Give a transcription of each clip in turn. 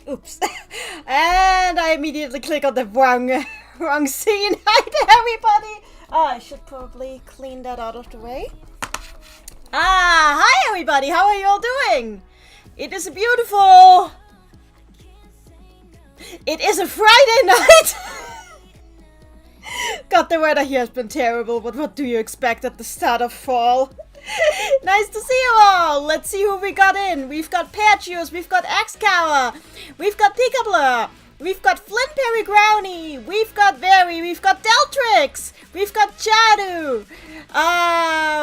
Oops. And I immediately click on the wrong scene. Hi everybody! I should probably clean that out of the way. Hi everybody! How are you all doing? It is a beautiful... It is a Friday night! God, the weather here has been terrible, but what do you expect at the start of fall? Nice to see you all! Let's see who we got in. We've got Perchius, we've got Axcower, we've got Peekabler, we've got Flintberry Growny, we've got Very, we've got Deltrix, we've got Jadu,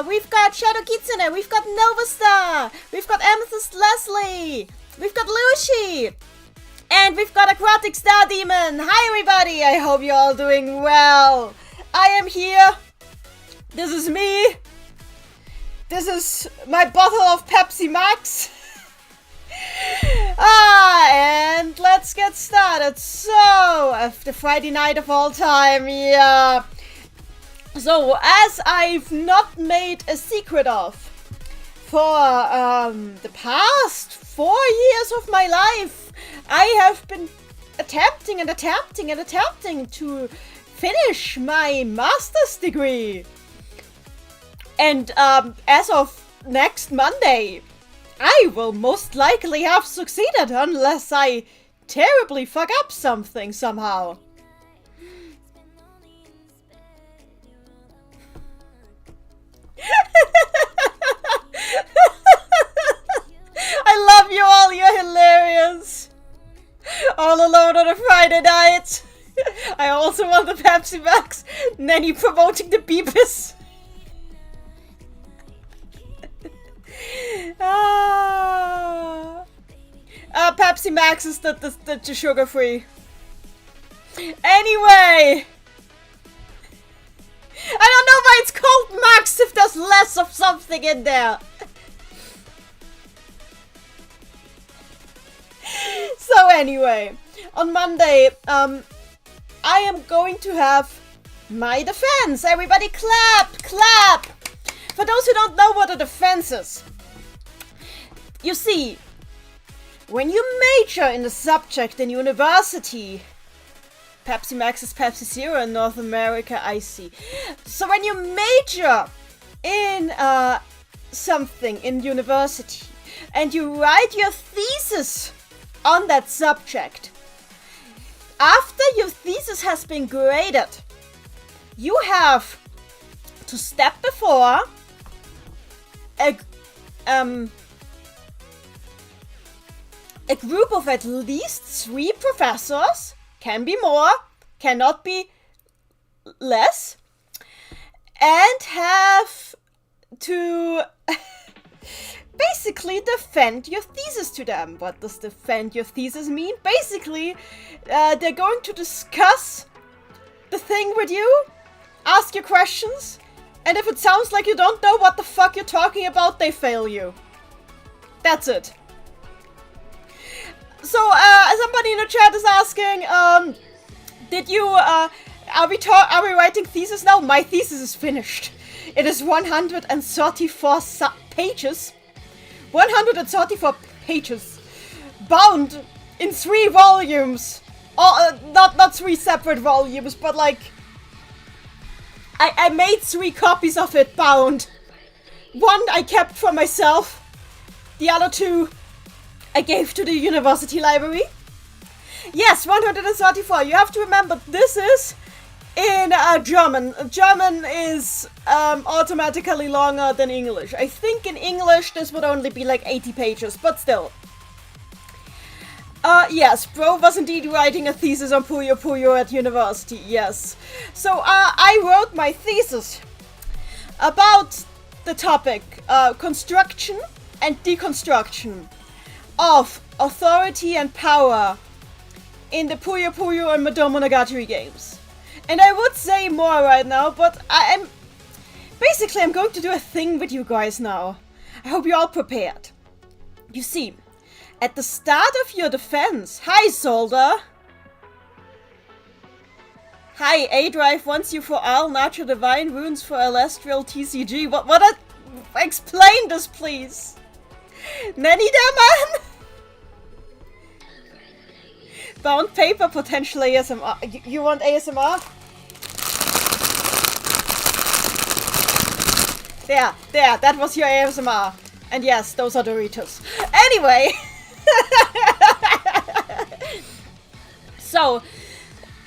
we've got Shadow Kitsune, we've got Novastar, we've got Amethyst Leslie, we've got Lucy, and we've got Aquatic Star Demon. Hi everybody, I hope you're all doing well. I am here. This is me. This is my bottle of Pepsi Max. And let's get started. So, the Friday night of all time, yeah. So, as I've not made a secret of for the past 4 years of my life, I have been attempting to finish my master's degree. And as of next Monday, I will most likely have succeeded unless I terribly fuck up something somehow. I love you all, you're hilarious. All alone on a Friday night. I also want the Pepsi Max. Nanny promoting the Beepis. Pepsi Max is the sugar free. Anyway, I don't know why it's called Max if there's less of something in there. So anyway, on Monday, I am going to have my defense. Everybody clap, clap. For those who don't know what a defense is, you see, when you major in a subject in university, Pepsi Max is Pepsi Zero in North America, I see. So when you major in something in university and you write your thesis on that subject, after your thesis has been graded, you have to step before a group of at least 3 professors, can be more, cannot be less, and have to basically defend your thesis to them. What does defend your thesis mean? Basically, they're going to discuss the thing with you, ask you questions, and if it sounds like you don't know what the fuck you're talking about, they fail you. That's it. So, somebody in the chat is asking, are we writing thesis now? My thesis is finished. It is 134 pages. 134 pages. Bound in 3 volumes. Not 3 separate volumes, but like... I made 3 copies of it bound. 1 I kept for myself. The other 2 I gave to the university library. Yes, 134. You have to remember, this is in German. German is automatically longer than English. I think in English this would only be like 80 pages, but still. Yes, bro was indeed writing a thesis on Puyo Puyo at university, yes. So, I wrote my thesis about the topic, construction and deconstruction of authority and power in the Puyo Puyo and Madomonogatari games. And I would say more right now, but I'm going to do a thing with you guys now. I hope you're all prepared. You see, at the start of your defense... Hi, Solder! Hi, A-Drive wants you for all Nacho Divine Runes for Celestial TCG. What explain this, please! Nanny there, man! bound paper, potential ASMR. You want ASMR? There, that was your ASMR. And yes, those are Doritos. Anyway. So,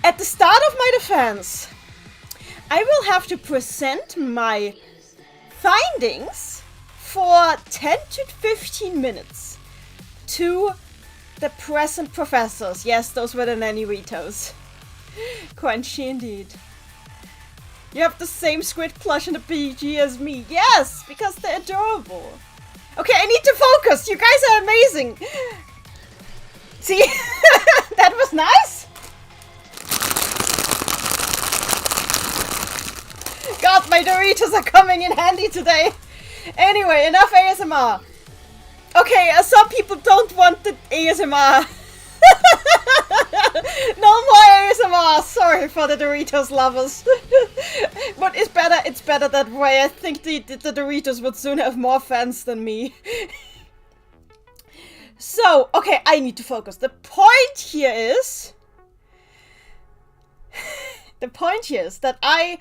at the start of my defense, I will have to present my findings for 10 to 15 minutes to the present professors. Yes, those were the nanny-ritos. Crunchy indeed. You have the same squid plush in the PG as me. Yes, because they're adorable. Okay, I need to focus. You guys are amazing. See? That was nice. God, my Doritos are coming in handy today. Anyway, enough ASMR. Okay, some people don't want the ASMR. No more ASMR. Sorry for the Doritos lovers. But it's better that way. I think the Doritos would soon have more fans than me. So, okay, I need to focus. The point here is that I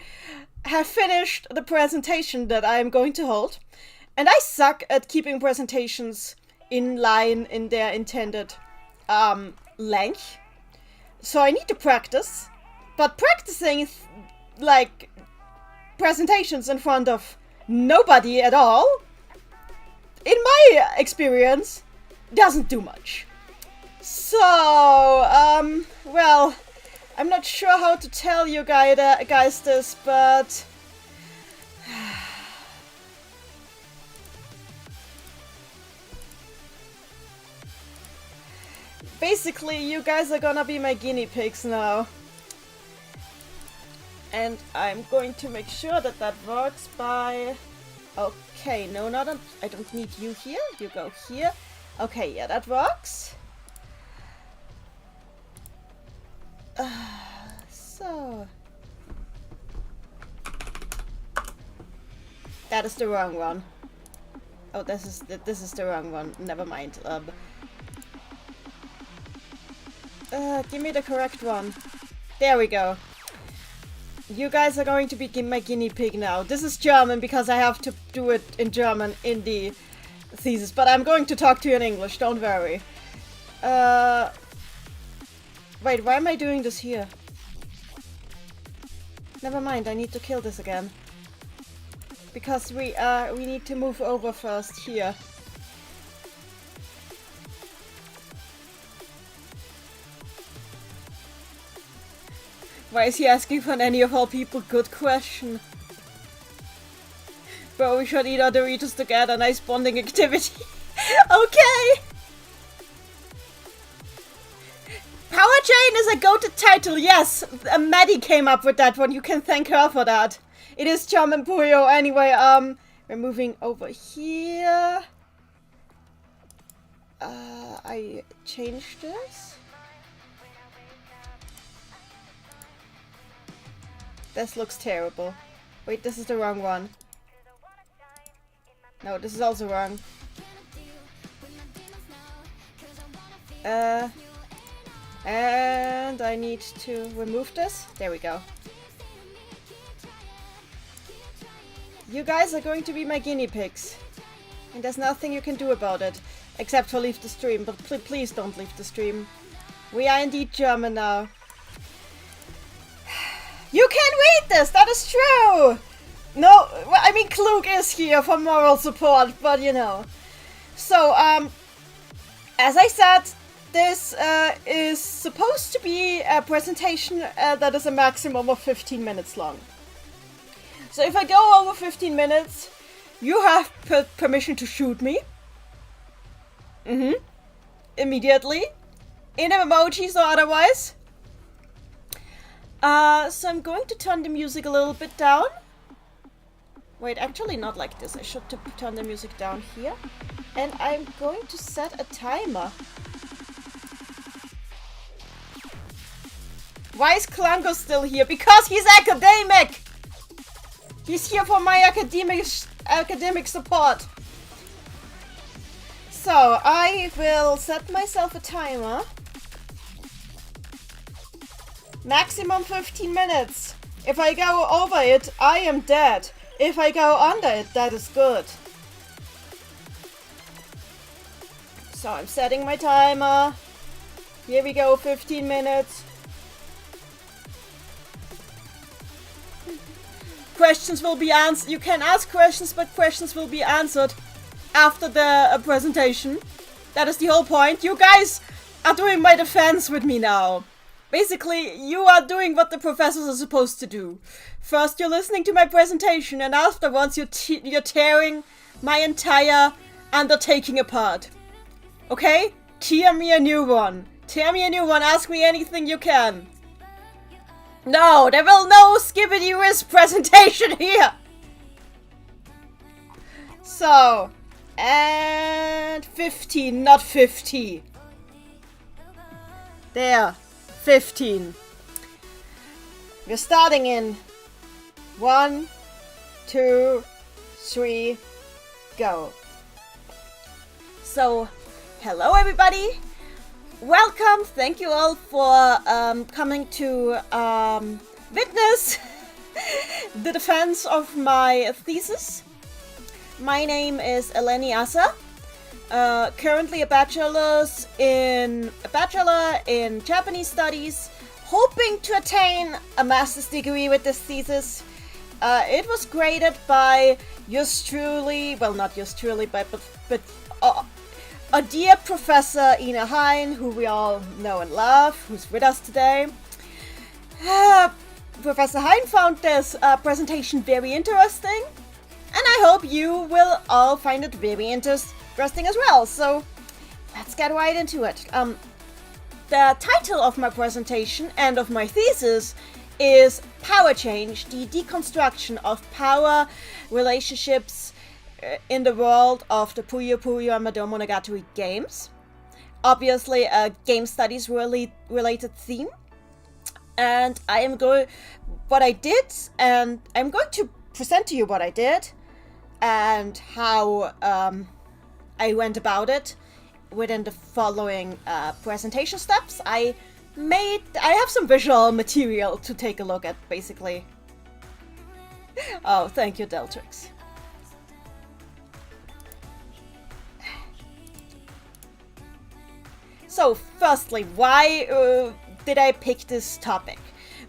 have finished the presentation that I am going to hold. And I suck at keeping presentations in line in their intended length. So I need to practice. But practicing like presentations in front of nobody at all, in my experience, doesn't do much. So, well, I'm not sure how to tell you guys this, but basically you guys are gonna be my guinea pigs now. And I'm going to make sure that that works by... Okay, no, I don't need you here. You go here. Okay, yeah, that works. So... That is the wrong one. Oh, this is the wrong one. Never mind. Give me the correct one. There we go. You guys are going to be my guinea pig now. This is German because I have to do it in German in the thesis, but I'm going to talk to you in English, don't worry. Wait, why am I doing this here? Never mind, I need to kill this again. Because we need to move over first here. Why is he asking for any of all people? Good question. Bro, we should eat our Doritos together. Nice bonding activity. Okay! Power Chain is a goated title, yes! Maddie came up with that one. You can thank her for that. It is German Puyo. Anyway, we're moving over here. I changed this. This looks terrible. Wait, this is the wrong one. No, this is also wrong. And I need to remove this. There we go. You guys are going to be my guinea pigs. And there's nothing you can do about it. Except for leave the stream. But please don't leave the stream. We are indeed German now. You can read this! That is true! No, well, I mean, Klug is here for moral support, but you know. So, as I said, this is supposed to be a presentation that is a maximum of 15 minutes long. So if I go over 15 minutes, you have permission to shoot me. Immediately. In emojis or otherwise. So I'm going to turn the music a little bit down. Wait, actually not like this. I should turn the music down here. And I'm going to set a timer. Why is Klango still here? Because he's academic! He's here for my academic support. So, I will set myself a timer. Maximum 15 minutes. If I go over it, I am dead. If I go under it, that is good. So I'm setting my timer. Here we go, 15 minutes. Questions will be answered. You can ask questions, but questions will be answered after the presentation. That is the whole point. You guys are doing my defense with me now. Basically, you are doing what the professors are supposed to do. First, you're listening to my presentation, and afterwards, you're tearing my entire undertaking apart. Okay? Tear me a new one. Tear me a new one. Ask me anything you can. No, there will no Skibidi-Whiz presentation here. So, and 15, not 50. There, 15. We're starting in 1, 2, 3, go. So, hello everybody. Welcome. Thank you all for coming to witness the defense of my thesis. My name is Eleni Asa. Currently a bachelor in Japanese studies, hoping to attain a master's degree with this thesis. It was graded by yours truly, well, not yours truly, but a dear Professor Ina Hein, who we all know and love, who's with us today. Professor Hein found this presentation very interesting, and I hope you will all find it very interesting as well. So let's get right into it. The title of my presentation and of my thesis is Power Change, the deconstruction of power relationships in the world of the Puyo Puyo and Madou Monogatari games. Obviously a game studies related theme. And I'm going to present to you what I did and how I went about it within the following presentation steps. I have some visual material to take a look at, basically. Oh, thank you, Deltrix. So, firstly, why did I pick this topic?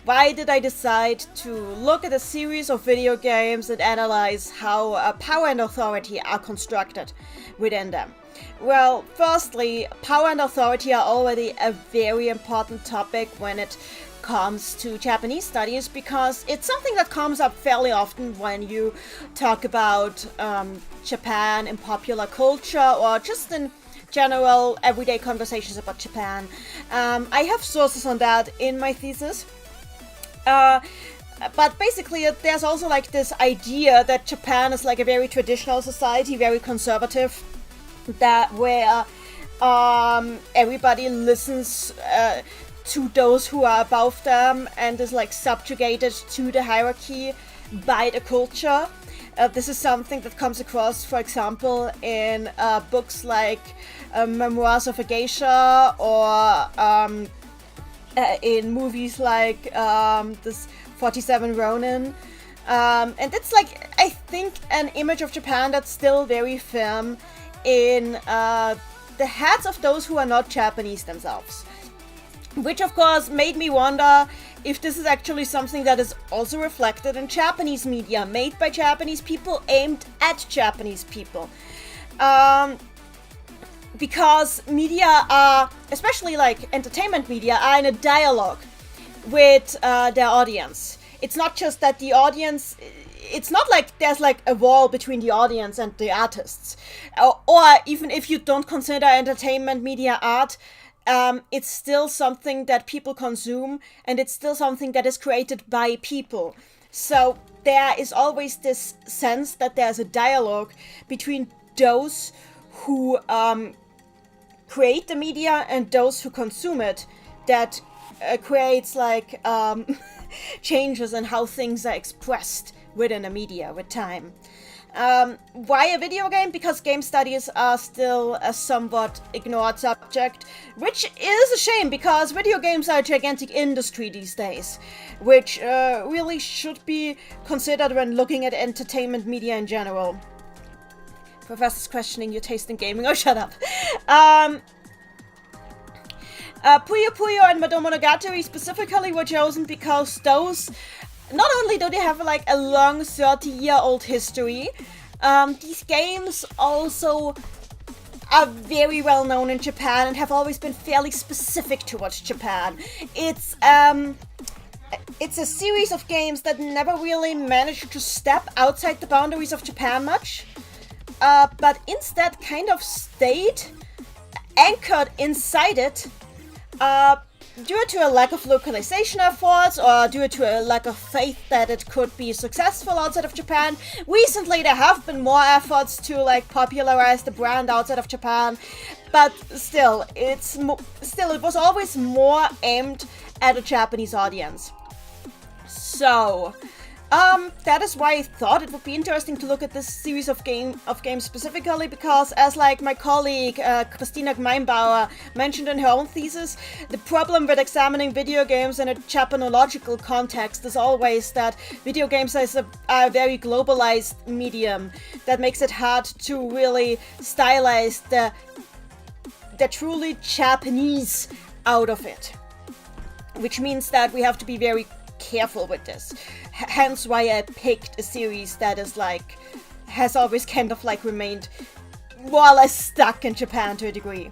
Why did I decide to look at a series of video games and analyze how power and authority are constructed within them? Well, firstly, power and authority are already a very important topic when it comes to Japanese studies, because it's something that comes up fairly often when you talk about Japan in popular culture or just in general everyday conversations about Japan. I have sources on that in my thesis. But basically there's also like this idea that Japan is like a very traditional society, very conservative, that where everybody listens to those who are above them and is like subjugated to the hierarchy by the culture. This is something that comes across, for example, in books like Memoirs of a Geisha, or in movies like this 47 Ronin. And it's like, I think, an image of Japan that's still very firm in the heads of those who are not Japanese themselves. Which of course made me wonder if this is actually something that is also reflected in Japanese media, made by Japanese people, aimed at Japanese people. Because media are, especially like entertainment media, are in a dialogue with their audience. It's not just that the audience, it's not like there's like a wall between the audience and the artists. Or even if you don't consider entertainment media art, it's still something that people consume, and it's still something that is created by people. So there is always this sense that there's a dialogue between those who create the media and those who consume it, that creates like changes in how things are expressed within a media with time. Why a video game? Because game studies are still a somewhat ignored subject, which is a shame because video games are a gigantic industry these days, which really should be considered when looking at entertainment media in general. Professor's questioning your taste in gaming. Oh, shut up. Puyo Puyo and Monogatari specifically were chosen because those, not only do they have like a long 30-year-old history, these games also are very well known in Japan and have always been fairly specific towards Japan. It's a series of games that never really managed to step outside the boundaries of Japan much, but instead kind of stayed anchored inside it, due to a lack of localization efforts or due to a lack of faith that it could be successful outside of Japan. Recently there have been more efforts to like popularize the brand outside of Japan, but still it was always more aimed at a Japanese audience. So that is why I thought it would be interesting to look at this series of games specifically, because as like my colleague Christina Gmeinbauer mentioned in her own thesis, the problem with examining video games in a Japanological context is always that video games are a very globalized medium that makes it hard to really stylize the truly Japanese out of it, which means that we have to be very careful with this. Hence why I picked a series that is like, has always kind of like remained more or less stuck in Japan to a degree.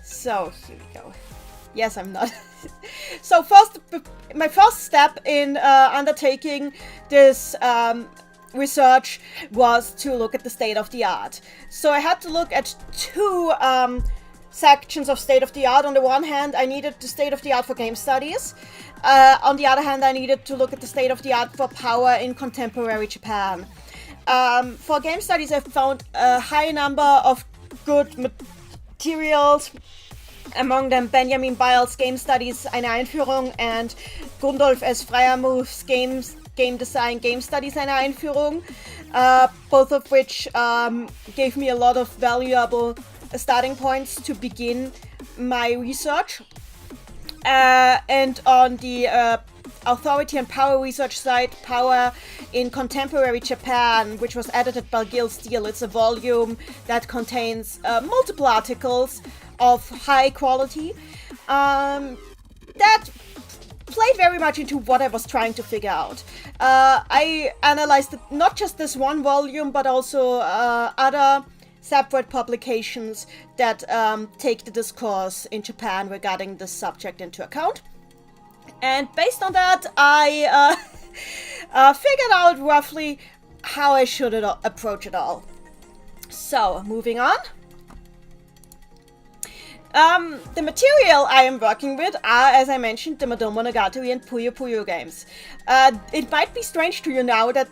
So, here we go. Yes, I'm not. So my first step in undertaking this research was to look at the state of the art. So I had to look at two sections of state of the art. On the one hand, I needed the state of the art for game studies. On the other hand, I needed to look at the state of the art for power in contemporary Japan. For game studies, I found a high number of good materials, among them Benjamin Beil's Game Studies, eine Einführung, and Gundolf S. Freiermuth's Game Design, Game Studies, eine Einführung, both of which gave me a lot of valuable starting points to begin my research. And on the authority and power research side, Power in Contemporary Japan, which was edited by Gil Steele. It's a volume that contains multiple articles of high quality that played very much into what I was trying to figure out. I analyzed not just this one volume, but also other separate publications that take the discourse in Japan regarding this subject into account. And based on that, I figured out roughly how I should approach it all. So, moving on. The material I am working with are, as I mentioned, the Monogatari and Puyo Puyo games. It might be strange to you now that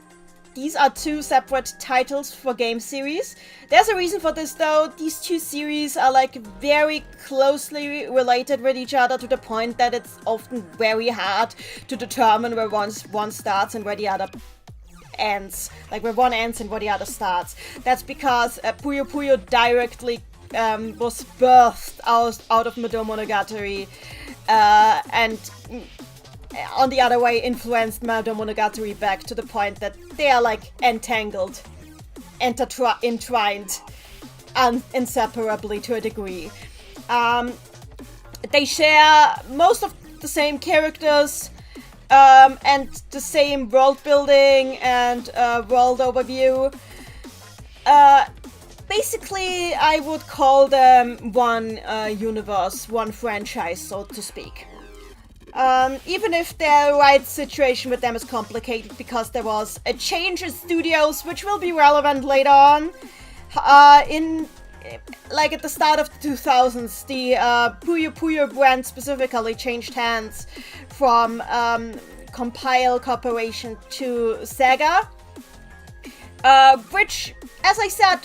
these are two separate titles for game series. There's a reason for this though. These two series are like very closely related with each other to the point that it's often very hard to determine where one starts and where the other ends. Like where one ends and where the other starts. That's because Puyo Puyo directly was birthed out of Monogatari and on the other way influenced Monogatari back to the point that they are like entangled, entwined inseparably to a degree. They share most of the same characters and the same world building and world overview. Basically, I would call them one universe, one franchise, so to speak. Even if the right situation with them is complicated because there was a change in studios, which will be relevant later on. Like at the start of the 2000s, the Puyo Puyo brand specifically changed hands from Compile Corporation to Sega, which, as I said,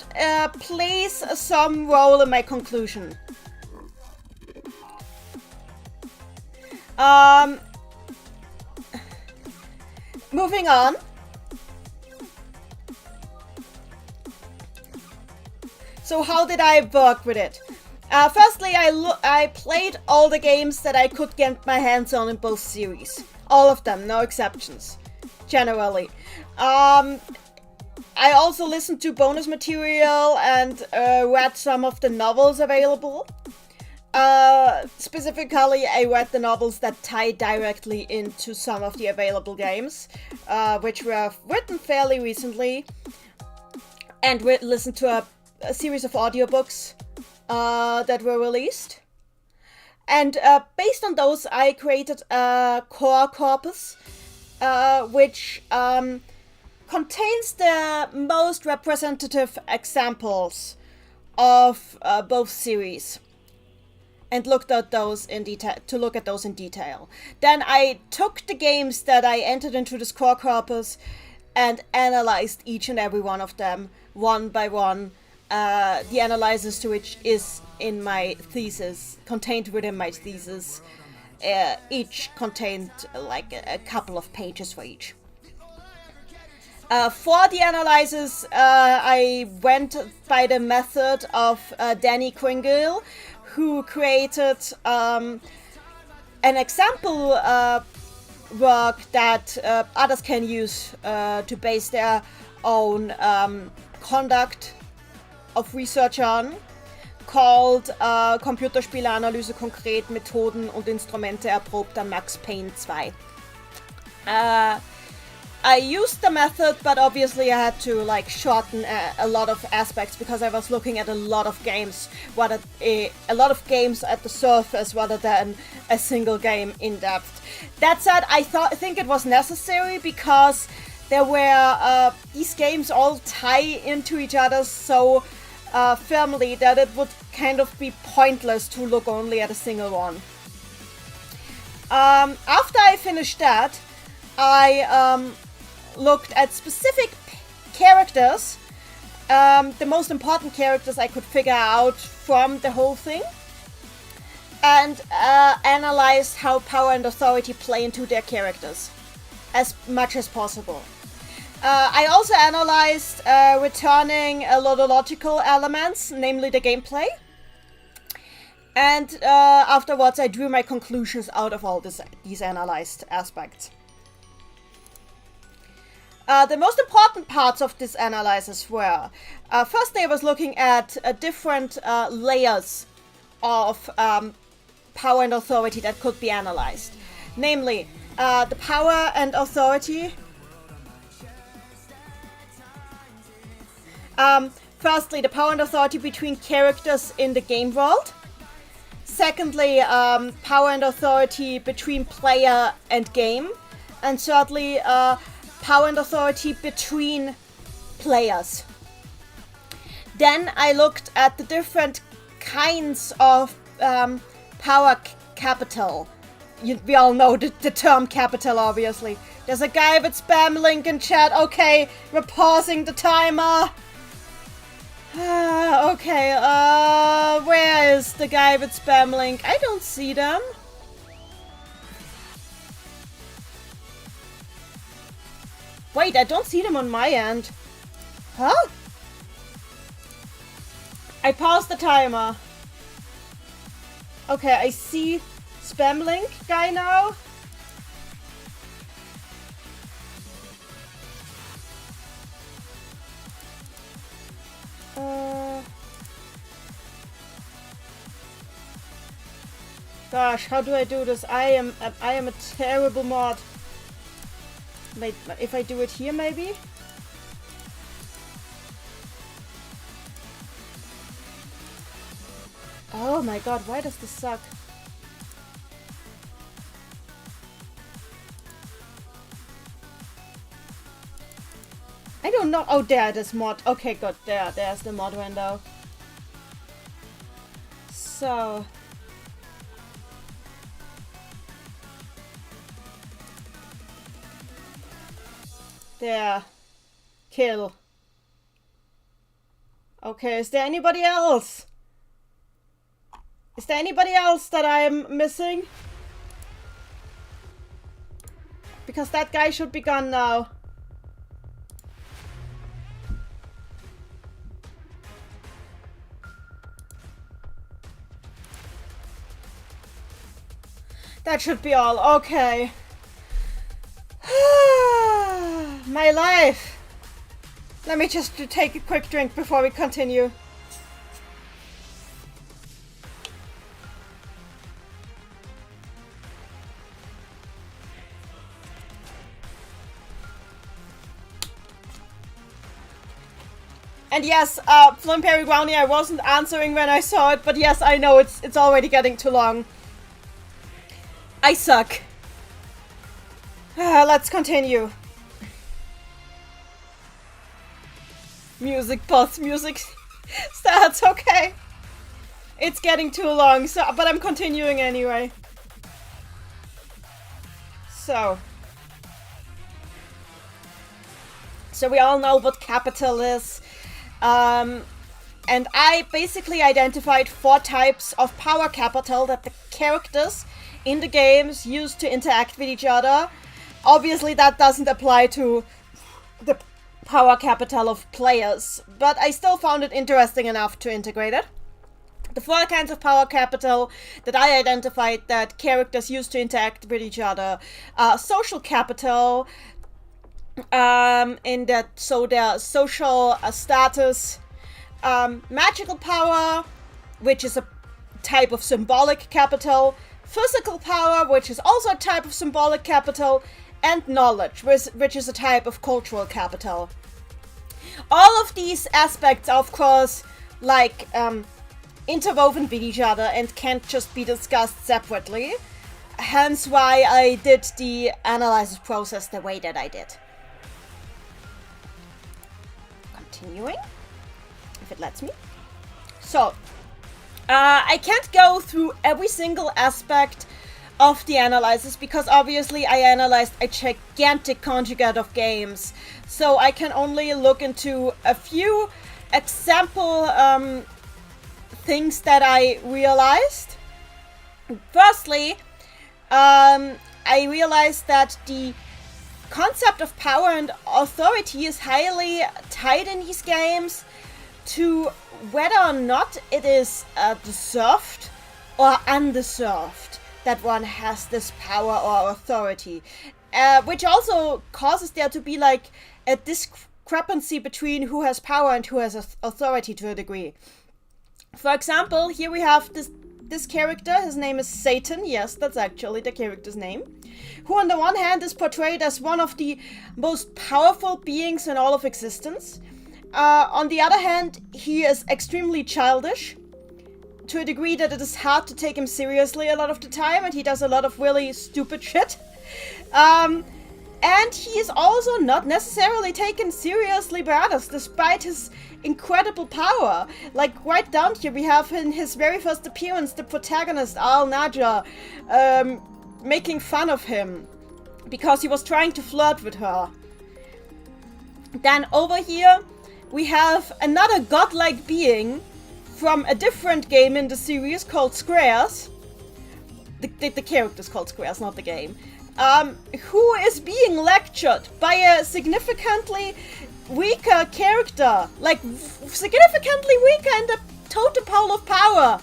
plays some role in my conclusion. Moving on, So how did I work with it? Firstly, I played all the games that I could get my hands on in both series. All of them, no exceptions, generally. I also listened to bonus material and read some of the novels available. Specifically, I read the novels that tie directly into some of the available games, which were written fairly recently, and listened to a series of audiobooks that were released. And based on those, I created a core corpus, which contains the most representative examples of both series, and looked at those in detail. Then I took the games that I entered into this core corpus and analyzed each and every one of them one by one. The analysis to which is in my thesis, contained within my thesis. Each contained like a couple of pages for each. For the analysis, I went by the method of Danny Kringle, who created an example work that others can use to base their own conduct of research on, called Computerspieleanalyse konkret, Methoden und Instrumente erprobter Max Payne 2. I used the method, but obviously I had to like shorten a lot of aspects because I was looking at a lot of games, a lot of games at the surface rather than a single game in depth. That said, I think it was necessary because there were these games all tie into each other so firmly that it would kind of be pointless to look only at a single one. After I finished that, I looked at specific characters, the most important characters I could figure out from the whole thing, and analyzed how power and authority play into their characters as much as possible. I also analyzed returning lotological elements, namely the gameplay, and afterwards I drew my conclusions out of all these analyzed aspects. The most important parts of this analysis were, firstly I was looking at different layers of power and authority that could be analyzed. Namely, the power and authority. Firstly, the power and authority between characters in the game world. Secondly, power and authority between player and game. And thirdly, power and authority between players. Then I looked at the different kinds of power capital. We all know the term capital, obviously. There's a guy with spam link in chat. Okay, we're pausing the timer. Okay, where is the guy with spam link? I don't see them. Wait, I don't see them on my end. Huh? I paused the timer. Okay, I see spam link guy now. Gosh, how do I do this? I am a terrible mod. Wait, if I do it here, maybe? Oh my god, why does this suck? I don't know. Oh, there it is, mod. Okay, good. There's the mod window. So... there. Kill. Okay, is there anybody else? Is there anybody else that I'm missing? Because that guy should be gone now. That should be all. Okay. My life. Let me just take a quick drink before we continue. And yes, Flimperry Brownie, I wasn't answering when I saw it, but yes, I know it's already getting too long. I suck. Let's continue. Music pause, music starts, okay. It's getting too long, so but I'm continuing anyway. So we all know what capital is. And I basically identified 4 types of power capital that the characters in the games use to interact with each other. Obviously that doesn't apply to the power capital of players, but I still found it interesting enough to integrate it. The 4 kinds of power capital that I identified that characters use to interact with each other. Social capital, in that, so their social status, magical power, which is a type of symbolic capital, physical power, which is also a type of symbolic capital, and knowledge, which is a type of cultural capital. All of these aspects are, of course, like, interwoven with each other and can't just be discussed separately. Hence why I did the analysis process the way that I did. Continuing, if it lets me. So, I can't go through every single aspect of the analysis because obviously I analyzed a gigantic conjugate of games. So I can only look into a few example things that I realized. Firstly, I realized that the concept of power and authority is highly tied in these games to whether or not it is deserved or undeserved that one has this power or authority, which also causes there to be like a discrepancy between who has power and who has authority to a degree. For example, here we have this character, his name is Satan, yes, that's actually the character's name, who on the one hand is portrayed as one of the most powerful beings in all of existence. On the other hand, he is extremely childish, to a degree that it is hard to take him seriously a lot of the time, and he does a lot of really stupid shit. And he is also not necessarily taken seriously by others, despite his incredible power. Like, right down here, we have in his very first appearance, the protagonist, Al-Najjar, making fun of him, because he was trying to flirt with her. Then over here, we have another godlike being from a different game in the series called Squares. The character's called Squares, not the game. Who is being lectured by a significantly weaker character. Like, significantly weaker in the total pole of power.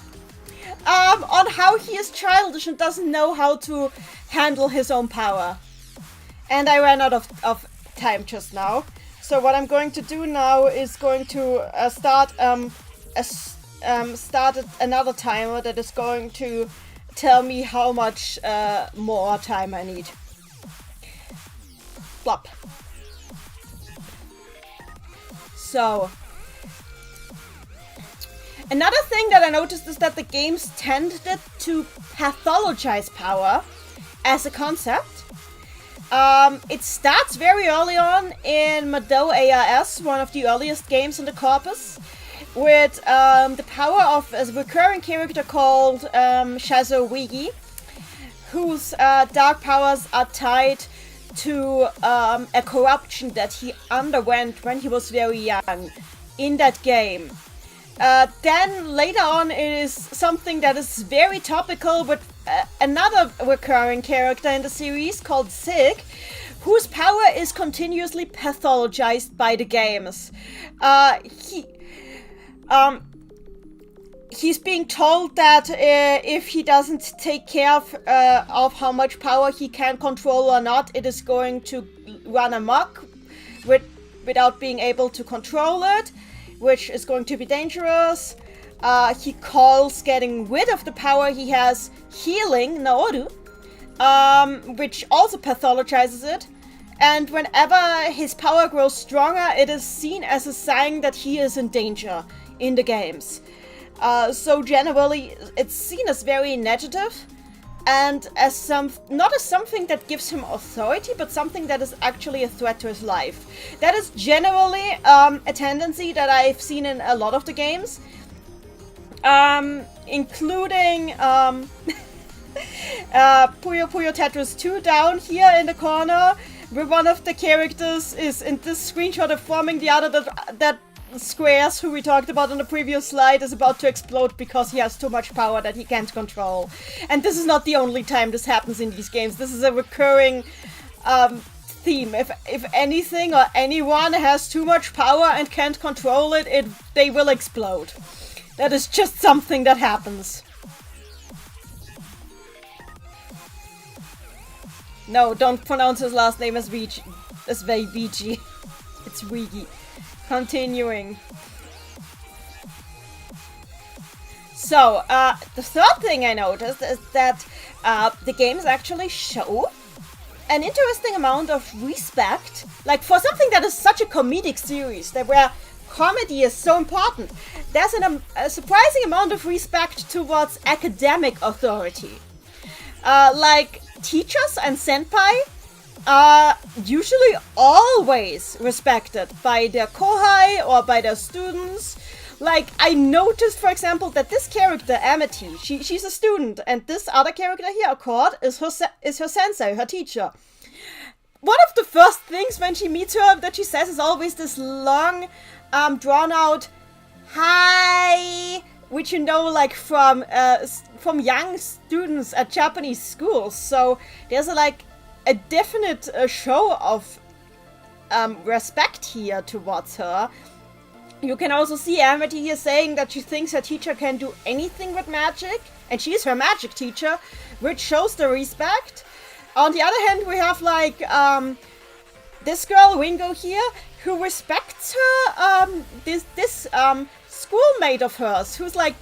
On how he is childish and doesn't know how to handle his own power. And I ran out of time just now. So what I'm going to do now is going to start another timer that is going to tell me how much more time I need. Plop. So, another thing that I noticed is that the games tended to pathologize power as a concept. It starts very early on in Mado ARS, one of the earliest games in the corpus, with the power of a recurring character called Shazo Wigi, whose dark powers are tied to a corruption that he underwent when he was very young in that game. Then later on it is something that is very topical with another recurring character in the series called Sig, whose power is continuously pathologized by the games. he's being told that if he doesn't take care of how much power he can control or not, it is going to run amok without being able to control it, which is going to be dangerous. He calls getting rid of the power he has healing Naoru, which also pathologizes it. And whenever his power grows stronger, it is seen as a sign that he is in danger in the games. So generally, it's seen as very negative, and as not as something that gives him authority, but something that is actually a threat to his life. That is generally a tendency that I've seen in a lot of the games, including Puyo Puyo Tetris 2 down here in the corner, where one of the characters is in this screenshot of forming the other that Squares, who we talked about on the previous slide, is about to explode because he has too much power that he can't control. And this is not the only time this happens in these games. This is a recurring theme. If anything or anyone has too much power and can't control it, they will explode. That is just something that happens. No, don't pronounce his last name as Vigi. It's Wigi. Continuing. So, the third thing I noticed is that the games actually show an interesting amount of respect, like for something that is such a comedic series, where comedy is so important. There's a surprising amount of respect towards academic authority. Like teachers and senpai are usually always respected by their kohai or by their students. Like, I noticed, for example, that this character, Amity, she's a student, and this other character here, Accord, is her sensei, her teacher. One of the first things when she meets her that she says is always this long, drawn-out hi, which you know, like, from young students at Japanese schools. So there's a definite show of respect here towards her. You can also see Amity here saying that she thinks her teacher can do anything with magic, and she's her magic teacher, which shows the respect. On the other hand, we have this girl Ringo here, who respects her this schoolmate of hers, who's hard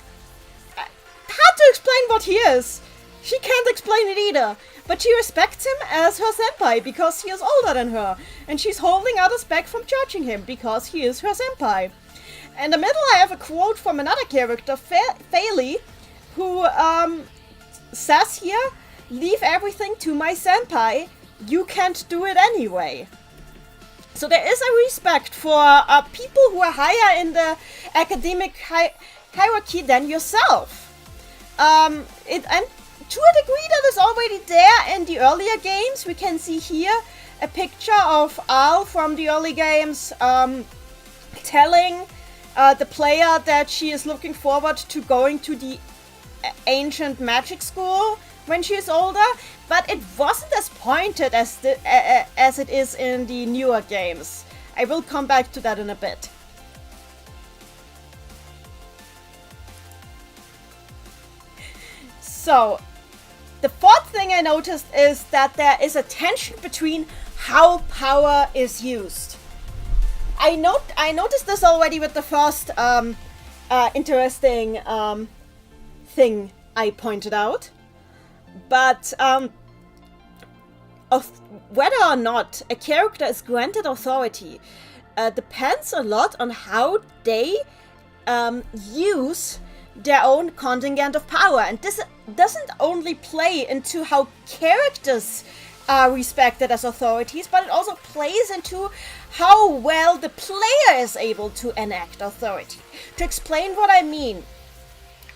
to explain what he is. She can't explain it either. But she respects him as her senpai because he is older than her. And she's holding others back from judging him because he is her senpai. In the middle I have a quote from another character, Faili, who says here, "Leave everything to my senpai, you can't do it anyway." So there is a respect for people who are higher in the academic hierarchy than yourself. And to a degree that is already there in the earlier games. We can see here a picture of Al from the early games telling the player that she is looking forward to going to the ancient magic school when she is older, but it wasn't as pointed as it is in the newer games. I will come back to that in a bit. So, the fourth thing I noticed is that there is a tension between how power is used. I noticed this already with the first interesting thing I pointed out. But of whether or not a character is granted authority depends a lot on how they use their own contingent of power. And this doesn't only play into how characters are respected as authorities, but it also plays into how well the player is able to enact authority. To explain what I mean,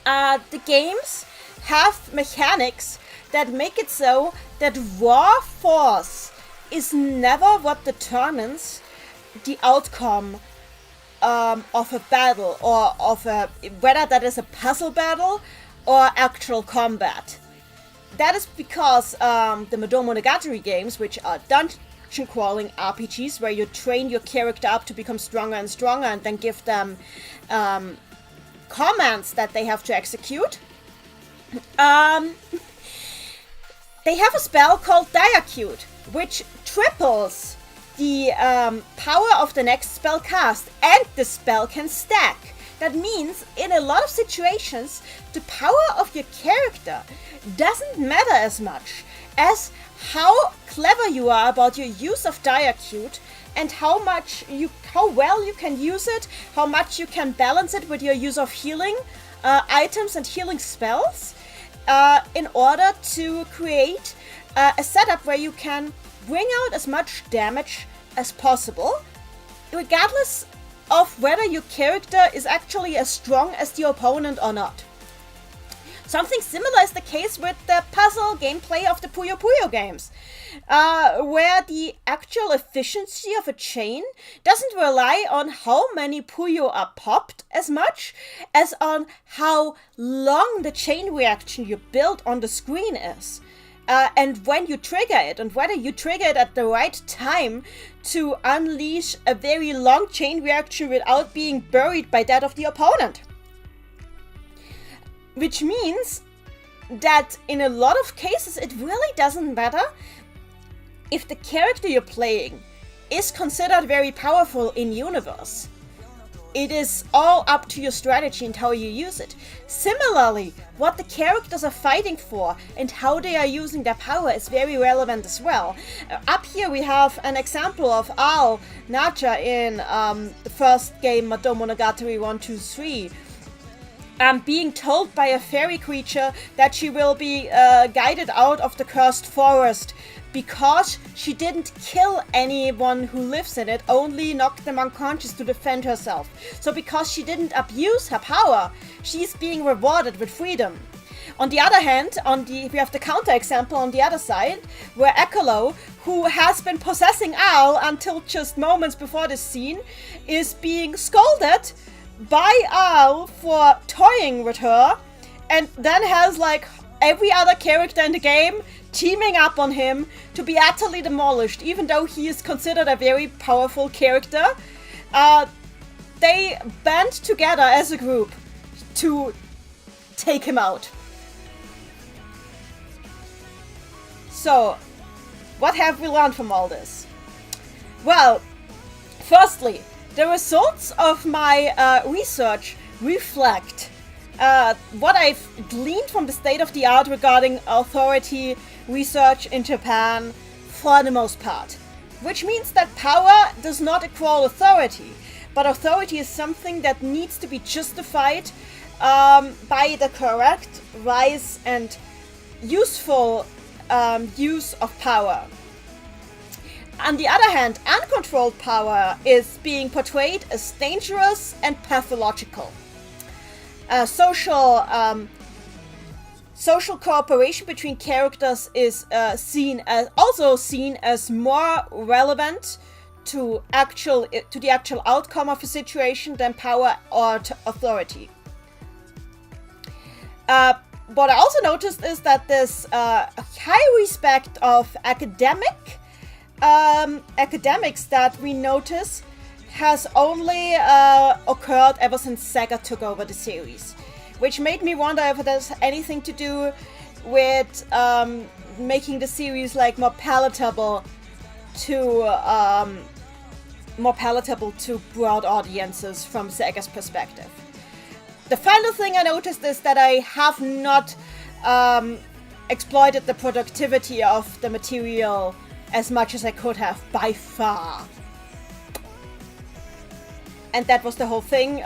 the games have mechanics that make it so that raw force is never what determines the outcome of a battle, or of whether that is a puzzle battle or actual combat. That is because the Monogatari games, which are dungeon crawling RPGs where you train your character up to become stronger and stronger and then give them commands that they have to execute. They have a spell called Diacute, which triples the power of the next spell cast, and the spell can stack. That means in a lot of situations, the power of your character doesn't matter as much as how clever you are about your use of Diacute and how well you can use it, how much you can balance it with your use of healing items and healing spells in order to create a setup where you can bring out as much damage as possible, regardless of whether your character is actually as strong as the opponent or not. Something similar is the case with the puzzle gameplay of the Puyo Puyo games, where the actual efficiency of a chain doesn't rely on how many Puyo are popped as much as on how long the chain reaction you build on the screen is. And when you trigger it, and whether you trigger it at the right time to unleash a very long chain reaction without being buried by that of the opponent. Which means that in a lot of cases it really doesn't matter if the character you're playing is considered very powerful in universe. It is all up to your strategy and how you use it. Similarly, what the characters are fighting for and how they are using their power is very relevant as well. Up here we have an example of Ao Naja in the first game, Madomonogatari 1, 2, 3. Being told by a fairy creature that she will be guided out of the cursed forest because she didn't kill anyone who lives in it, only knocked them unconscious to defend herself. So because she didn't abuse her power, she's being rewarded with freedom. On the other hand, we have the counterexample on the other side, where Ekolo, who has been possessing Al until just moments before this scene, is being scolded by Al for toying with her, and then has like every other character in the game teaming up on him to be utterly demolished, even though he is considered a very powerful character. They band together as a group to take him out. So, what have we learned from all this? Well, firstly, the results of my research reflect what I've gleaned from the state of the art regarding authority research in Japan for the most part. Which means that power does not equal authority, but authority is something that needs to be justified by the correct, wise, and useful use of power. On the other hand, uncontrolled power is being portrayed as dangerous and pathological. Social cooperation between characters is seen as more relevant to the actual outcome of a situation than power or authority. What I also noticed is that there's a high respect of academics that we notice has only occurred ever since Sega took over the series, which made me wonder if it has anything to do with making the series like more palatable to broad audiences from Sega's perspective. The final thing I noticed is that I have not exploited the productivity of the material as much as I could have, by far. And that was the whole thing.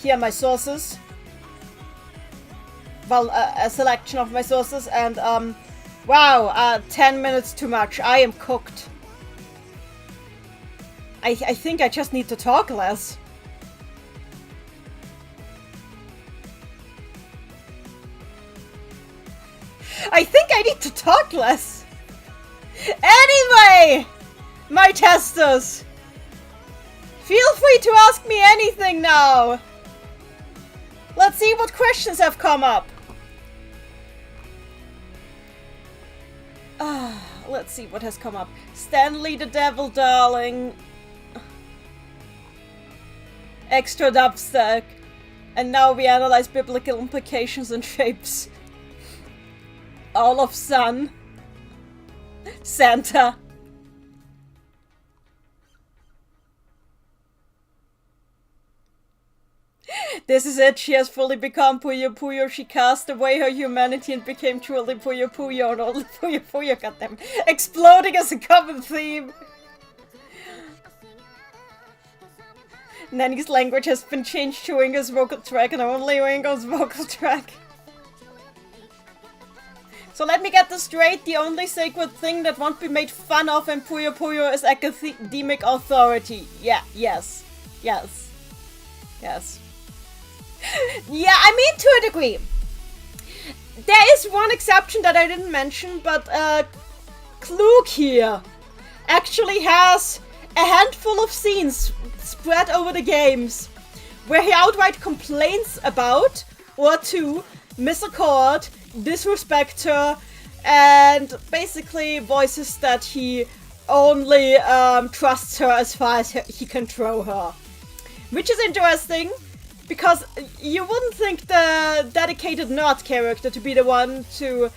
Here are my sources. Well, a selection of my sources, and wow, 10 minutes too much. I am cooked. I think I just need to talk less. I think I need to talk less. Anyway, my testers, feel free to ask me anything now. Let's see what questions have come up. Let's see what has come up. Stanley the Devil Darling. extra dubstep. And now we analyze biblical implications and shapes. All of Sun. Santa. This is it, she has fully become Puyo Puyo. She cast away her humanity and became truly Puyo Puyo, and only Puyo Puyo, goddamn. Exploding as a common theme. Nanny's language has been changed to Ingo's vocal track, and only Ingo's vocal track. So let me get this straight, the only sacred thing that won't be made fun of in Puyo Puyo is academic authority. Yeah, yes. Yes. Yes. Yeah, I mean, to a degree. There is one exception that I didn't mention, but Klug here actually has a handful of scenes spread over the games where he outright complains about or to misaccord, disrespect her, and basically voices that he only trusts her as far as he can throw her. Which is interesting, because you wouldn't think the dedicated nerd character to be the one to,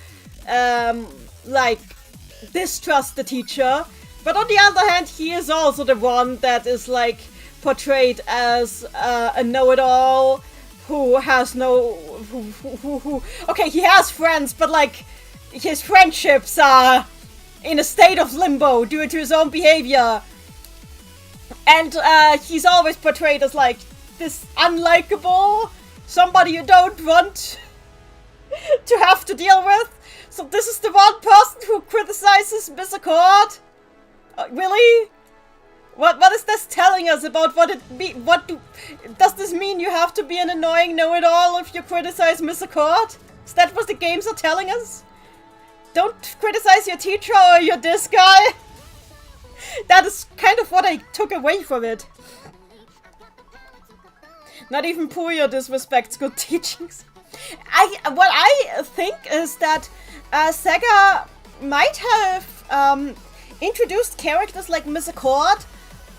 like, distrust the teacher. But on the other hand, he is also the one that is, like, portrayed as a know-it-all who has no... Okay, he has friends, but, like, his friendships are in a state of limbo due to his own behavior. And he's always portrayed as, like, this unlikable, somebody you don't want to have to deal with. So this is the one person who criticizes misaccord? Really? What is this telling us about what it be? Does this mean you have to be an annoying know-it-all if you criticize misaccord? Is that what the games are telling us? Don't criticize your teacher or you're this guy? That is kind of what I took away from it. Not even Puyo disrespects good teachings. What I think is that Sega might have introduced characters like Misaccord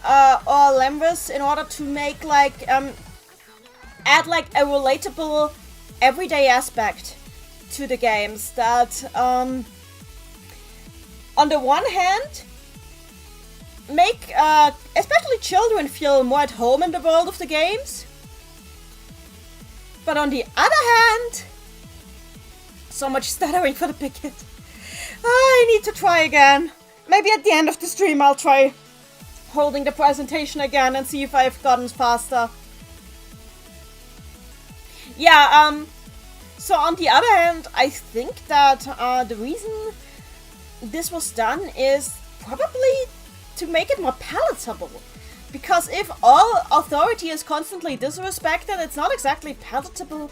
or Lemvis in order to make, like, add, like, a relatable everyday aspect to the games that, on the one hand, make especially children feel more at home in the world of the games. But on the other hand, so much stuttering for the big hit. I need to try again. Maybe at the end of the stream I'll try holding the presentation again and see if I've gotten faster. Yeah, so on the other hand, I think that the reason this was done is probably to make it more palatable. Because if all authority is constantly disrespected, it's not exactly palatable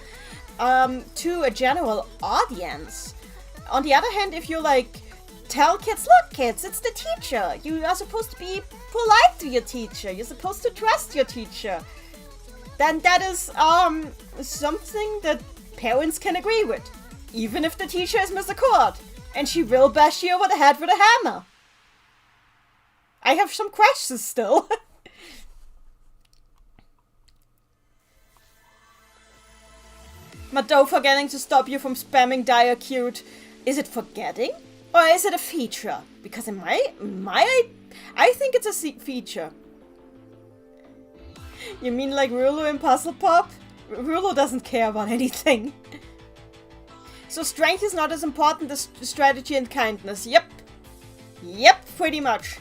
to a general audience. On the other hand, if you, like, tell kids, look kids, it's the teacher. You are supposed to be polite to your teacher. You're supposed to trust your teacher. Then that is something that parents can agree with. Even if the teacher is misaccord. And she will bash you over the head with a hammer. I have some questions still. Mado forgetting to stop you from spamming Diacute. Is it forgetting? Or is it a feature? Because in I think it's a feature. You mean like Rulo in Puzzle Pop? Rulo doesn't care about anything. So strength is not as important as strategy and kindness. Yep. Yep, pretty much.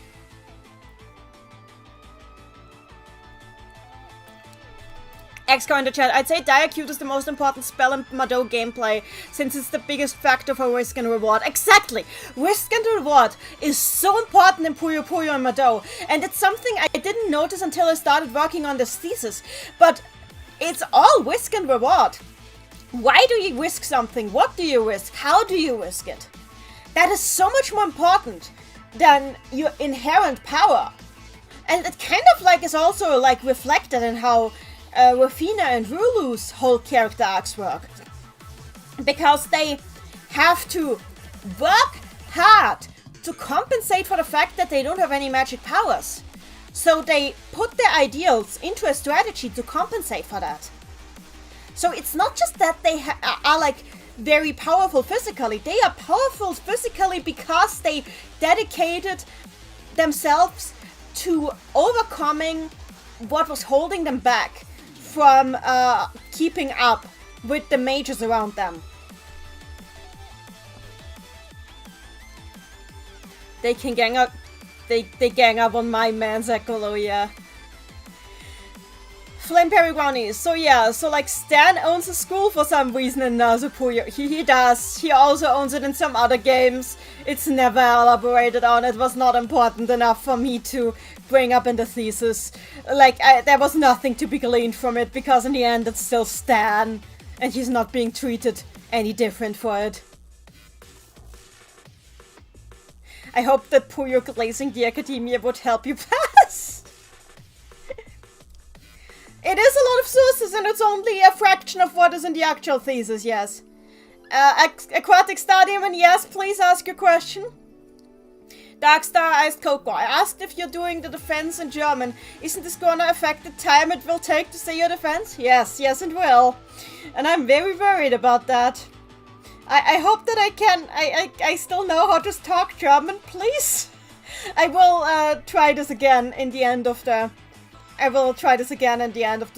Xco in the chat. I'd say Diacute is the most important spell in Mado gameplay, since it's the biggest factor for risk and reward. Exactly! Risk and reward is so important in Puyo Puyo and Mado, and it's something I didn't notice until I started working on this thesis. But it's all risk and reward. Why do you risk something? What do you risk? How do you risk it? That is so much more important than your inherent power. And it kind of like is also like reflected in how Rafina and Rulu's whole character arcs work. Because they have to work hard to compensate for the fact that they don't have any magic powers. So they put their ideals into a strategy to compensate for that. So it's not just that they are like very powerful physically. They are powerful physically because they dedicated themselves to overcoming what was holding them back from keeping up with the mages around them. They can gang up. They gang up on my man Zekolo, yeah. Flame Perigoni. So yeah, so like Stan owns a school for some reason in Puyo. He does. He also owns it in some other games. It's never elaborated on. It was not important enough for me to bring up in the thesis. Like, there was nothing to be gleaned from it, because in the end it's still Stan. And he's not being treated any different for it. I hope that Puyo glazing the academia would help you pass. It is a lot of sources and it's only a fraction of what is in the actual thesis, yes. Aquatic Stadium, and yes, please ask your question. Darkstar Iced Cocoa. I asked if you're doing the defense in German. Isn't this gonna affect the time it will take to say your defense? Yes, yes it will. And I'm very worried about that. I hope that I can, I still know how to talk German, please. I will try this again in the end of the,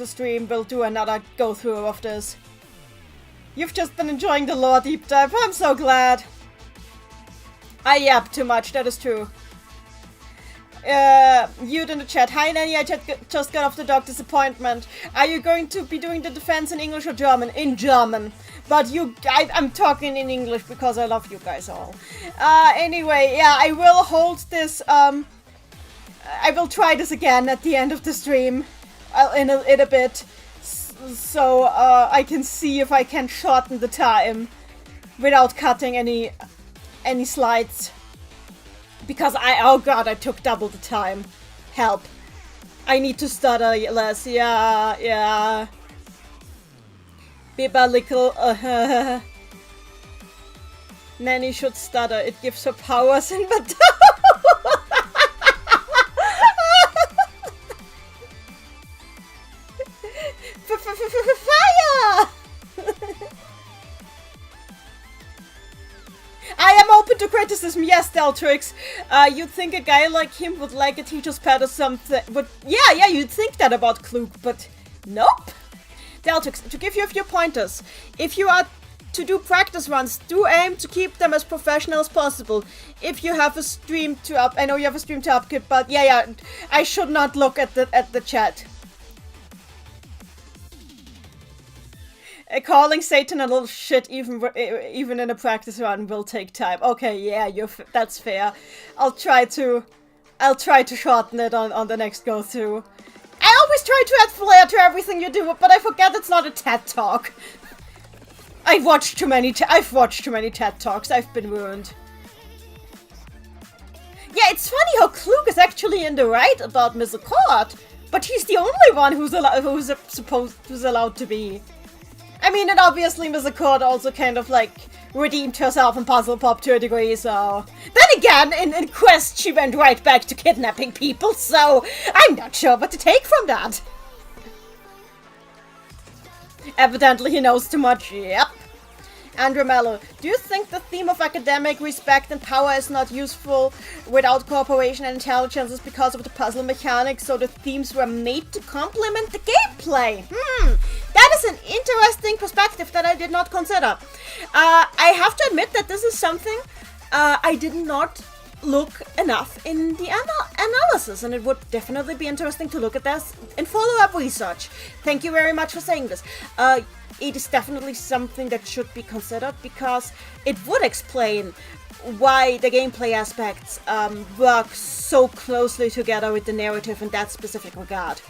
stream. We'll do another go through of this. You've just been enjoying the lore deep dive, I'm so glad. I yap too much, that is true. You'd in the chat. Hi Nanny, I just got off the doctor's appointment. Are you going to be doing the defense in English or German? In German. But I'm talking in English because I love you guys all. Anyway, yeah, I will hold this, I will try this again at the end of the stream. In a bit. So, I can see if I can shorten the time without cutting any slides. Because oh god, I took double the time. Help. I need to stutter less, yeah. Biblical, Nanny should stutter, it gives her powers in battle. Fire! I am open to criticism, yes, Deltrix. You'd think a guy like him would like a teacher's pet or something. But yeah, you'd think that about Klug, but nope. Deltrix, to give you a few pointers. If you are to do practice runs, do aim to keep them as professional as possible. If you have a stream to up, I know you have a stream to upkeep, but yeah, I should not look at the chat. Calling Satan a little shit even in a practice run will take time. Okay, yeah, that's fair. I'll try to shorten it on the next go through. I always try to add flair to everything you do, but I forget it's not a TED Talk. I've watched too many TED Talks. I've been ruined. Yeah, it's funny how Klug is actually in the right about Mr. Court, but he's the only one who's allowed to be. I mean, and obviously Mr. Court also kind of like redeemed herself in Puzzle Pop to a degree, so... Then again, in Quest she went right back to kidnapping people, so I'm not sure what to take from that. Evidently he knows too much, yep. Andrew Mello, do you think the theme of academic respect and power is not useful without cooperation and intelligence is because of the puzzle mechanics, so the themes were made to complement the gameplay? That is an interesting perspective that I did not consider. I have to admit that this is something I did not look enough in the analysis, and it would definitely be interesting to look at this in follow-up research. Thank you very much for saying this. It is definitely something that should be considered, because it would explain why the gameplay aspects work so closely together with the narrative in that specific regard.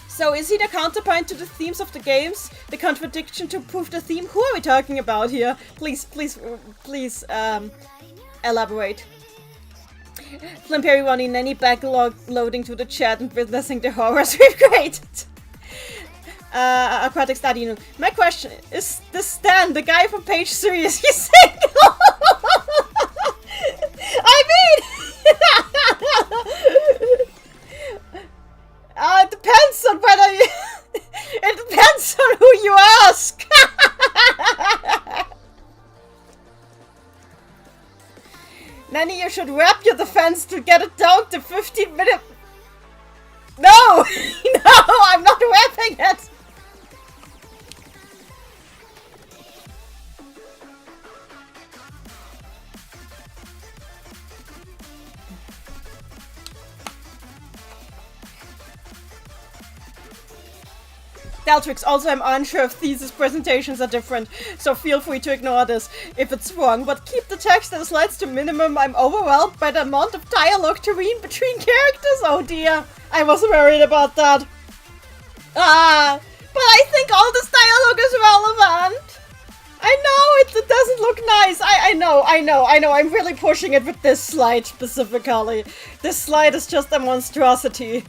So is he the counterpoint to the themes of the games? The contradiction to prove the theme? Who are we talking about here? Please, elaborate. Flimperi running any backlog loading to the chat and witnessing the horrors we've created. Aquatic Study. My question is this Stan, the guy from page 3, is he single? I mean... ask! Nanny, you should wrap your defense to get it down to 15 minutes. No! No, I'm not wrapping it! Daltrix, also I'm unsure if thesis presentations are different, so feel free to ignore this if it's wrong, but keep the text and slides to minimum. I'm overwhelmed by the amount of dialogue to read between characters. Oh dear, I was worried about that. But I think all this dialogue is relevant. I know, it doesn't look nice. I know, I'm really pushing it with this slide specifically. This slide is just a monstrosity.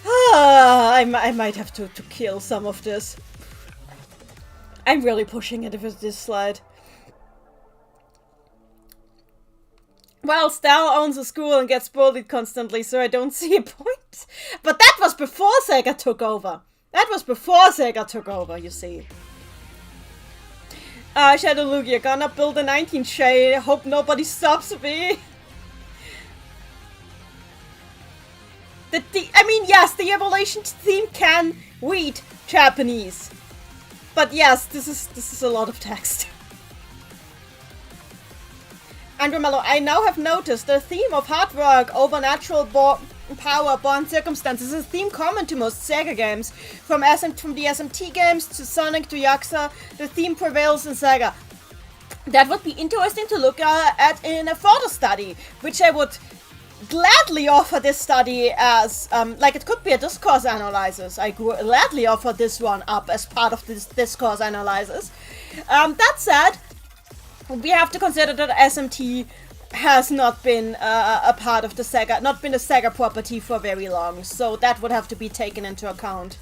I might have to kill some of this. I'm really pushing it with this slide. Well, Stal owns a school and gets bullied constantly, so I don't see a point. But that was before Sega took over. That was before Sega took over, you see. Shadow Lugia, gonna build a 19 shade. Hope nobody stops me. I mean, yes, the evaluation theme can read Japanese. But yes, this is a lot of text. Andrew Mello, I now have noticed the theme of hard work over natural power born circumstances is a theme common to most Sega games. From the SMT games to Sonic to Yakuza, the theme prevails in Sega. That would be interesting to look at in a further study, which I would gladly offer this study as, like it could be a discourse analysis. I gladly offer this one up as part of this discourse analysis. That said, we have to consider that SMT has not been a part of the Sega, not been a Sega property for very long, so that would have to be taken into account.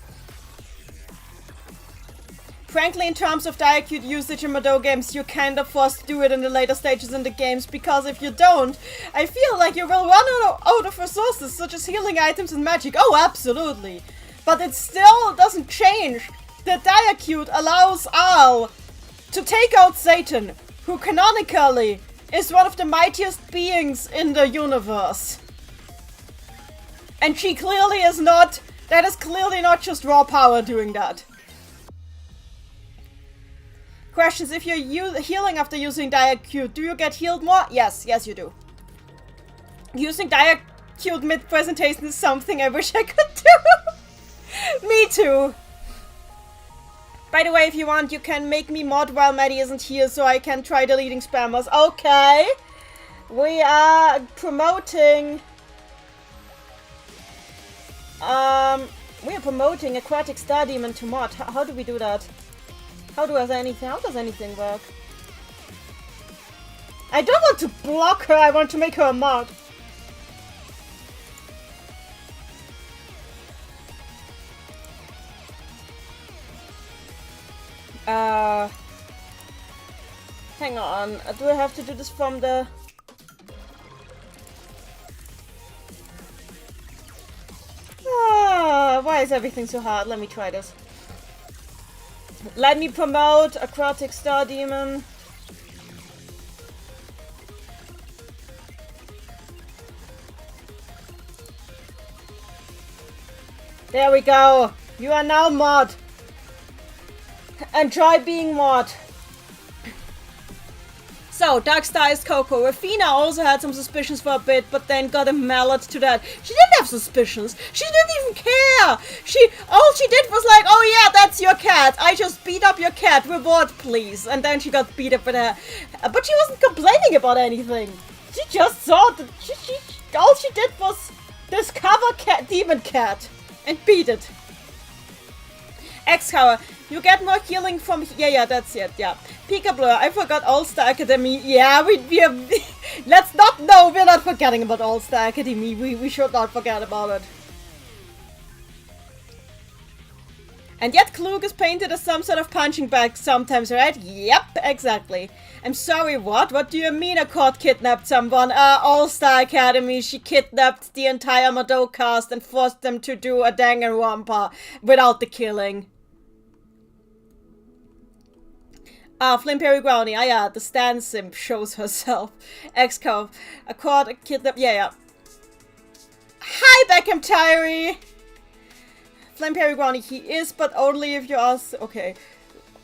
Frankly, in terms of diacute usage in Mado games, you're kind of forced to do it in the later stages in the games, because if you don't, I feel like you will run out of resources, such as healing items and magic. Oh, absolutely. But it still doesn't change that diacute allows Al to take out Satan, who canonically is one of the mightiest beings in the universe. And she clearly is not, that is clearly not just raw power doing that. Questions, if you're healing after using Diacute, do you get healed more? Yes, you do. Using Diacute mid-presentation is something I wish I could do. Me too. By the way, if you want, you can make me mod while Maddie isn't here so I can try deleting spammers. Okay. We are promoting... we are promoting Aquatic Star Demon to mod. How do we do that? How does anything work? I don't want to block her, I want to make her a mod. Hang on. Do I have to do this from the... why is everything so hard? Let me try this. Let me promote Aquatic Star Demon. There we go. You are now mod. Enjoy being mod. So, Darkstar is Coco. Rafina also had some suspicions for a bit, but then got a mallet to that. She didn't have suspicions. She didn't even care. All she did was like, oh yeah, that's your cat. I just beat up your cat. Reward, please. And then she got beat up with her. But she wasn't complaining about anything. She just saw that all she did was discover demon cat and beat it. X-Cower. You get more healing from... Yeah, that's it, yeah. Pika Blur, I forgot All-Star Academy. Yeah, we are... Let's not... No, we're not forgetting about All-Star Academy. We should not forget about it. And yet Klug is painted as some sort of punching bag sometimes, right? Yep, exactly. I'm sorry, what? What do you mean a court kidnapped someone? All-Star Academy, she kidnapped the entire Mado cast and forced them to do a Danganronpa without the killing. Flame Perry Brownie. Yeah, the Stan simp shows herself. X-Cow. A quad, a kidnap. Yeah. Hi, Beckham Tyree! Flame Perry Brownie, he is, but only if you ask. Okay.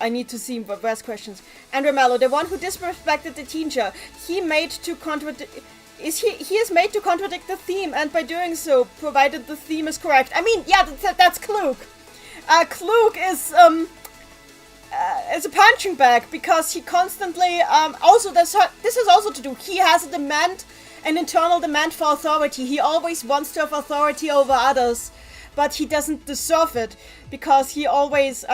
I need to see where's questions. Andrew Mallow, the one who disrespected the teacher. He made to contradict. He is made to contradict the theme, and by doing so, provided the theme is correct. I mean, yeah, that's Klug. Klug is a punching bag because he constantly also this is also to do. He has a demand, an internal demand for authority. He always wants to have authority over others, but he doesn't deserve it because he always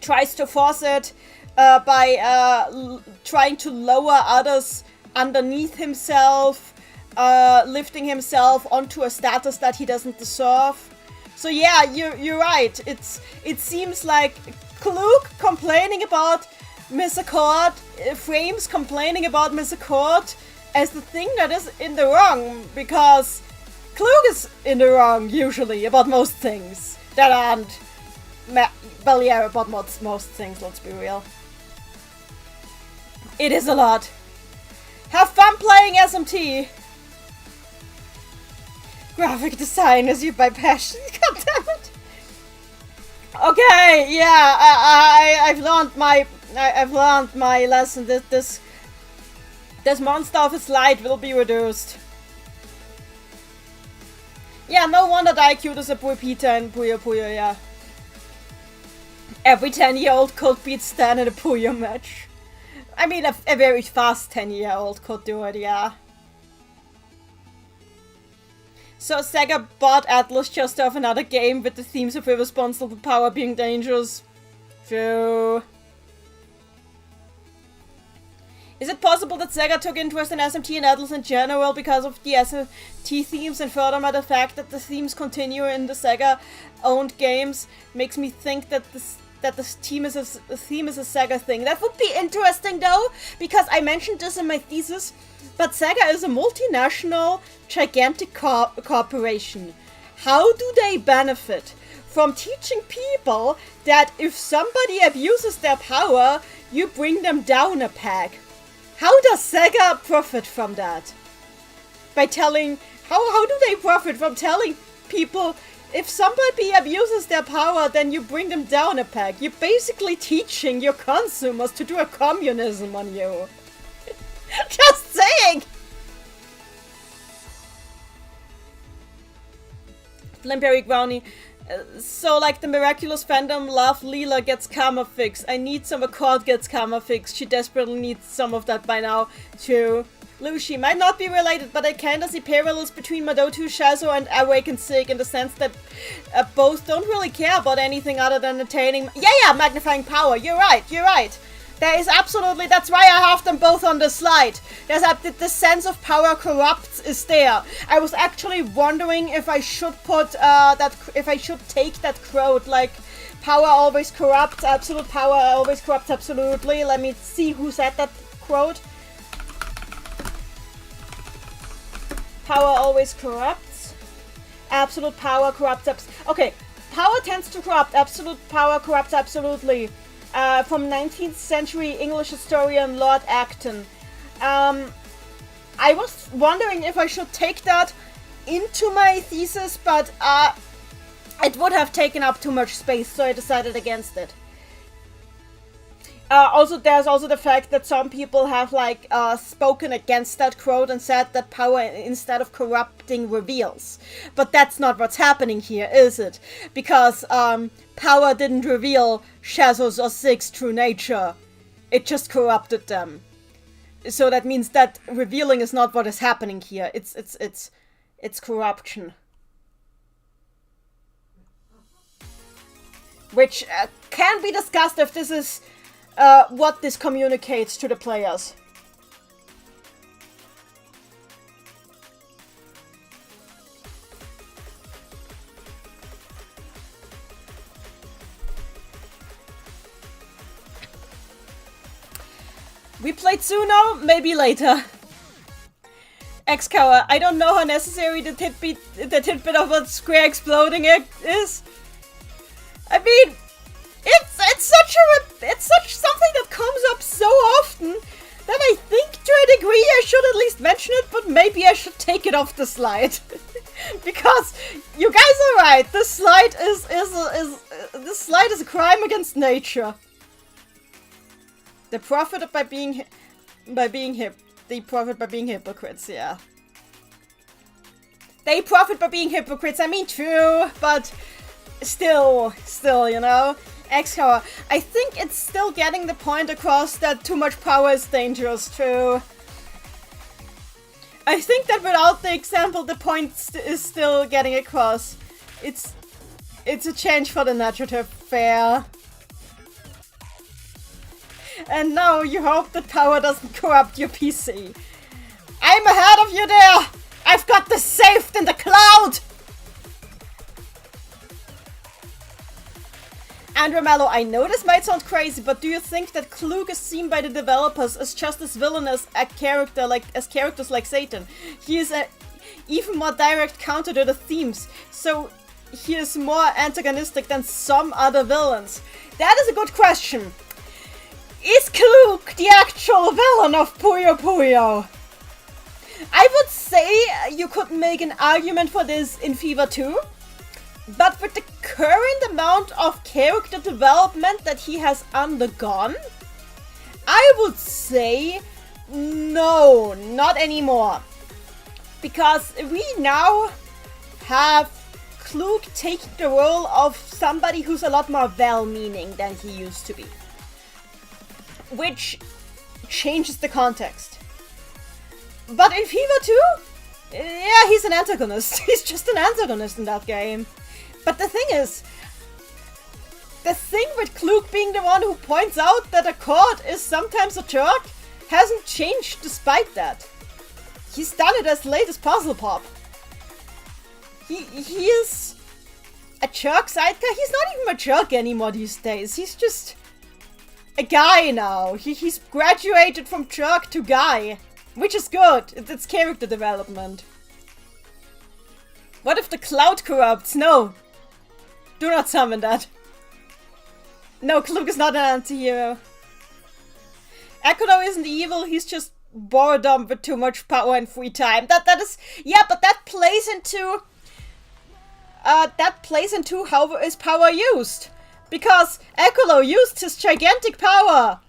tries to force it by trying to lower others underneath himself, lifting himself onto a status that he doesn't deserve. So yeah, you're right. It seems like Klug complaining about Miss Accord, Frames complaining about Miss Accord as the thing that is in the wrong, because Klug is in the wrong usually about most things that aren't. Well, yeah, about most things. Let's be real. It is a lot. Have fun playing SMT. Graphic design is you by passion. God damn it. Okay, yeah, I've learned my lesson. This monster of his light will be reduced. Yeah, no wonder the IQ does a repeater in Puyo Puyo. Yeah. Every 10-year-old could beat Stan in a Puyo match. I mean, a very fast 10-year-old could do it, yeah. So Sega bought Atlas just to have another game with the themes of irresponsible power being dangerous. True. Is it possible that Sega took interest in SMT and Atlas in general because of the SMT themes, and furthermore the fact that the themes continue in the Sega-owned games makes me think that the theme is a Sega thing. That would be interesting though, because I mentioned this in my thesis, but Sega is a multinational, gigantic corporation. How do they benefit from teaching people that if somebody abuses their power, you bring them down a peg? How does Sega profit from that? By telling... How do they profit from telling people if somebody abuses their power, then you bring them down a peg? You're basically teaching your consumers to do a communism on you. Just saying! Flimberry Brownie. So, like, the miraculous fandom Love Leela gets karma fix. I need some Accord gets karma fix. She desperately needs some of that by now, too. Lucy might not be related, but I kinda see parallels between Madotu Shazo and Awakened Sig in the sense that both don't really care about anything other than attaining... Yeah, magnifying power. You're right. There is absolutely... That's why I have them both on the slide. There's the sense of power corrupts is there. I was actually wondering if I should put if I should take that quote, like, power always corrupts, absolute power always corrupts absolutely. Let me see who said that quote. Power always corrupts. Absolute power corrupts. Okay, power tends to corrupt. Absolute power corrupts absolutely. From 19th century English historian Lord Acton. I was wondering if I should take that into my thesis, but it would have taken up too much space, so I decided against it. Also, there's also the fact that some people have, like, spoken against that quote and said that power, instead of corrupting, reveals. But that's not what's happening here, is it? Because, power didn't reveal Shazo's or Sig's true nature. It just corrupted them. So that means that revealing is not what is happening here. It's corruption. Which, can be discussed if this is... what this communicates to the players. We played Suno? Maybe later. X-Cower, I don't know how necessary the tidbit of what Square exploding is. I mean... It's such something that comes off the slide. Because you guys are right, this slide this slide is a crime against nature. They profit by being they profit by being hypocrites, yeah. They profit by being hypocrites, I mean true, but still, you know. X-Power. I think it's still getting the point across that too much power is dangerous too. I think that without the example, the point is still getting across. It's a change for the narrative, fair. And now you hope that power doesn't corrupt your PC. I'm ahead of you there! I've got this saved in the cloud! Andrew Mello, I know this might sound crazy, but do you think that Klug is seen by the developers as just as villainous a character as characters like Satan? He is a even more direct counter to the themes, so he is more antagonistic than some other villains. That is a good question. Is Klug the actual villain of Puyo Puyo? I would say you could make an argument for this in Fever 2. But with the current amount of character development that he has undergone, I would say no, not anymore. Because we now have Klug taking the role of somebody who's a lot more well-meaning than he used to be. Which changes the context. But in Fever 2, yeah, he's an antagonist. He's just an antagonist in that game. But the thing is, the thing with Klug being the one who points out that a court is sometimes a jerk hasn't changed despite that. He's done it as late as Puzzle Pop. He is a jerk sidecar. He's not even a jerk anymore these days. He's just a guy now. He's graduated from jerk to guy, which is good. It's character development. What if the cloud corrupts? No. Do not summon that. No, Klug is not an anti-hero. Ekolo isn't evil, he's just boredom with too much power and free time. That is... Yeah, but that plays into how is power used. Because Ekolo used his gigantic power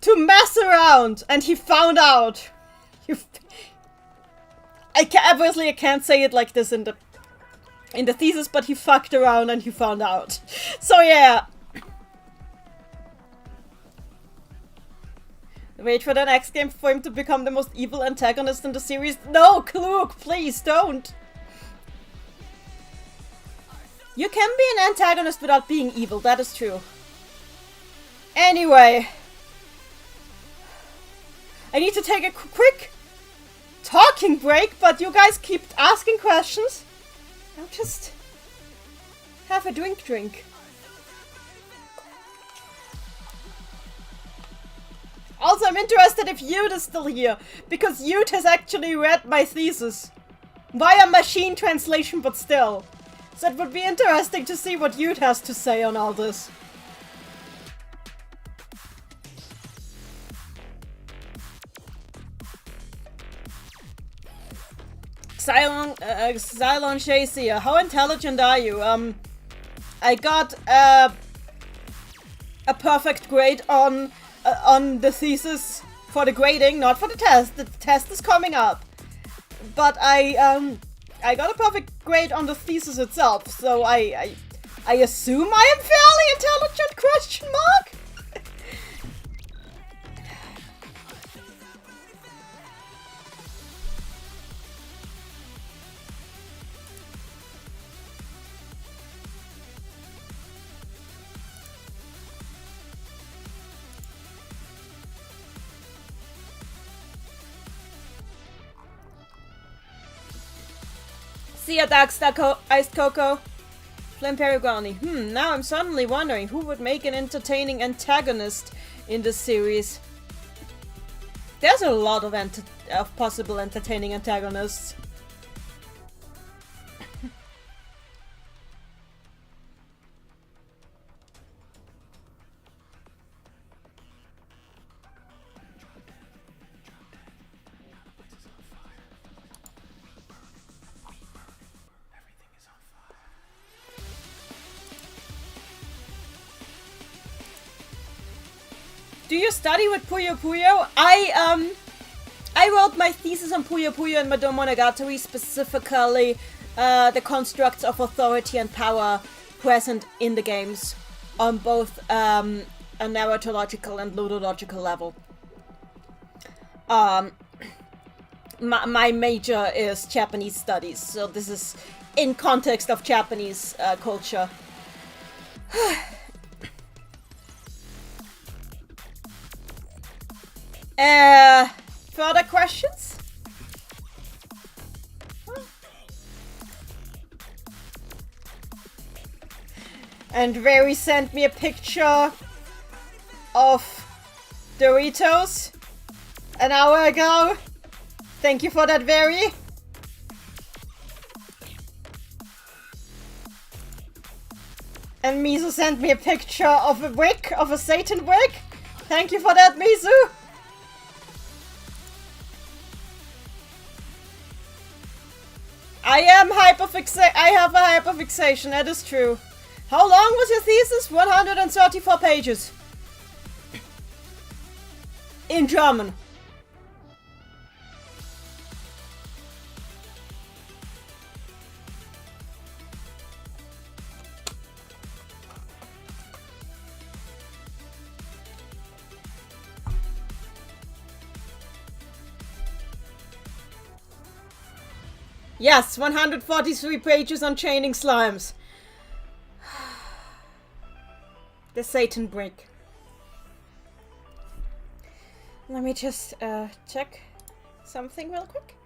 to mess around, and he found out. Obviously I can't say it like this in the thesis, but he fucked around and he found out. So yeah. Wait for the next game for him to become the most evil antagonist in the series. No, Klug, please don't. You can be an antagonist without being evil, that is true. Anyway. I need to take a quick talking break, but you guys keep asking questions. I'll just have a drink. Also, I'm interested if Yute is still here, because Yute has actually read my thesis. Via machine translation, but still. So it would be interesting to see what Yute has to say on all this. Xylon Shazier, how intelligent are you? I got a perfect grade on the thesis for the grading, not for the test. The test is coming up, but I got a perfect grade on the thesis itself. So I assume I am fairly intelligent? Question mark. See ya, Darkstar Iced Cocoa. Flame Perigoni. Now I'm suddenly wondering who would make an entertaining antagonist in this series. There's a lot of possible entertaining antagonists. Do you study with Puyo Puyo? I wrote my thesis on Puyo Puyo and Madou Monogatari, specifically the constructs of authority and power present in the games on both a narratological and ludological level. My major is Japanese studies, so this is in context of Japanese culture. Further questions? And Very sent me a picture of Doritos an hour ago. Thank you for that, Very. And Mizu sent me a picture of a wig, of a Satan wig. Thank you for that, Mizu. I have a hyperfixation, that is true. How long was your thesis? 134 pages. In German. Yes, 143 pages on chaining slimes. The Satan brick. Let me just check something real quick.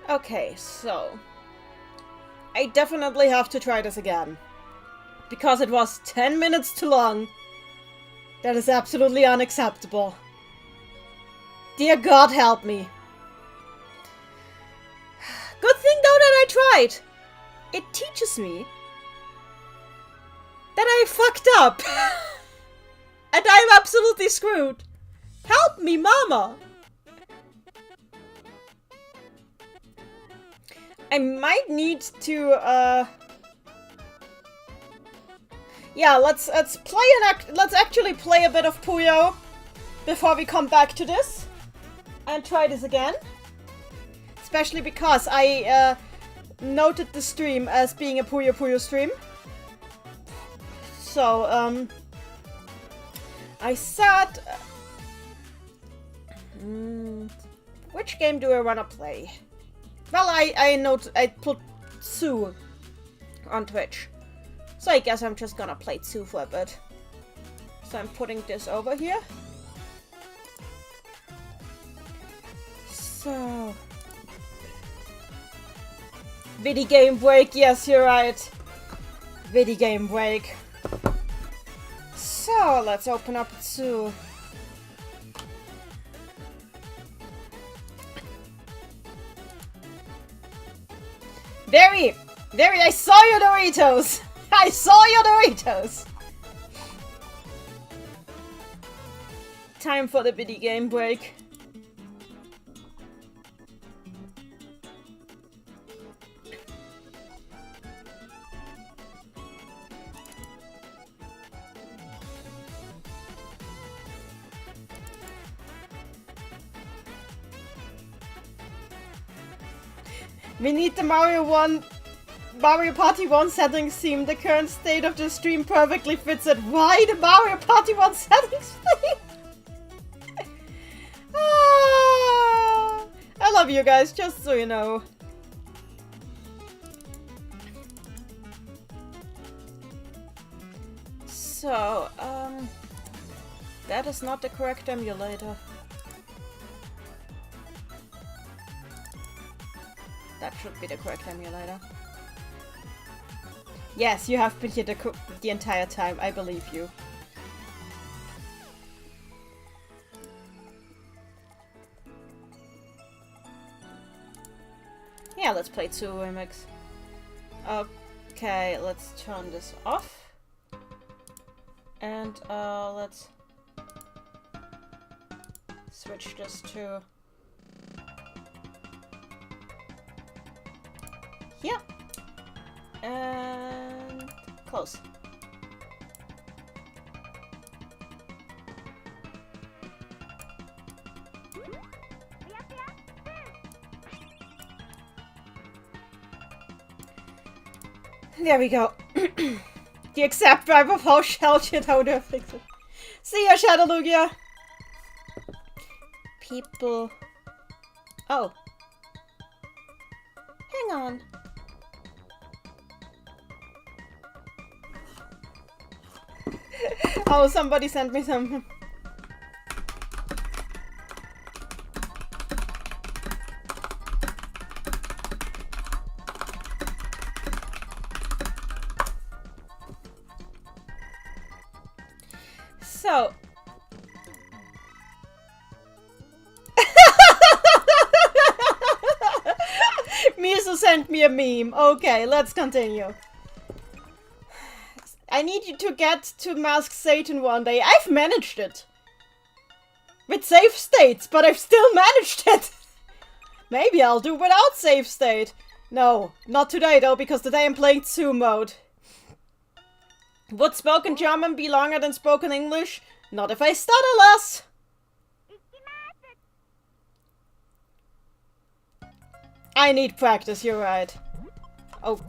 Okay, so I definitely have to try this again. Because it was 10 minutes too long. That is absolutely unacceptable. Dear God, help me. Good thing though that I tried. It teaches me that I fucked up. And I'm absolutely screwed. Help me, mama. I might need to, yeah, let's actually play a bit of Puyo before we come back to this and try this again. Especially because I noted the stream as being a Puyo Puyo stream. So, I said, which game do I wanna play? Well, I put Tsu on Twitch. So I guess I'm just gonna play Tsu for a bit. So I'm putting this over here. So... Video game break, yes, you're right. Video game break. So, let's open up Tsu. Very, I saw your Doritos! I saw your Doritos! Time for the video game break. We need the Mario Party 1 settings theme. The current state of the stream perfectly fits it. Why the Mario Party 1 settings theme? I love you guys, just so you know. So, that is not the correct emulator. That should be the correct emulator. Yes, you have been here the entire time. I believe you. Yeah, let's play 2 remix. Okay, let's turn this off. And let's switch this to here and close. There we go. The exact drive of how shit, how do I fix it? See ya, Shadowlugia! People... Oh. Hang on. Oh, somebody sent me some... So... Miso sent me a meme. Okay, let's continue. I need you to get to Mask Satan one day. I've managed it. With save states, but I've still managed it. Maybe I'll do without save state. No, not today though, because today I'm playing 2 mode. Would spoken German be longer than spoken English? Not if I stutter less. I need practice, you're right. Oh,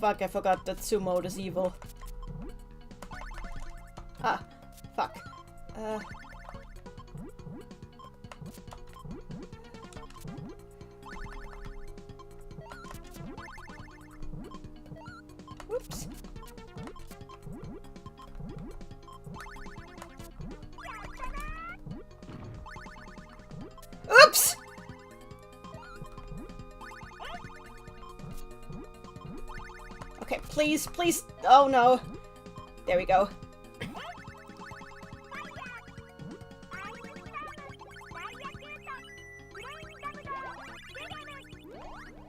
fuck, I forgot that sumo is evil. Ah, fuck. Whoops. Oops! Okay, please, please. Oh no. There we go.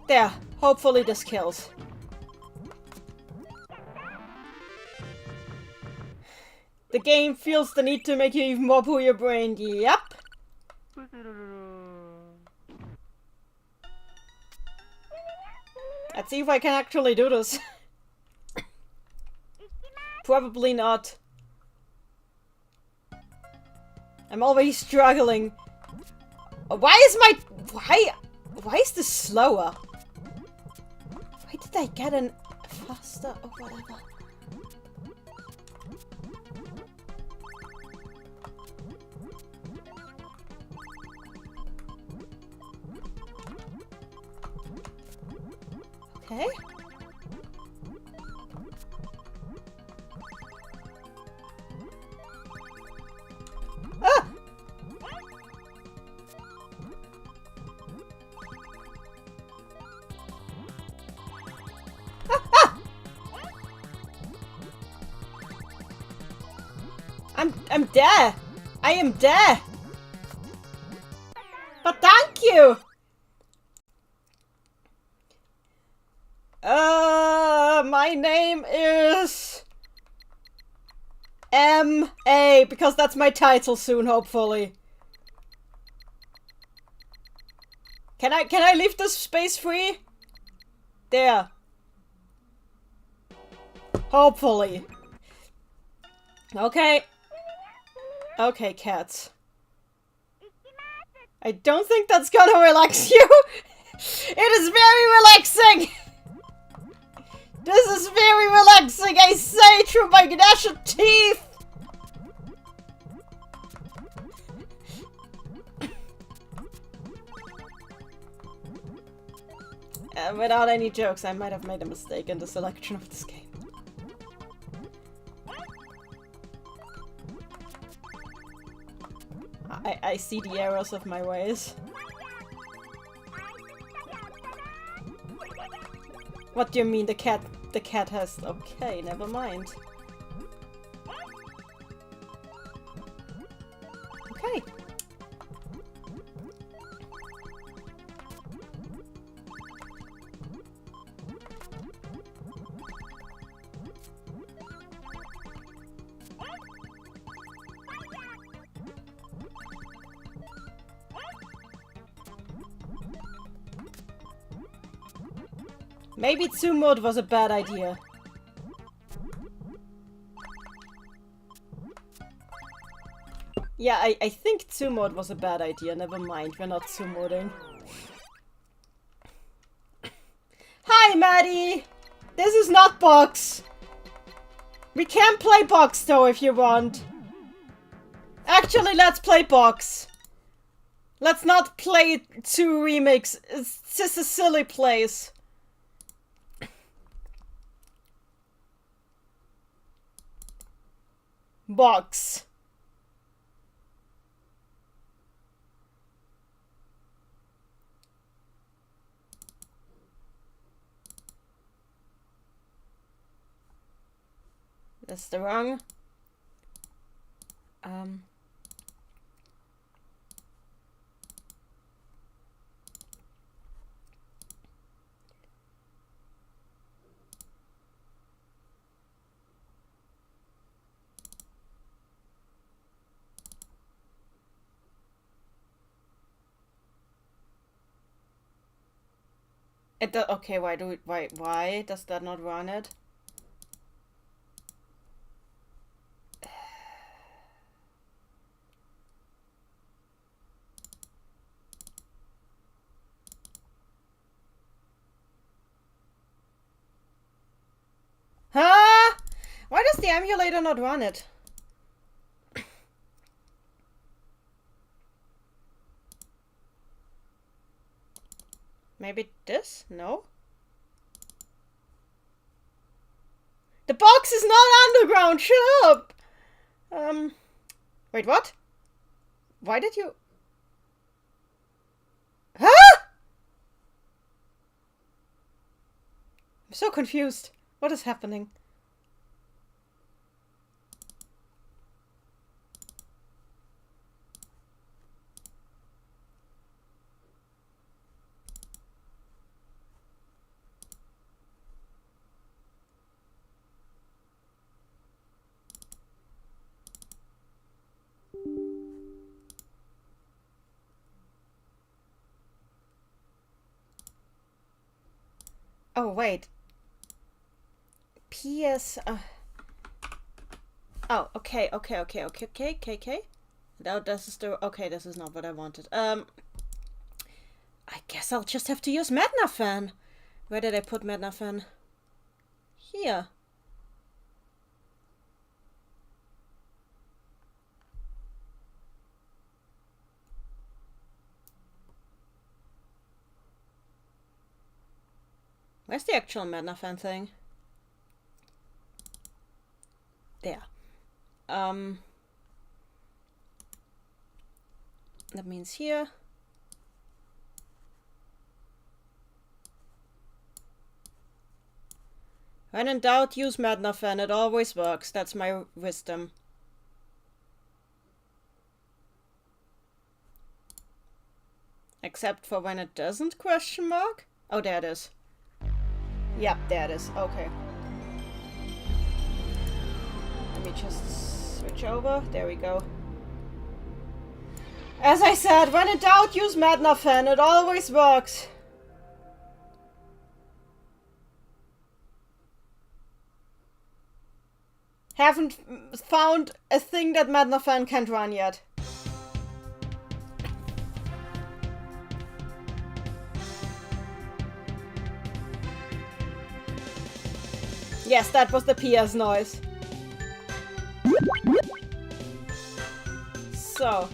There. Hopefully this kills. The game feels the need to make you even more Puyo brain. Yep. Let's see if I can actually do this. Probably not. I'm always struggling. Why is this slower? Why did I get an faster or whatever? Okay. Ah! Ah! Ah! I'm there. I am there. But thank you. My name is MA, because that's my title soon, hopefully. Can I leave this space free? There. Hopefully. Okay. Okay, cats. I don't think that's gonna relax you. It is very relaxing. This is very relaxing, I say, through my gnashed teeth! Without any jokes, I might have made a mistake in the selection of this game. I see the errors of my ways. What do you mean the cat has... Okay, never mind. Okay. Maybe 2 mode was a bad idea. Yeah, I think 2 mode was a bad idea. Never mind, we're not 2 moding. Hi, Maddie! This is not box! We can play box though if you want. Actually, let's play box. Let's not play 2 remix. It's just a silly place. Box. That's the wrong. Okay, why does that not run it? Huh? Why does the emulator not run it? Maybe this? No? The box is not underground! Shut up! Wait, what? Why did you... Huh? I'm so confused. What is happening? Oh, wait. PS... Oh, okay. No, this is the... Okay, this is not what I wanted. I guess I'll just have to use Mednafan. Where did I put Mednafan? Here. Where's the actual Mednafan thing? There. That means here. When in doubt, use Mednafan. It always works. That's my wisdom. Except for when it doesn't, question mark? Oh, there it is. Yep, there it is. Okay. Let me just switch over. There we go. As I said, when in doubt, use Mednafan. It always works. Haven't found a thing that Mednafan can't run yet. Yes, that was the PS noise. So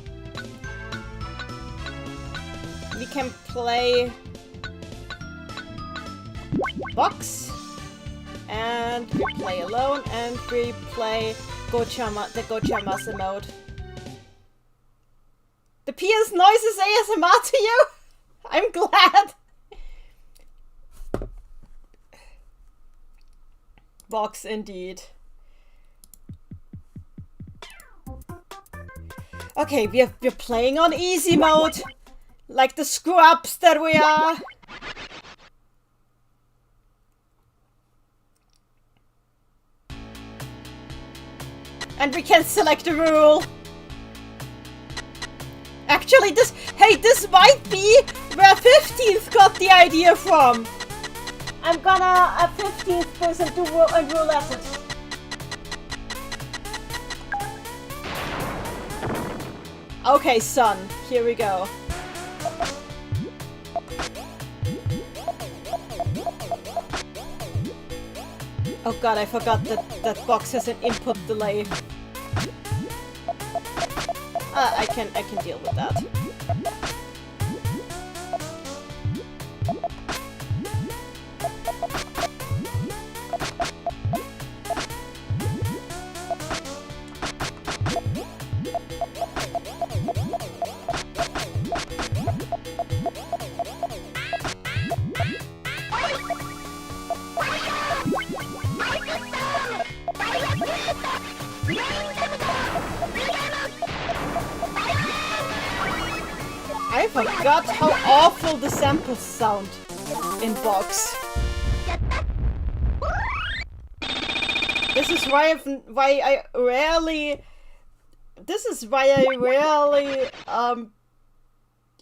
we can play box, and we play alone, and we play the Gocha mode. The PS noise is ASMR to you? I'm glad. Box indeed. Okay, we're playing on easy mode, like the scrubs that we are. And we can select a rule. Actually, this might be where 15th got the idea from. I'm gonna a 15th person to roulette it. Okay, son, here we go. Oh god, I forgot that that box has an input delay. I can deal with that. I forgot how awful the samples sound in box. This is why I rarely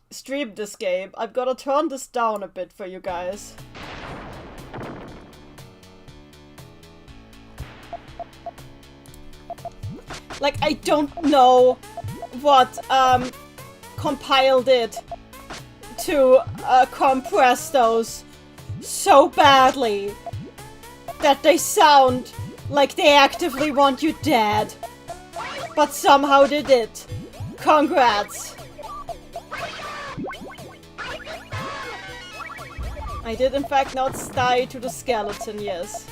stream this game. I've gotta turn this down a bit for you guys. Like, I don't know what compiled it to compress those so badly that they sound like they actively want you dead. But somehow they did. Congrats. I did in fact not die to the skeleton, yes.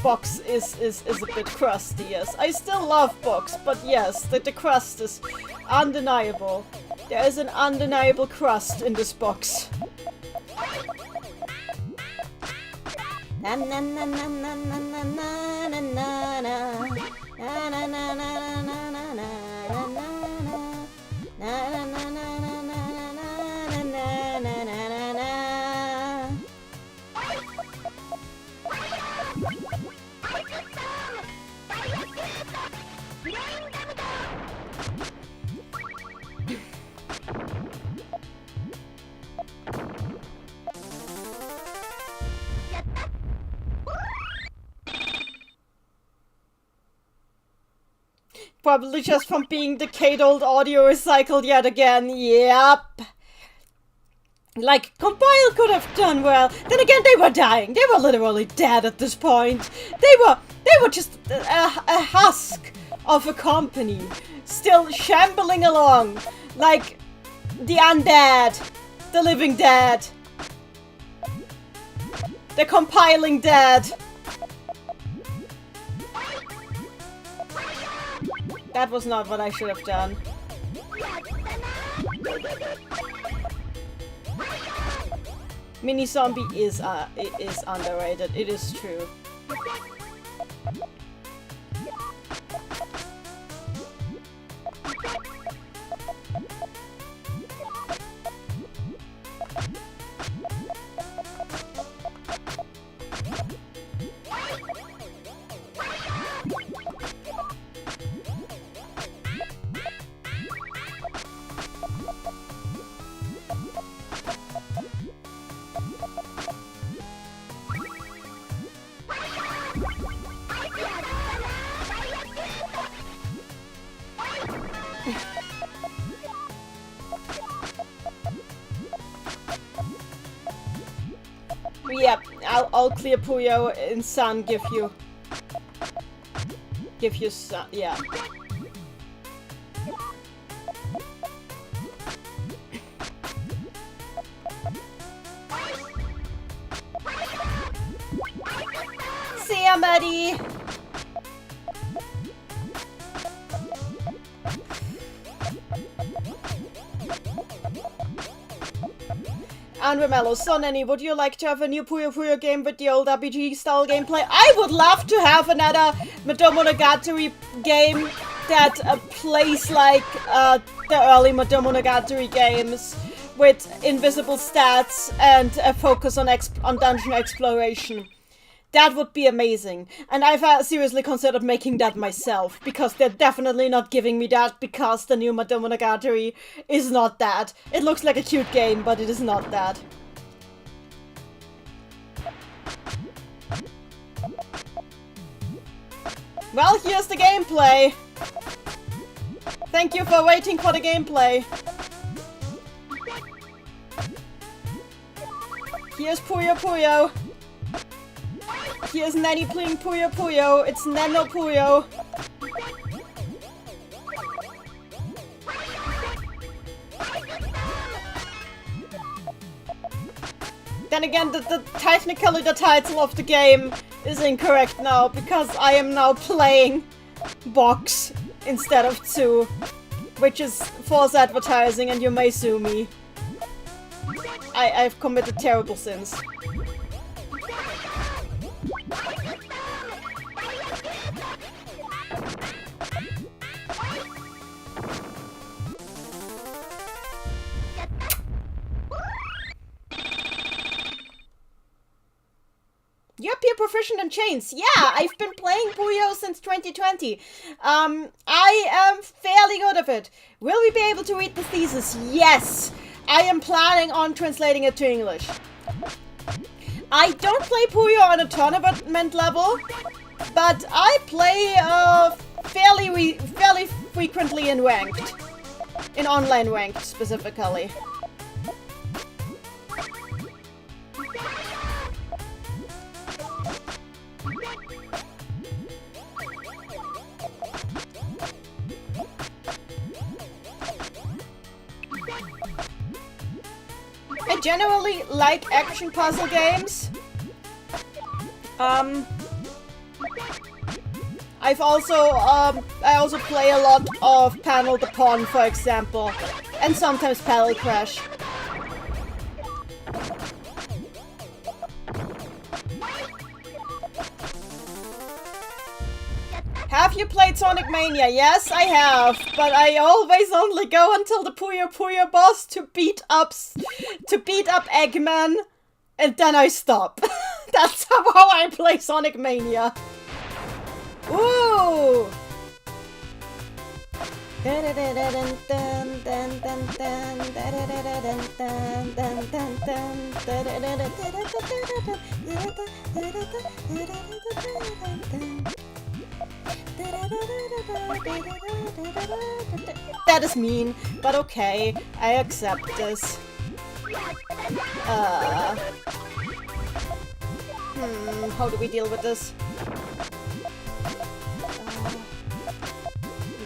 Box is a bit crusty, yes. I still love box, but yes, the crust is undeniable. There is an undeniable crust in this box. Na na na na na na na na na na na na na na na na Probably just from being decade-old audio recycled yet again. Yep. Like, Compile could have done well. Then again, they were dying. They were literally dead at this point. They were just a husk of a company. Still shambling along. Like, the undead. The living dead. The compiling dead. That was not what I should have done. Mini Zombie is underrated. It is true. Yep, I'll clear Puyo and Sun give you Sun, yeah. See ya, buddy. And Remello, so Nanny, would you like to have a new Puyo Puyo game with the old RPG style gameplay? I would love to have another Monogatari game that plays like the early Monogatari games with invisible stats and a focus on dungeon exploration. That would be amazing. And I've seriously considered making that myself, because they're definitely not giving me that, because the new Monogatari is not that. It looks like a cute game, but it is not that. Well, here's the gameplay. Thank you for waiting for the gameplay. Here's Puyo Puyo. Here's Nanny playing Puyo Puyo. It's Nano Puyo. Then again, technically the title of the game is incorrect now, because I am now playing Box instead of 2, which is false advertising, and you may sue me. I've committed terrible sins. You're peer proficient in chains. Yeah, I've been playing Puyo since 2020. I am fairly good at it. Will we be able to read the thesis? Yes! I am planning on translating it to English. I don't play Puyo on a tournament level, but I play fairly frequently in ranked. In online ranked, specifically. I generally like action puzzle games. I also play a lot of Panel the Pawn, for example, and sometimes Paddle Crash. Have you played Sonic Mania? Yes, I have, but I always only go until the Puyo Puyo boss to beat up Eggman, and then I stop. That's how I play Sonic Mania. Ooh! That is mean, but okay, I accept this. How do we deal with this?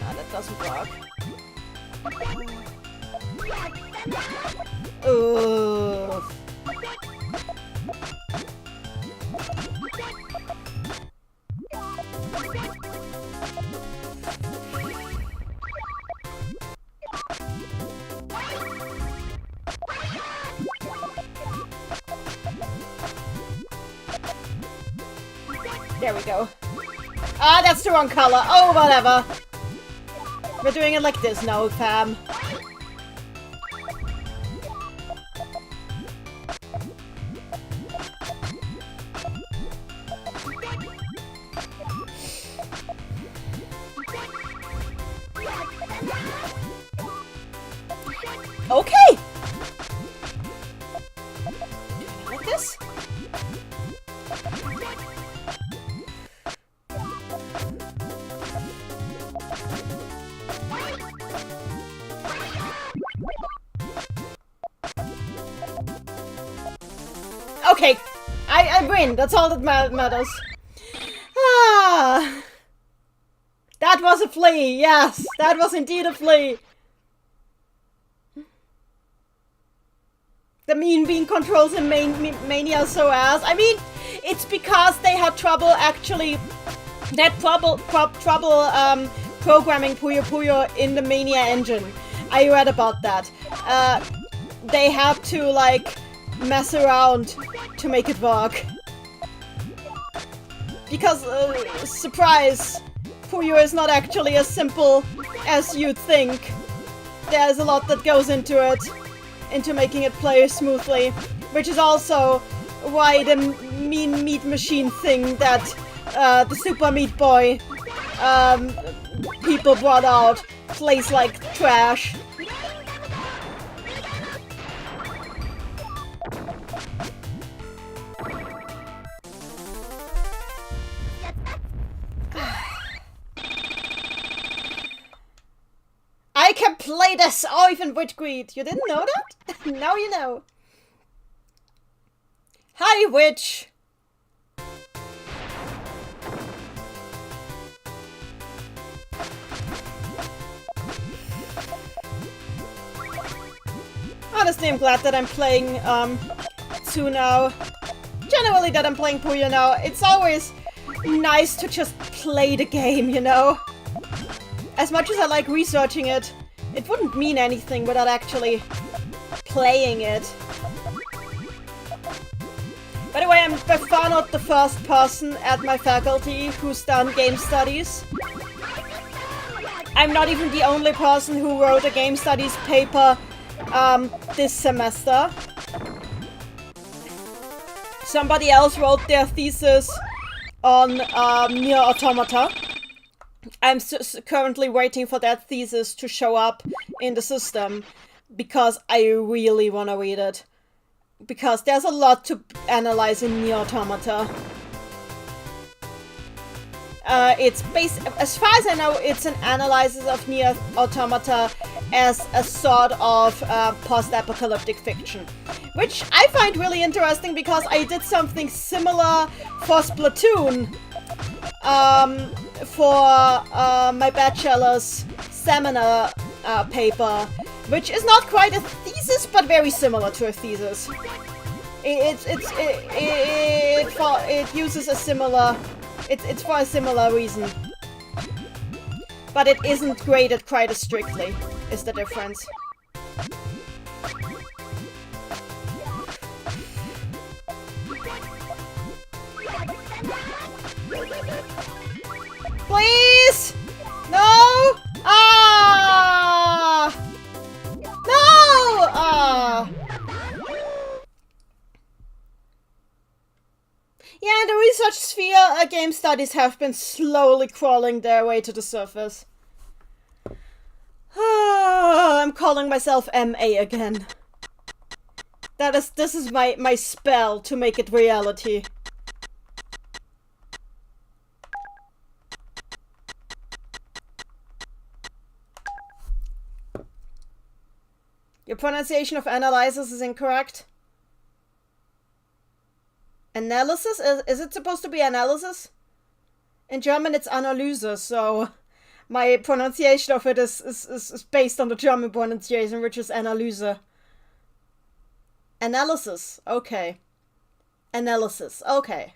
No, that doesn't work. Ooh. There we go. Ah, that's the wrong color. Oh, whatever. We're doing it like this now, fam. Okay. Like this. Okay, I win. That's all that matters. Ah, that was a flea. Yes, that was indeed a flea. The Mean Bean controls in Mania so ass. I mean, it's because they had trouble actually. They had trouble programming Puyo Puyo in the Mania engine. I read about that. They had to like mess around to make it work. Because, surprise, Puyo is not actually as simple as you'd think. There's a lot that goes into it, into making it play smoothly, which is also why the mean meat machine thing that the Super Meat Boy people brought out plays like trash. I can play this even with greed. You didn't know that? Now you know. Hi, witch. Honestly, I'm glad that I'm playing 2 now. Generally that I'm playing Puyo now. It's always nice to just play the game, you know? As much as I like researching it, it wouldn't mean anything without actually playing it. By the way, I'm by far not the first person at my faculty who's done game studies. I'm not even the only person who wrote a game studies paper this semester. Somebody else wrote their thesis on Nier Automata. I'm currently waiting for that thesis to show up in the system because I really want to read it. Because there's a lot to analyze in Nier Automata. It's based, as far as I know, it's an analysis of Nier Automata as a sort of post-apocalyptic fiction. Which I find really interesting because I did something similar for Splatoon for my bachelor's seminar paper, which is not quite a thesis, but very similar to a thesis. It uses a similar. It's for a similar reason, but it isn't graded quite as strictly. Is the difference? Please! No! Ah! No! Ah! Yeah, in the research sphere, game studies have been slowly crawling their way to the surface. I'm calling myself MA again. This is my spell to make it reality. Your pronunciation of analysis is incorrect. Analysis? Is it supposed to be analysis? In German it's Analyse, so my pronunciation of it is based on the German pronunciation, which is Analyse. Analysis, okay. Analysis, okay.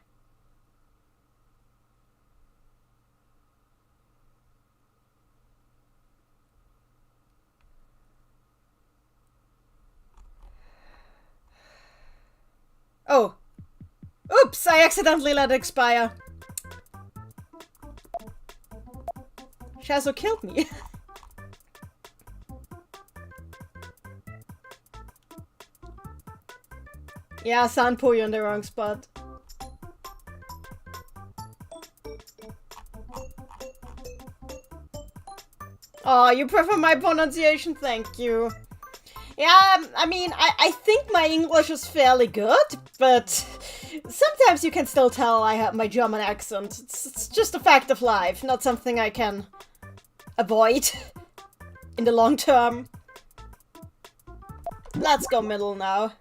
Oh. Oops, I accidentally let it expire. Shazo killed me. Yeah, San Puyo in the wrong spot. Oh, you prefer my pronunciation? Thank you. Yeah, I mean, I think my English is fairly good, but sometimes you can still tell I have my German accent. It's just a fact of life, not something I can avoid in the long term. Let's go middle now.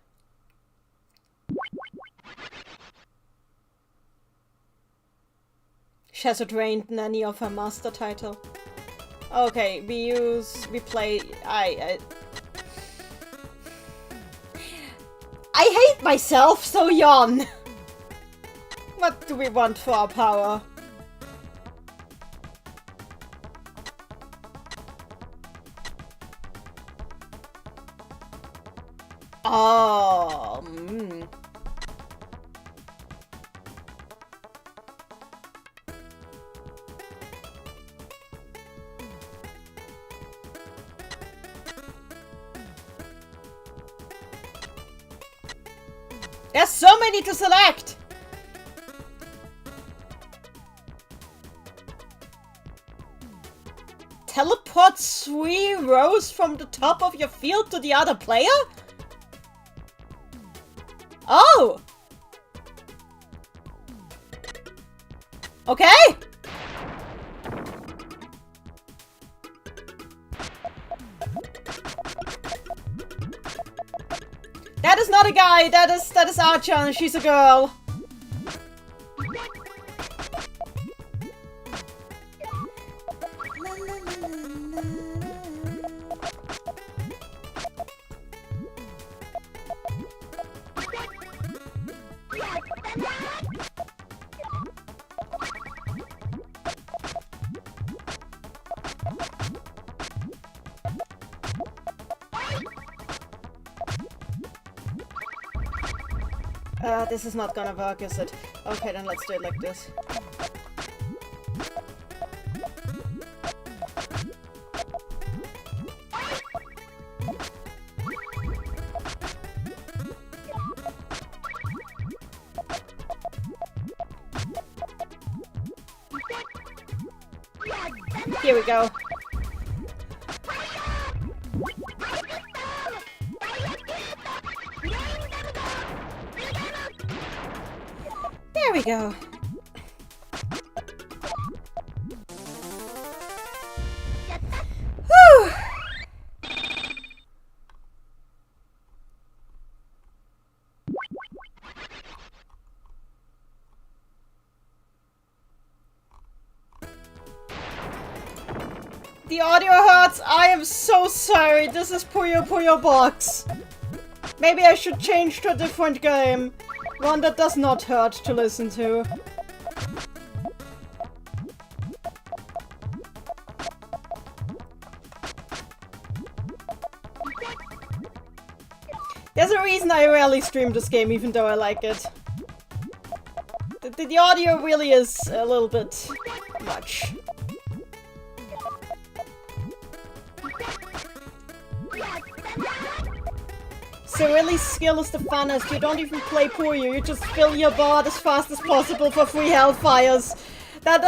She hasn't drained any of her master title. Okay, we play. I hate myself, so yawn. What do we want for our power? Oh, There's so many to select! Teleport 3 rows from the top of your field to the other player? Oh! Okay! That is not a guy, that is Archer, and she's a girl. This is not gonna work, is it? Okay, then let's do it like this. Here we go. There we go. Whew. The audio hurts. I am so sorry. This is Puyo Puyo Box. Maybe I should change to a different game. One that does not hurt to listen to. There's a reason I rarely stream this game, even though I like it. The audio really is a little bit much. Cyrilli's skill is the funnest. You don't even play Puyo, you just fill your board as fast as possible for free hellfires. That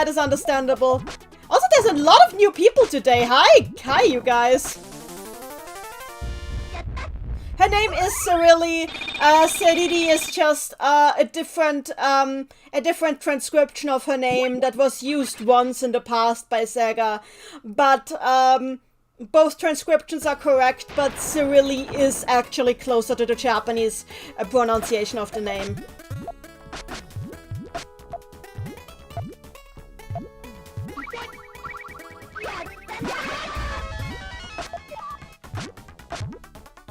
is understandable. Also, there's a lot of new people today. Hi, you guys. Her name is Cyrilli. Sedidi is just a different transcription of her name that was used once in the past by Sega, but both transcriptions are correct, but Cyrilli is actually closer to the Japanese pronunciation of the name.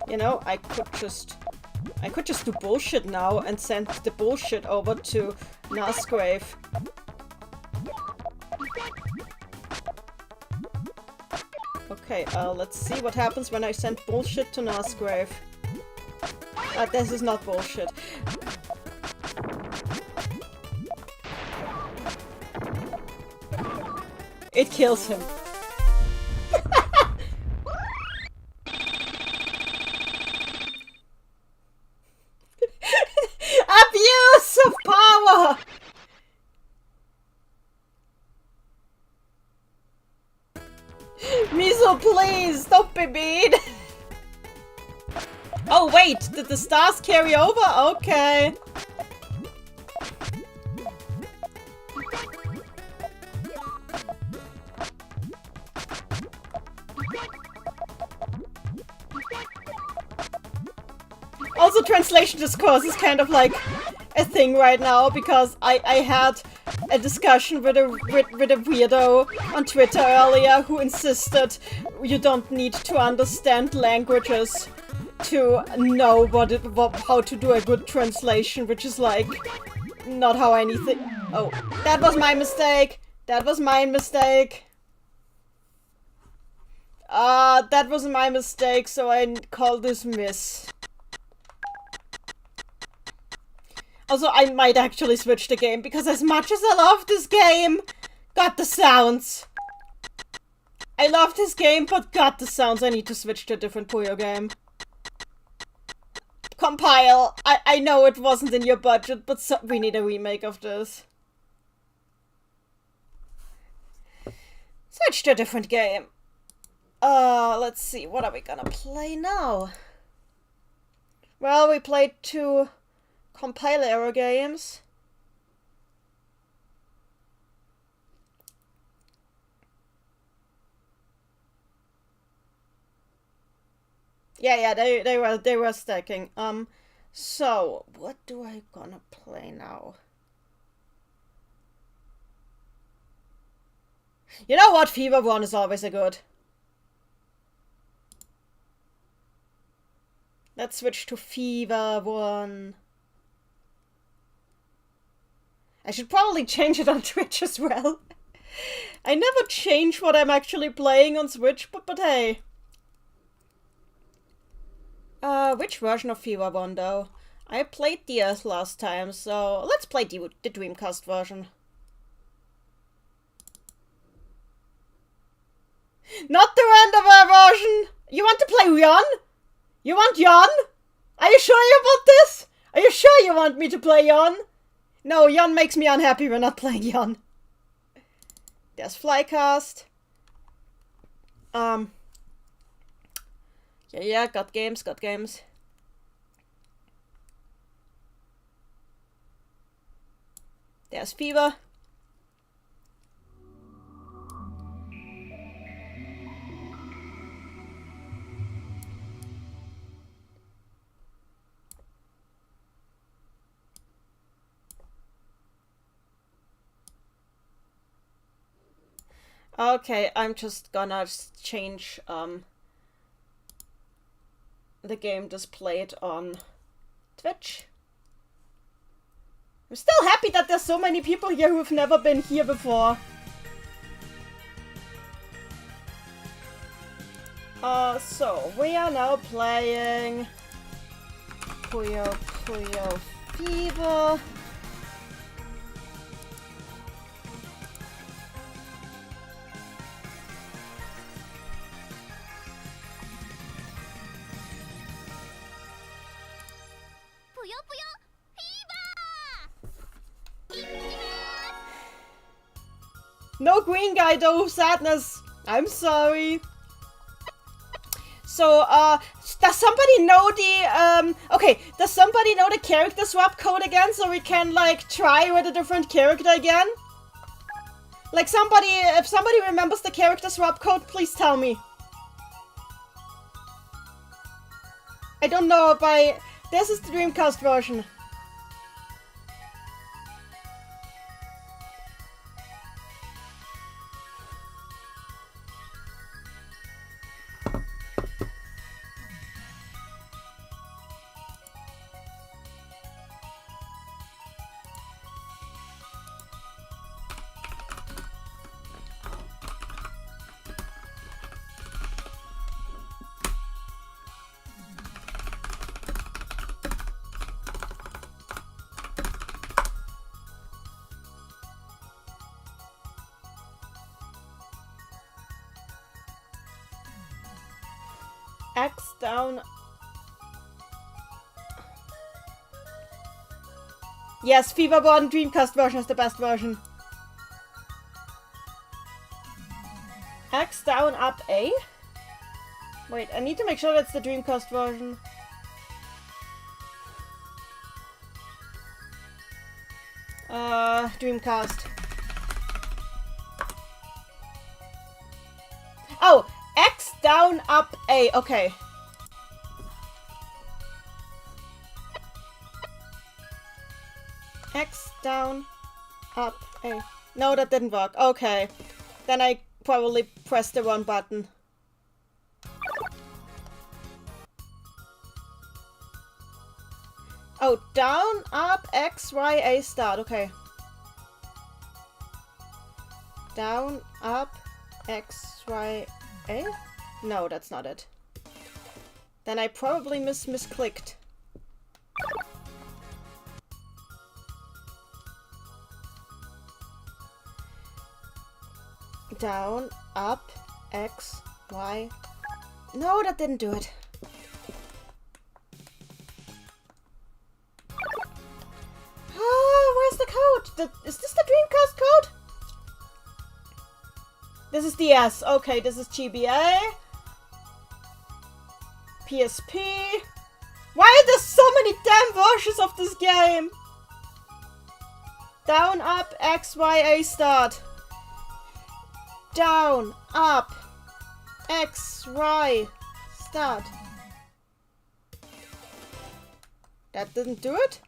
You know, I could just do bullshit now and send the bullshit over to Nasgrave. Okay, let's see what happens when I send bullshit to Nasgrave. This is not bullshit. It kills him. Abuse of power! Miso, please, don't be mean! Oh wait, did the stars carry over? Okay. Also, translation discourse is kind of like a thing right now, because I had a discussion with a weirdo on Twitter earlier who insisted you don't need to understand languages to know how to do a good translation, which is like not how anything. Oh, that was my mistake. That was my mistake. That was my mistake, so I call this miss. Also, I might actually switch the game, because as much as I love this game, got the sounds. I love this game, but got the sounds. I need to switch to a different Puyo game. compile. I know it wasn't in your budget, but we need a remake of this. Switch to a different game. Let's see, what are we gonna play now? Well, we played 2 compile error games. Yeah, they were stacking. So what do I gonna play now? You know what? Fever 1 is always a good. Let's switch to Fever 1. I should probably change it on Twitch as well. I never change what I'm actually playing on Switch, but hey. Which version of Fever 1 though? I played the Earth last time, so let's play the Dreamcast version. Not the randomware version! You want to play Yon? You want Yon? Are you sure about this? Are you sure you want me to play Yon? No, Yon makes me unhappy. We're not playing Yon. There's Flycast. Yeah, got games. There's Fever. Okay, I'm just gonna change the game displayed on Twitch. I'm still happy that there's so many people here who've never been here before. So we are now playing Puyo Puyo Fever. No green guy though, sadness. I'm sorry. So, does somebody know the, okay, does somebody know the character swap code again so we can, like, try with a different character again? Like, if somebody remembers the character swap code, please tell me. I don't know if this is the Dreamcast version. X down. Yes, Fever 1 Dreamcast version is the best version. X down up A? Wait, I need to make sure that's the Dreamcast version. Dreamcast. Oh! X down up A, okay. X down up A. No, that didn't work. Okay. Then I probably pressed the wrong button. Oh, down, up, X, Y, A, start. Okay. Down, up, X, Y, A? No, that's not it. Then I probably misclicked. Down, up, X, Y. No, that didn't do it. code? Is this the Dreamcast code? This is the S. Okay, this is GBA. PSP. Why are there so many damn versions of this game? Down, up, X, Y, A, start. Down, up, X, Y, start. That didn't do it?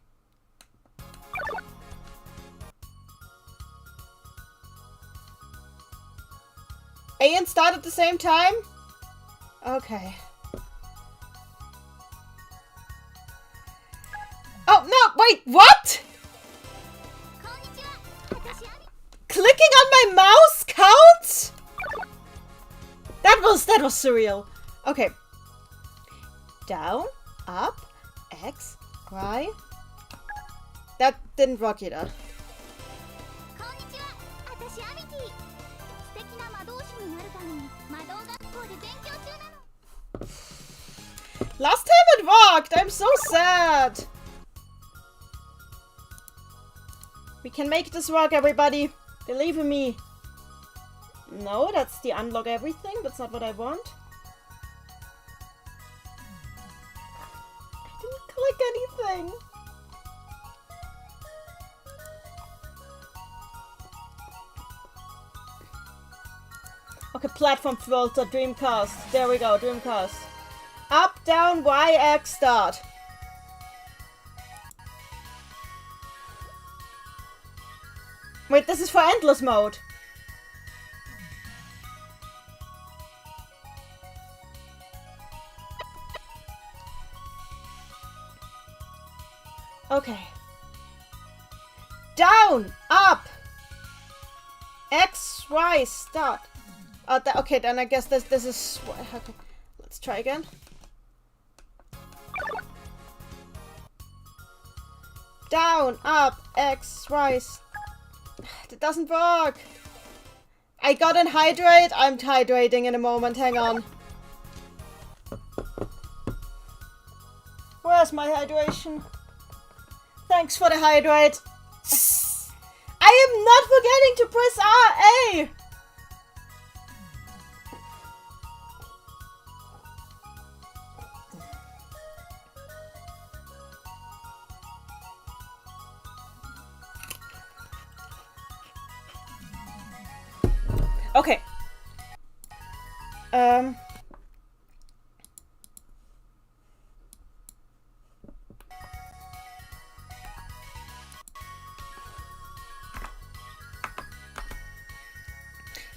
A and start at the same time? Okay. Oh, no, wait, what? Clicking on my mouse counts? That was surreal. Okay. Down, up, X, Y. That didn't work either. Last time it worked! I'm so sad! We can make this work, everybody! Believe in me! No, that's the unlock everything. That's not what I want. I didn't click anything! Okay, platform filter, Dreamcast. There we go, Dreamcast. Up, down, Y, X, start. Wait, this is for endless mode. Okay. Down, up, X, Y, start. Okay, then I guess this is... Okay, let's try again. Down, up, X, Y. That doesn't work. I got an hydrate. I'm hydrating in a moment. Hang on. Where's my hydration? Thanks for the hydrate. I am not forgetting to press RA. Okay.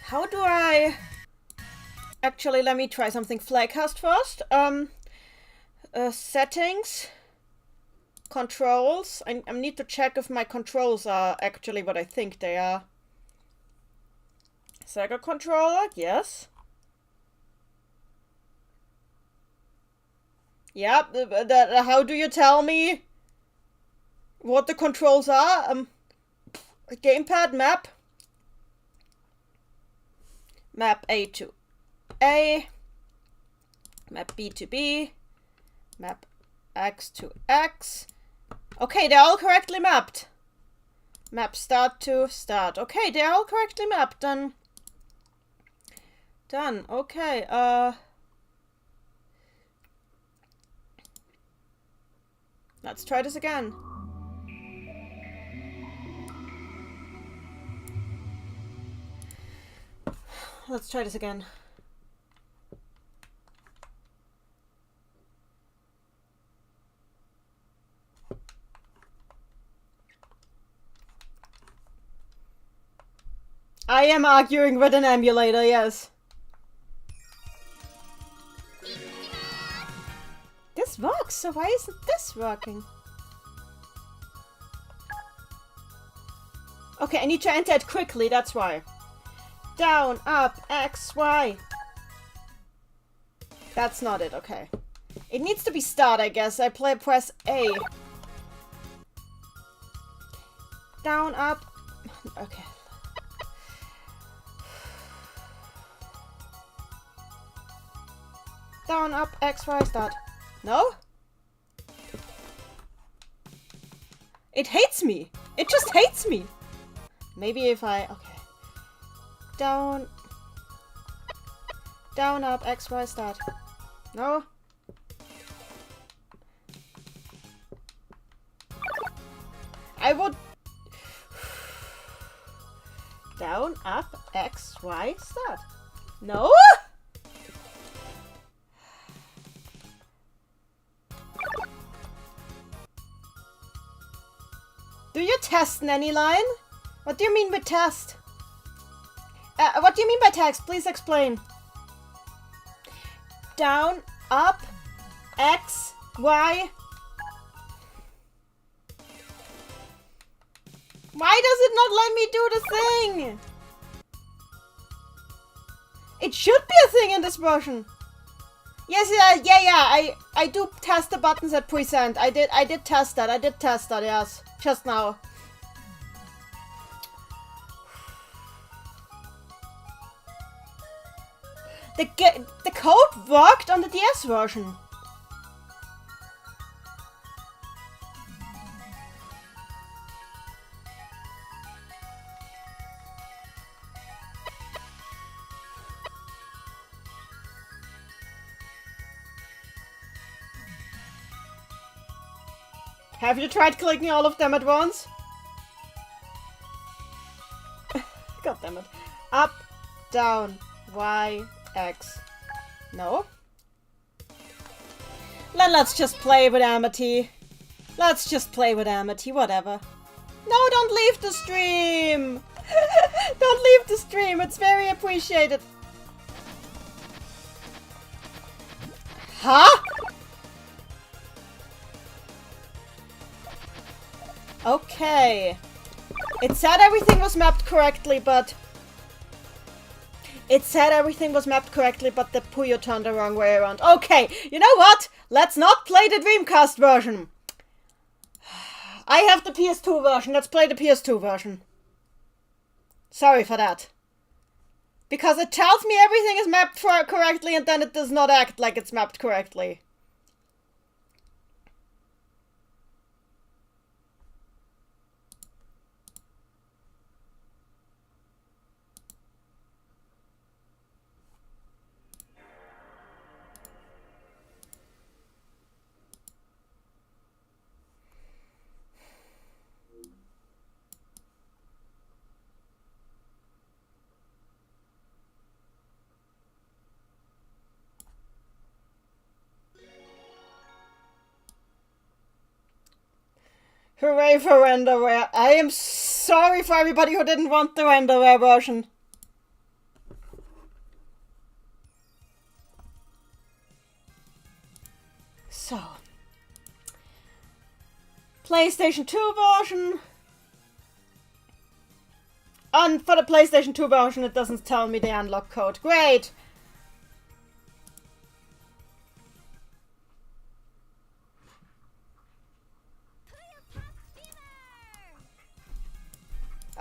How do I... Actually, let me try something. Flycast first. Settings. Controls. I need to check if my controls are actually what I think they are. Sega controller, yes. Yep, how do you tell me what the controls are? Gamepad, map. Map A to A. Map B to B. Map X to X. Okay, they're all correctly mapped. Map start to start. Okay, they're all correctly mapped. Done. Done. Okay, let's try this again. Let's try this again. I am arguing with an emulator, yes. This works, so why isn't this working? Okay, I need to enter it quickly, that's why. Down, up, X, Y. That's not it, okay. It needs to be start, I guess. I press A. Down, up. Okay. Down, up, X, Y, start. No? It hates me. It just hates me. Maybe if I... Okay. Down, up, X, Y, start. No? I would... Down, up, X, Y, start. No? Do you test Nanny Line? What do you mean by test? What do you mean by text? Please explain. Down, up, X, Y. Why does it not let me do the thing? It should be a thing in this version. Yes, yeah. I do test the buttons at present. I did test that. Yes, just now. The code worked on the DS version. Have you tried clicking all of them at once? God damn it. Up, down, Y, X. No? Let's just play with Amity. Let's just play with Amity, whatever. No, don't leave the stream! Don't leave the stream, it's very appreciated. Huh? Okay. It said everything was mapped correctly, but... It said everything was mapped correctly, but the Puyo turned the wrong way around. Okay, you know what? Let's not play the Dreamcast version. I have the PS2 version. Let's play the PS2 version. Sorry for that. Because it tells me everything is mapped correctly and then it does not act like it's mapped correctly. Hooray for renderware. I am sorry for everybody who didn't want the renderware version. So. PlayStation 2 version. And for the PlayStation 2 version it doesn't tell me the unlock code. Great!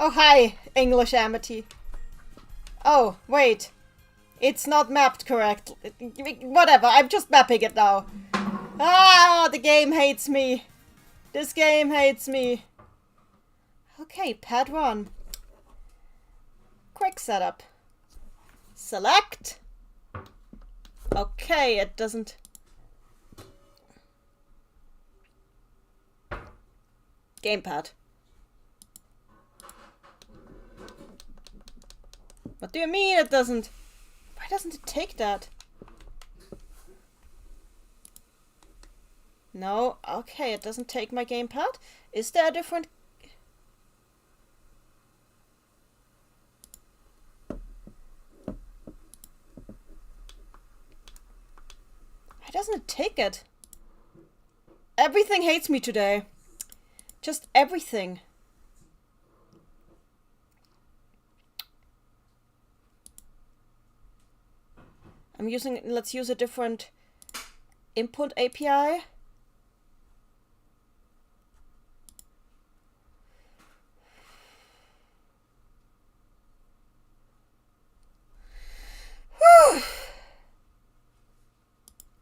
Oh, hi, English Amity. Oh, wait. It's not mapped correctly. Whatever, I'm just mapping it now. Ah, the game hates me. This game hates me. Okay, pad 1. Quick setup. Select. Okay, it doesn't... Gamepad. What do you mean it doesn't? Why doesn't it take that? No, okay, it doesn't take my gamepad. Is there a different... Why doesn't it take it? Everything hates me today. Just everything. Let's use a different input API. Whew.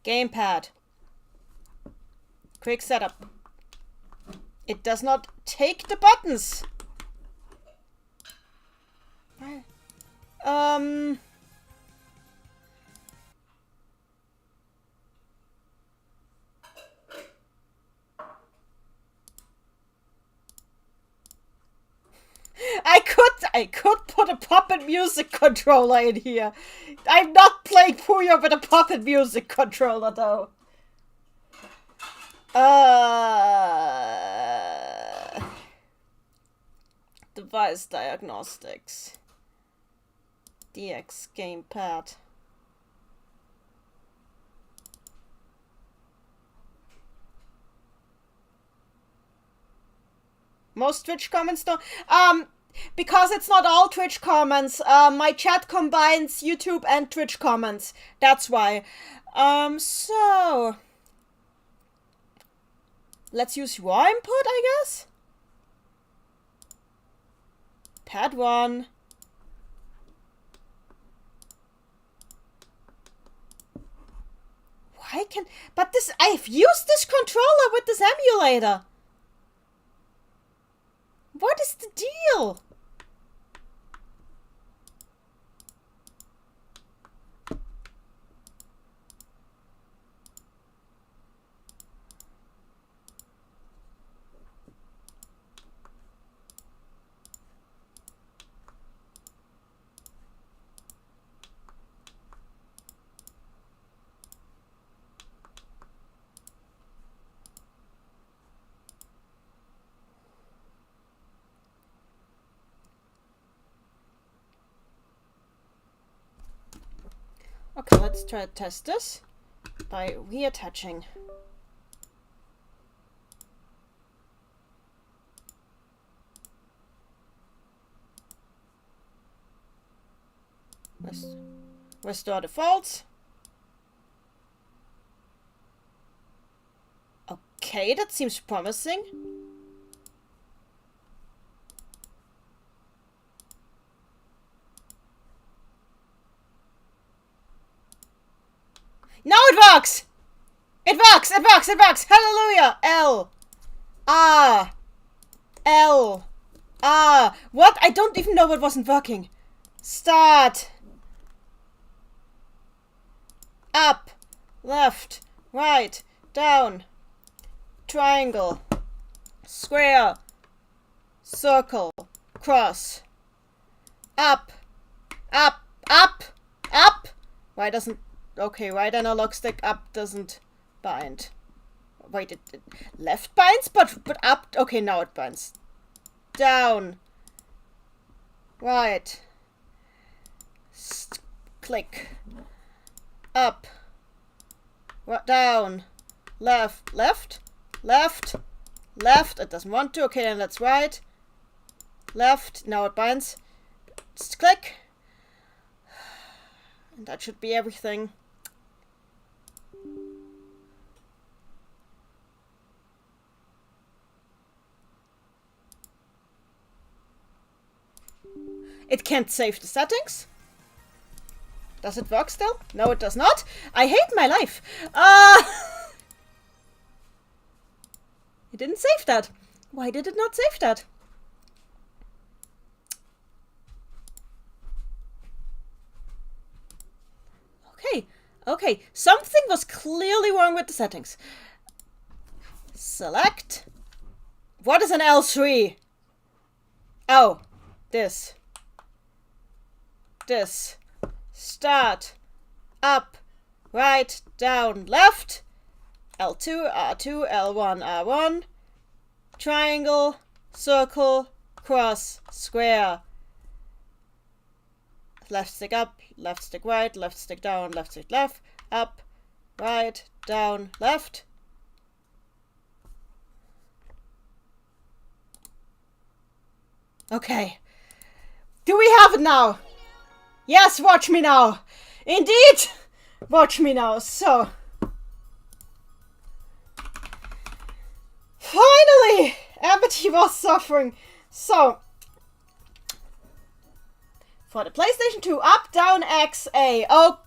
Gamepad. Quick setup. It does not take the buttons. I could put a puppet music controller in here. I'm not playing Puyo with a puppet music controller though. Device diagnostics. DX gamepad. Most Twitch comments don't. Because it's not all Twitch comments. My chat combines YouTube and Twitch comments. That's why. So let's use raw input, I guess. Pad 1. Why can... But this... I've used this controller with this emulator. What is the deal? Okay, let's try to test this by reattaching. Let's restore defaults. Okay, that seems promising. No, it works! It works! It works! It works! Hallelujah! L. R. L. R. What? I don't even know what wasn't working. Start. Up. Left. Right. Down. Triangle. Square. Circle. Cross. Up. Up. Up. Up. Why doesn't... Okay, right analog stick up doesn't bind. Wait, it left binds, but up. Okay, now it binds. Down. Right. Click. Up. Down. Left. Left. Left. Left. It doesn't want to. Okay, then that's right. Left. Now it binds. Just click. And that should be everything. It can't save the settings. Does it work still? No, it does not. I hate my life. It didn't save that. Why did it not save that? Okay, okay. Something was clearly wrong with the settings. Select. What is an L3? Oh, this. This. Start. Up. Right. Down. Left. L2, R2, L1, R1. Triangle. Circle. Cross. Square. Left stick up. Left stick right. Left stick down. Left stick left. Up. Right. Down. Left. Okay. Do we have it now? Yes, watch me now. Indeed. Watch me now. So. Finally! Amity was suffering. So. For the PlayStation 2, up, down, X, A. Oh.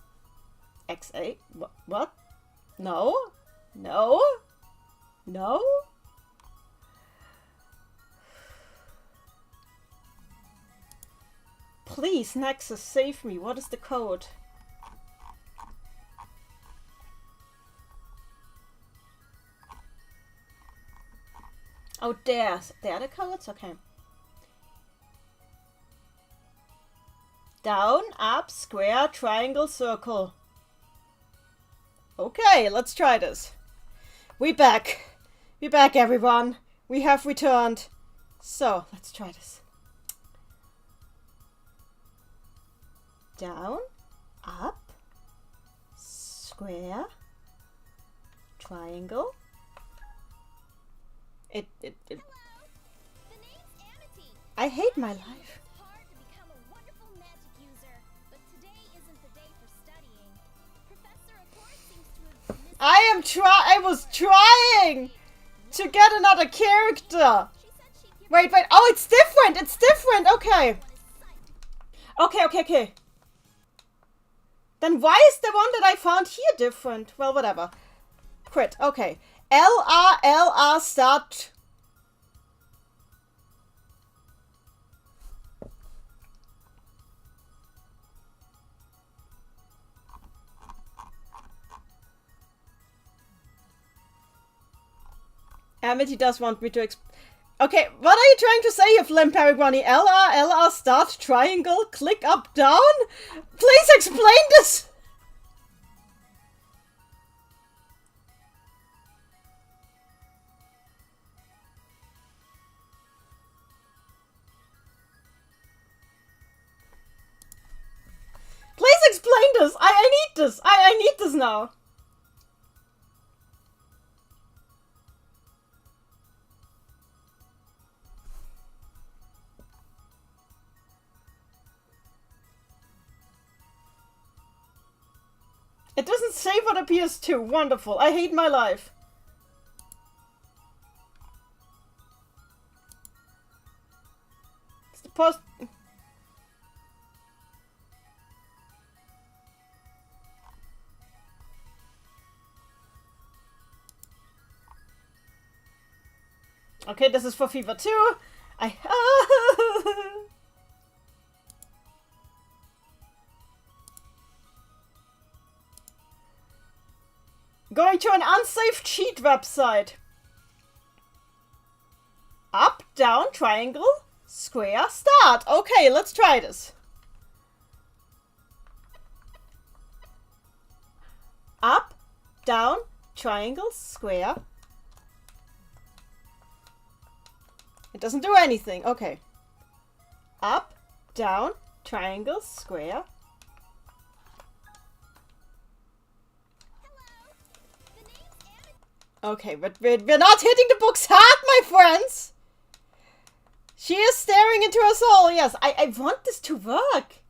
X, A? What? No. No. No. Please, Nexus, save me. What is the code? Oh, there are the codes? Okay. Down, up, square, triangle, circle. Okay, let's try this. We back. We back, everyone. We have returned. So, let's try this. Down, up, square, triangle. Hello. The name's Amity. I hate my life. It's hard to become a wonderful magic user, but today isn't the day for studying. Professor Accord seems to have I was trying to get another character. Wait. Oh, it's different. It's different. Okay. Okay. Then why is the one that I found here different? Well, whatever. Quit. Okay. LR start. Amity does want me to Okay, what are you trying to say, you Flynn Paraguani? LR start triangle, click up down? Please explain this! Please explain this! I need this! I need this now! It doesn't say what appears to. Wonderful. I hate my life. It's the post. Okay, this is for Fever 2. Going to an unsafe cheat website. Up, down, triangle, square, start. Okay, let's try this. Up, down, triangle, square. It doesn't do anything. Okay. Up, down, triangle, square. Okay, but we're not hitting the books hard, my friends! She is staring into her soul. Yes, I want this to work.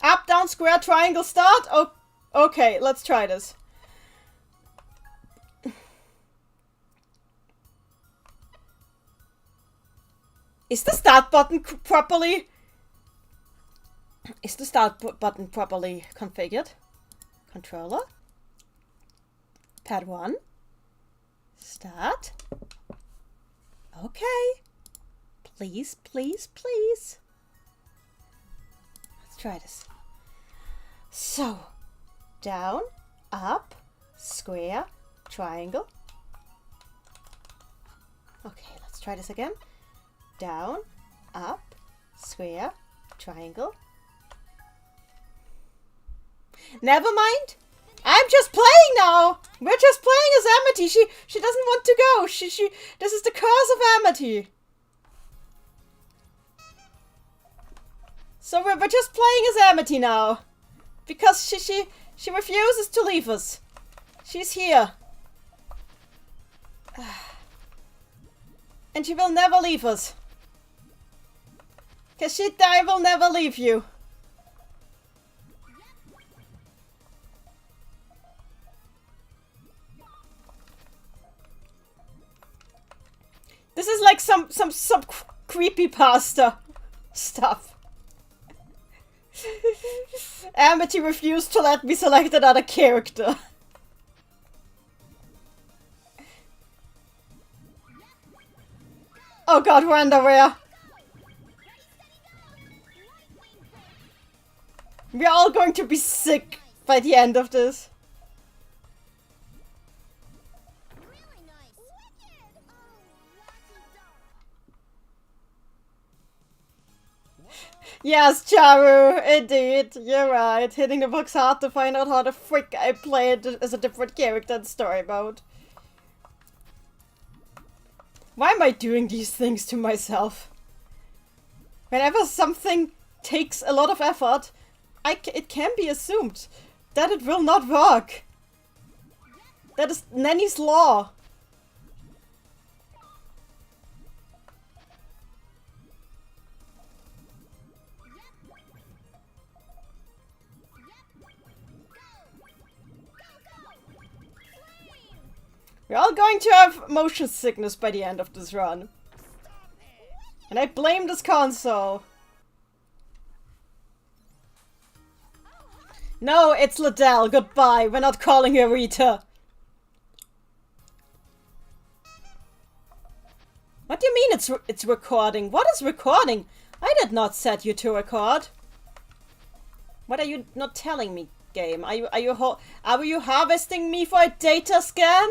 Up, down, square, triangle, start. Oh, okay, let's try this. Is the start button properly? Is the start button properly configured? Controller. Pad 1. Start. Okay. Please, please, please. Let's try this. So, down, up, square, triangle. Okay, let's try this again. Down, up, square, triangle. Never mind. I'm just playing now. We're just playing as Amity. She doesn't want to go. This is the curse of Amity. So we're just playing as Amity now. Because she refuses to leave us. She's here. And she will never leave us. Kashita, I will never leave you. This is like some creepypasta stuff. Amity refused to let me select another character. Oh god, we're underwear. We're all going to be sick by the end of this. Yes, Charu, indeed, you're right. Hitting the box hard to find out how the frick I play it as a different character in story mode. Why am I doing these things to myself? Whenever something takes a lot of effort, it can be assumed that it will not work. That is Nanny's law. We're all going to have motion sickness by the end of this run. And I blame this console. No, it's Liddell. Goodbye. We're not calling her Rita. What do you mean it's recording? What is recording? I did not set you to record. What are you not telling me, game? Are you harvesting me for a data scam?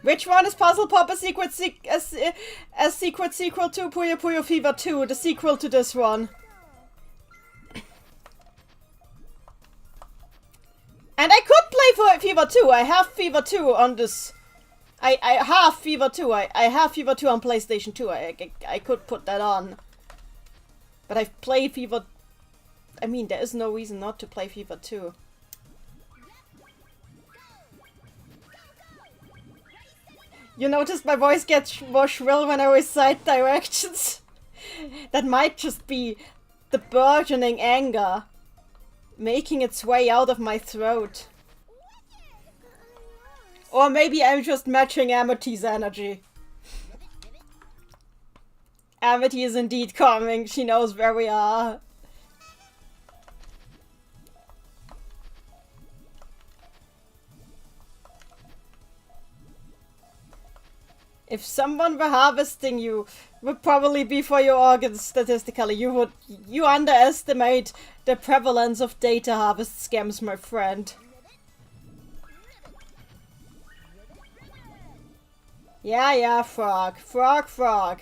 Which one is Puzzle Pop a secret sequel to Puyo Puyo Fever 2, the sequel to this one? And I could play for Fever 2. I have Fever 2 on this. I have Fever 2. I have Fever 2 on PlayStation 2. I could put that on. But I've played Fever. I mean, there is no reason not to play Fever 2. You noticed my voice gets more shrill when I recite directions? That might just be the burgeoning anger making its way out of my throat. Or maybe I'm just matching Amity's energy. Amity is indeed coming. She knows where we are. If someone were harvesting you, it would probably be for your organs statistically. You underestimate the prevalence of data harvest scams, my friend. Yeah, frog. Frog.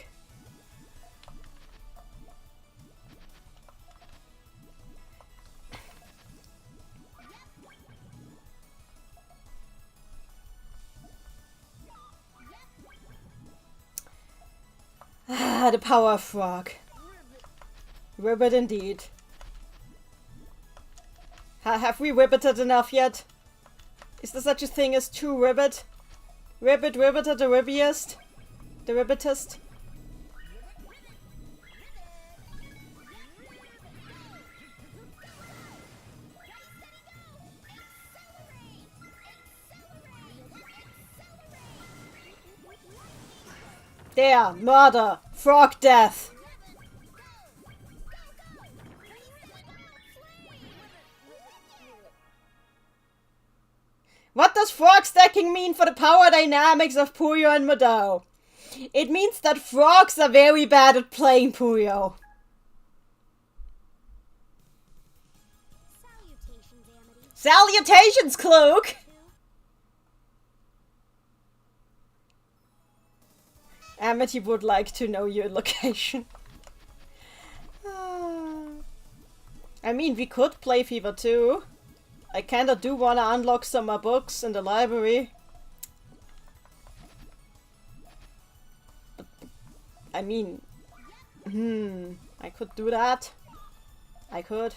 Ah, the power of frog. Ribbit indeed. Have we ribbited enough yet? Is there such a thing as true ribbit? Ribbiter, the ribbiest? The ribbitest? There, murder, frog death. What does frog stacking mean for the power dynamics of Puyo and Madao? It means that frogs are very bad at playing Puyo. Salutations, Cloak! Amity would like to know your location. I mean, we could play Fever 2. I kinda do wanna unlock some more books in the library. But, I mean, I could do that. I could.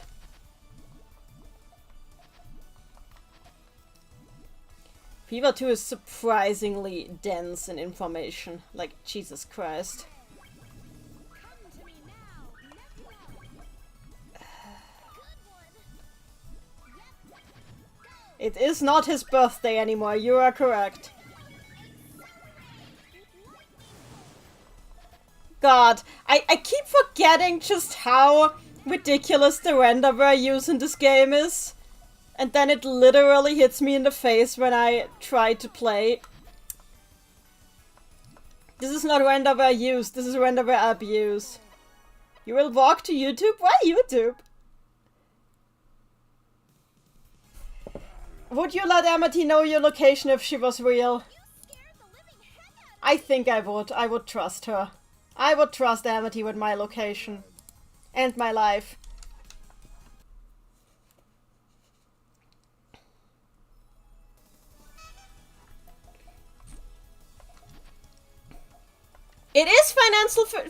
Fever 2 is surprisingly dense in information. Like, Jesus Christ. It is not his birthday anymore, you are correct. God, I keep forgetting just how ridiculous the renderware use in this game is. And then it literally hits me in the face when I try to play. This is not renderware use, this is renderware abuse. You will walk to YouTube? Why YouTube? Would you let Amity know your location if she was real? I think I would. I would trust her. I would trust Amity with my location. And my life. It is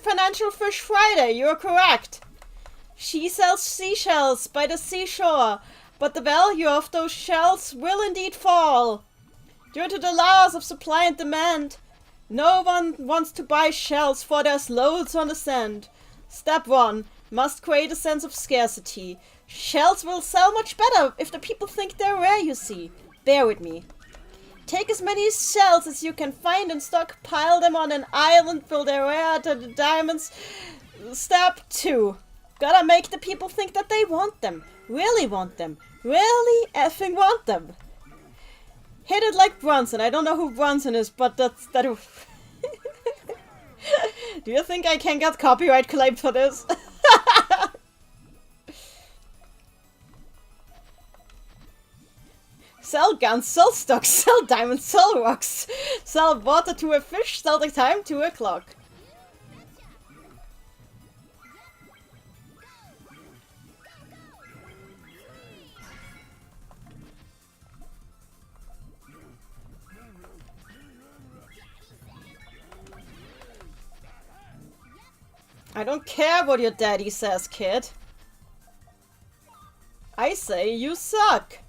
Financial Fish Friday, you're correct. She sells seashells by the seashore, but the value of those shells will indeed fall. Due to the laws of supply and demand, no one wants to buy shells for there's loads on the sand. Step 1. Must create a sense of scarcity. Shells will sell much better if the people think they're rare, you see. Bear with me. Take as many shells as you can find and stockpile them on an island till they're rare to the diamonds. Step 2. Gotta make the people think that they want them. Really want them. Really effing want them. Hit it like Bronson. I don't know who Bronson is, but that's that. Do you think I can get copyright claim for this? Sell guns, sell stocks, sell diamonds, sell rocks, sell water to a fish, sell the time to a clock. I don't care what your daddy says, kid. I say you suck.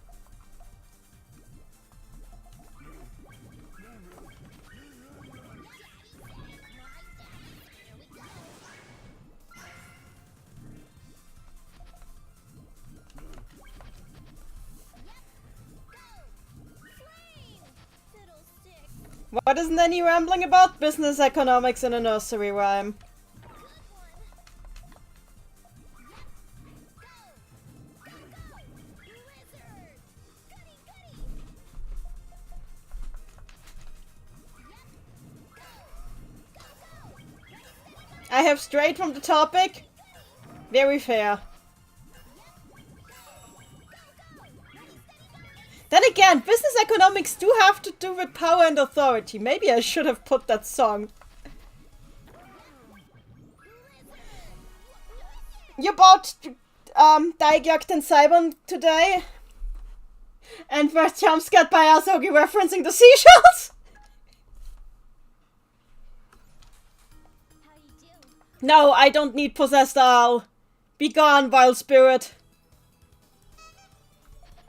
What isn't any rambling about business economics in a nursery rhyme? I have strayed from the topic. Very fair. Then again, business economics do have to do with power and authority. Maybe I should have put that song. You bought Dijkjagd in Cybern today? And were jumpscared by Asogi referencing the seashells? No, I don't need possessed owl. Be gone, vile spirit.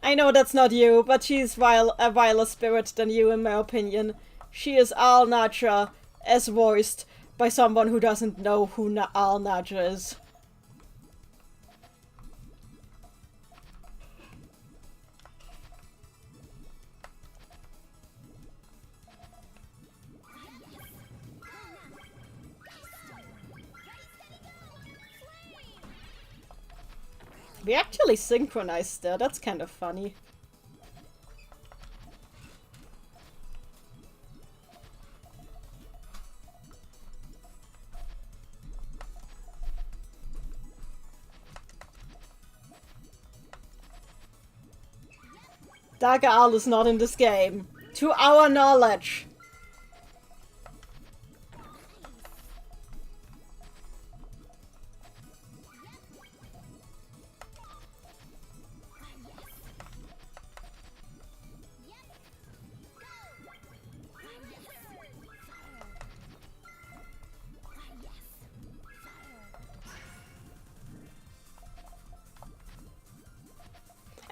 I know that's not you, but she's a viler spirit than you in my opinion. She is Al Nacha, as voiced by someone who doesn't know who Al Nacha is. We actually synchronized there, that's kind of funny. Dagger Owl is not in this game, to our knowledge.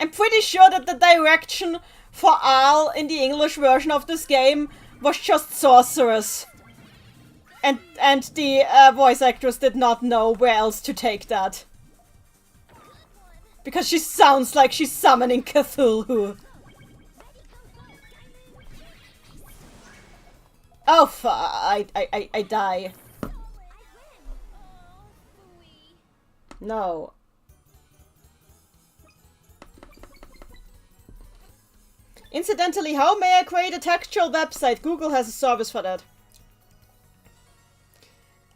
I'm pretty sure that the direction for Al in the English version of this game was just sorceress. And the voice actress did not know where else to take that. Because she sounds like she's summoning Cthulhu. Oh, I die. No. Incidentally, how may I create a textual website? Google has a service for that.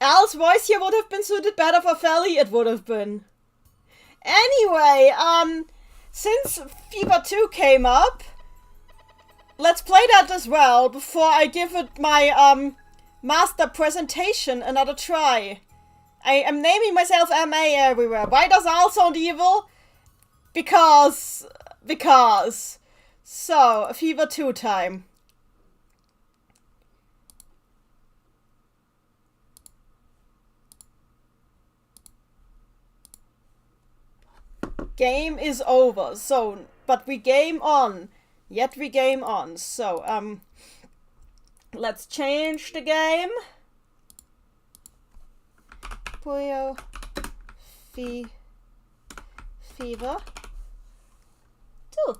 Al's voice here would have been suited better for Felly. It would have been. Anyway, since Fever 2 came up, let's play that as well before I give it my, master presentation another try. I am naming myself MA everywhere. Why does Al sound evil? Because. So, Fever 2 time. Game is over. So, but we game on. Yet we game on. So, let's change the game. Puyo Fever 2.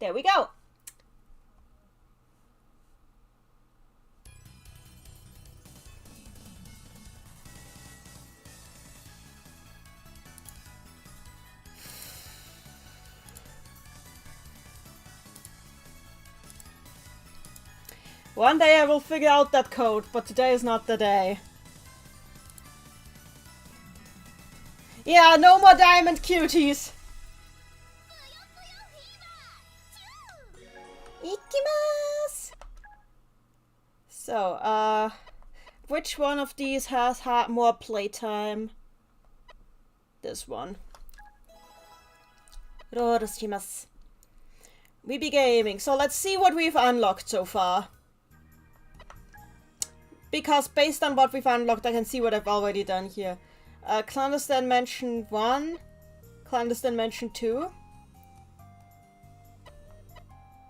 There we go. One day I will figure out that code, but today is not the day. Yeah, no more diamond cuties. Ikimasu! So, which one of these has had more playtime? This one. Roroshimasu. We be gaming, so let's see what we've unlocked so far. Because based on what we've unlocked, I can see what I've already done here. Clandestine Mansion 1. Clandestine Mansion 2.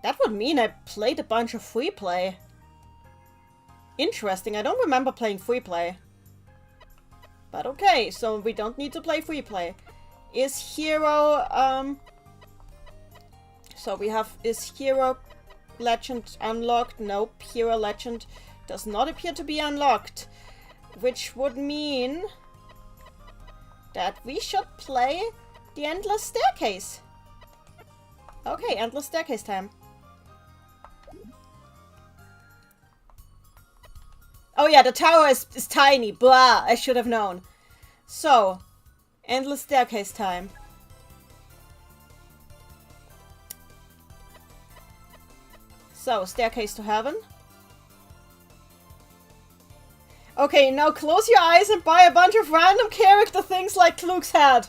That would mean I played a bunch of free play. Interesting, I don't remember playing free play. But okay, so we don't need to play free play. Is Hero, so we have, is Hero Legend unlocked? Nope, Hero Legend does not appear to be unlocked. Which would mean that we should play the Endless Staircase. Okay, Endless Staircase time. Oh yeah, the tower is tiny. Blah, I should have known. So, Endless Staircase time. So, Staircase to Heaven. Okay, now close your eyes and buy a bunch of random character things like Klug's head.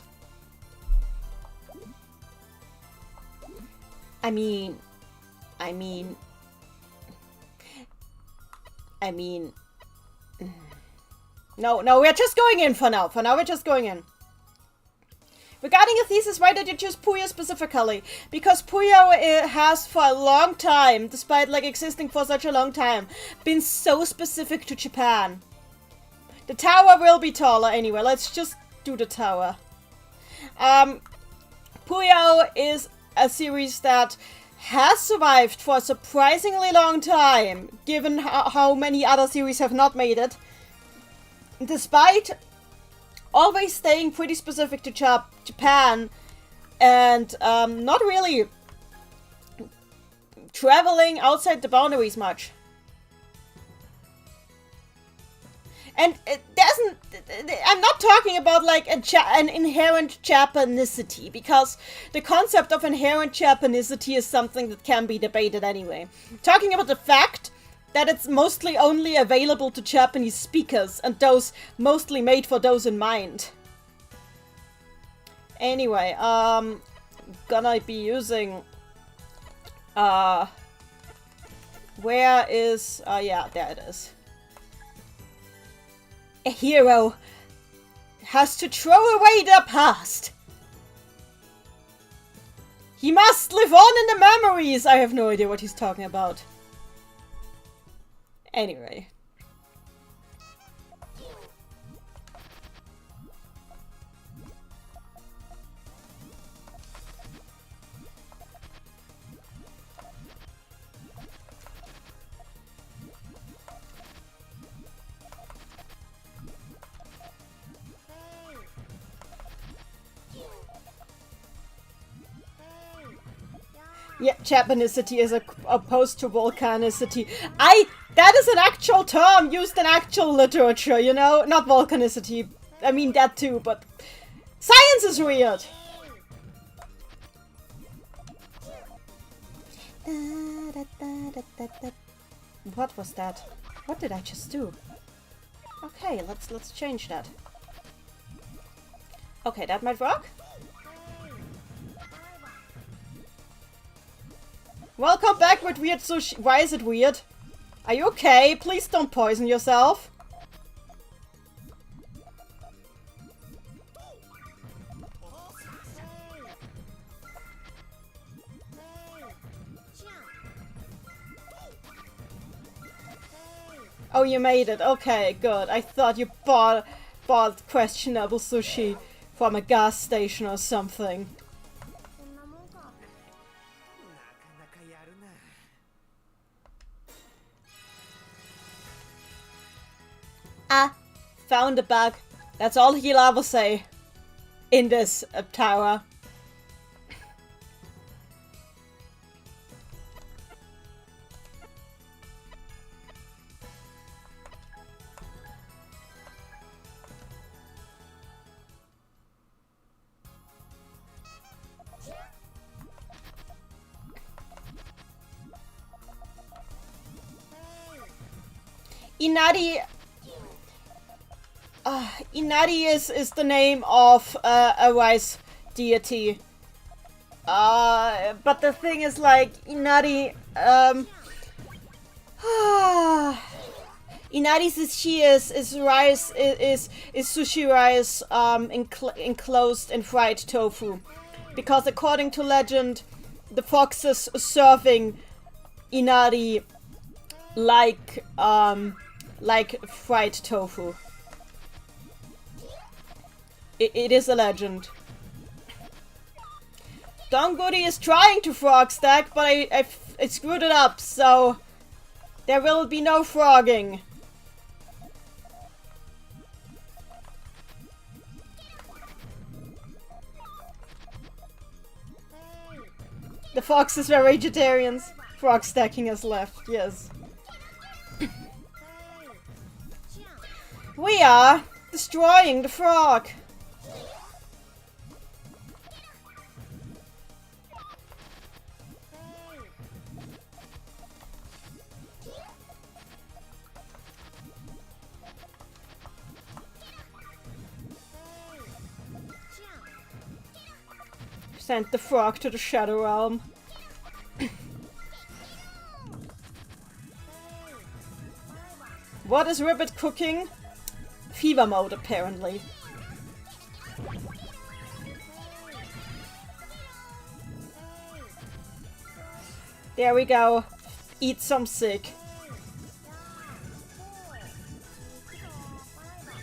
I mean... No, we're just going in for now. For now, we're just going in. Regarding a thesis, why did you choose Puyo specifically? Because Puyo has for a long time, despite like existing for such a long time, been so specific to Japan. The tower will be taller anyway. Let's just do the tower. Puyo is a series that has survived for a surprisingly long time, given how many other series have not made it. Despite always staying pretty specific to Japan and not really traveling outside the boundaries much. And it doesn't... I'm not talking about like an inherent Japanicity, because the concept of inherent Japanicity is something that can be debated anyway. Talking about the fact that it's mostly only available to Japanese speakers, and those mostly made for those in mind. Anyway, gonna be using... where is... yeah, there it is. A hero has to throw away the past. He must live on in the memories. I have no idea what he's talking about. Anyway. Yeah, Japanicity is opposed to volcanicity. That is an actual term used in actual literature, you know? Not volcanicity. I mean that too, but science is weird. What was that? What did I just do? Okay, let's change that. Okay, that might work. Welcome back with weird sushi. Why is it weird? Are you okay? Please don't poison yourself. Oh, you made it. Okay, good. I thought you bought questionable sushi from a gas station or something. Ah, found a bug. That's all he'll ever say in this tower. Inari is the name of a rice deity. But the thing is, like, Inari, Inari sushi is rice, is sushi rice, enclosed in fried tofu. Because according to legend, the foxes serving Inari like fried tofu. It is a legend. Don Goody is trying to frog stack, but I screwed it up, so there will be no frogging. The foxes were vegetarians. Frog stacking has left, yes. We are destroying the frog. Send the frog to the Shadow Realm. What is Ribbit cooking? Fever mode, apparently. There we go. Eat some sick.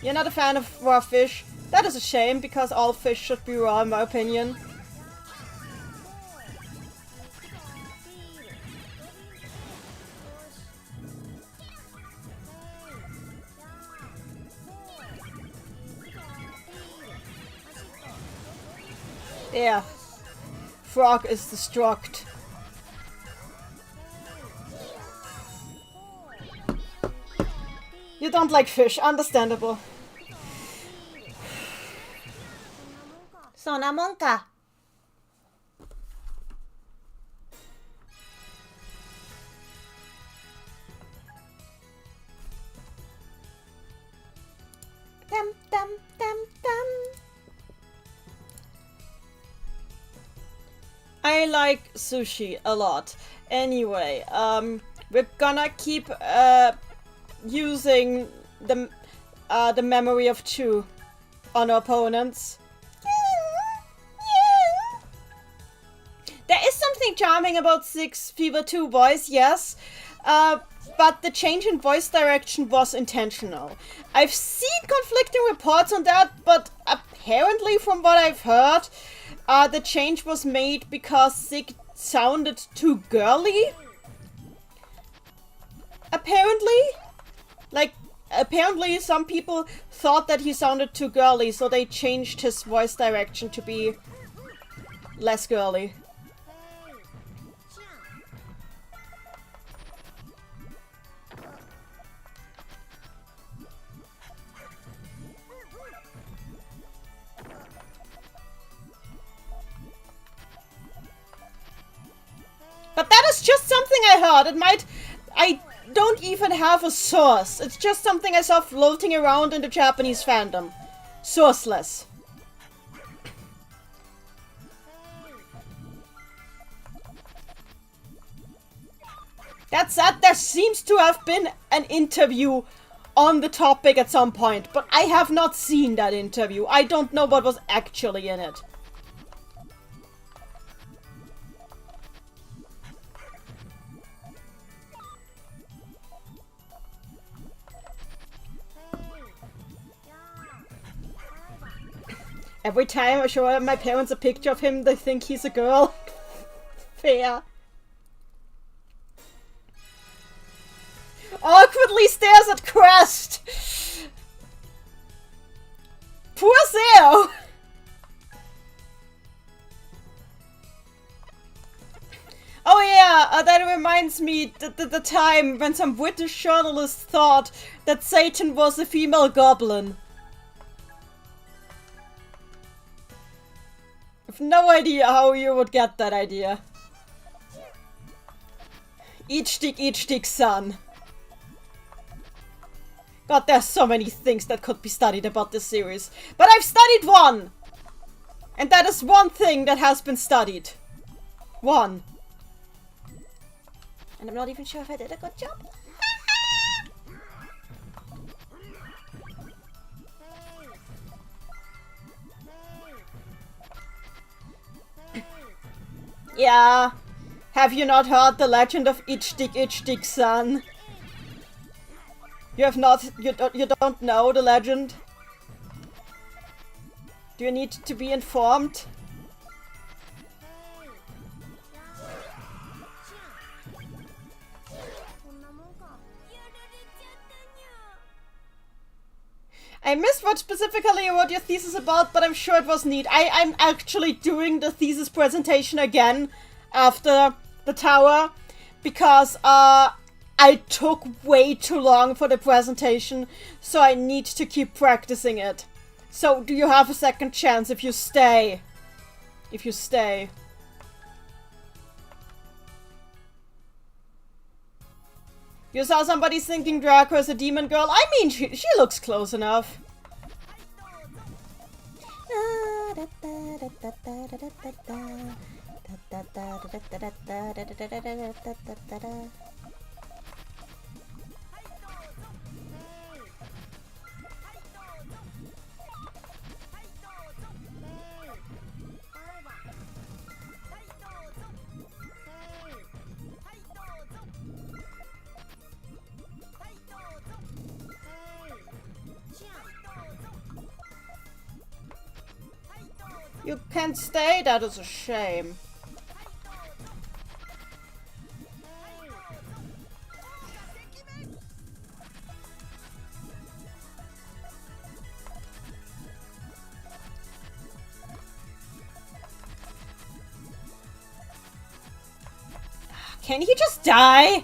You're not a fan of raw fish? That is a shame, because all fish should be raw, in my opinion. There. Frog is destruct. You don't like fish, understandable. Sonamonka. Dum dum dum dum. I like sushi a lot. Anyway, we're gonna keep using the memory of 2 on our opponents. There is something charming about 6 Fever 2 voice, yes, but the change in voice direction was intentional. I've seen conflicting reports on that, but apparently from what I've heard, the change was made because Sig sounded too girly. Apparently. Like, apparently some people thought that he sounded too girly, so they changed his voice direction to be less girly. But that is just something I heard. I don't even have a source. It's just something I saw floating around in the Japanese fandom. Sourceless. That said, there seems to have been an interview on the topic at some point, but I have not seen that interview. I don't know what was actually in it. Every time I show my parents a picture of him, they think he's a girl. Fair. Awkwardly stares at Crest. Poor Theo. Oh yeah, that reminds me the time when some British journalists thought that Satan was a female goblin. I've no idea how you would get that idea. Eat stick, son. God, there's so many things that could be studied about this series. But I've studied one! And that is one thing that has been studied. One. And I'm not even sure if I did a good job. Yeah. Have you not heard the legend of Itch Dick, son? You have not, you don't know the legend? Do you need to be informed? I missed what specifically you wrote your thesis about, but I'm sure it was neat. I'm actually doing the thesis presentation again after the tower because I took way too long for the presentation, so I need to keep practicing it. So do you have a second chance if you stay? If you stay. You saw somebody thinking Draco is a demon girl? I mean, she looks close enough. You can't stay? That is a shame. Can he just die?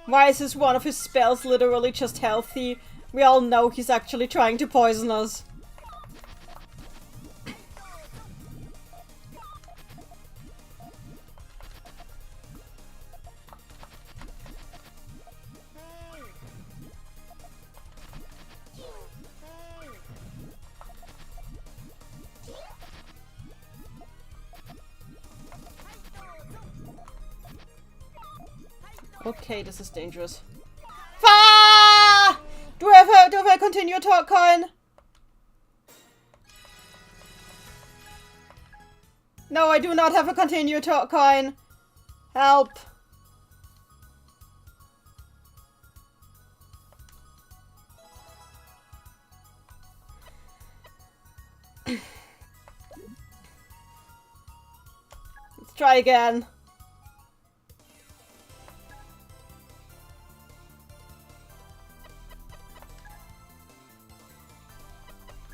Why is this one of his spells literally just healthy? We all know he's actually trying to poison us. Okay, this is dangerous. Ah! Do I continue talk coin? No, I do not have a continue talk coin. Help. Let's try again.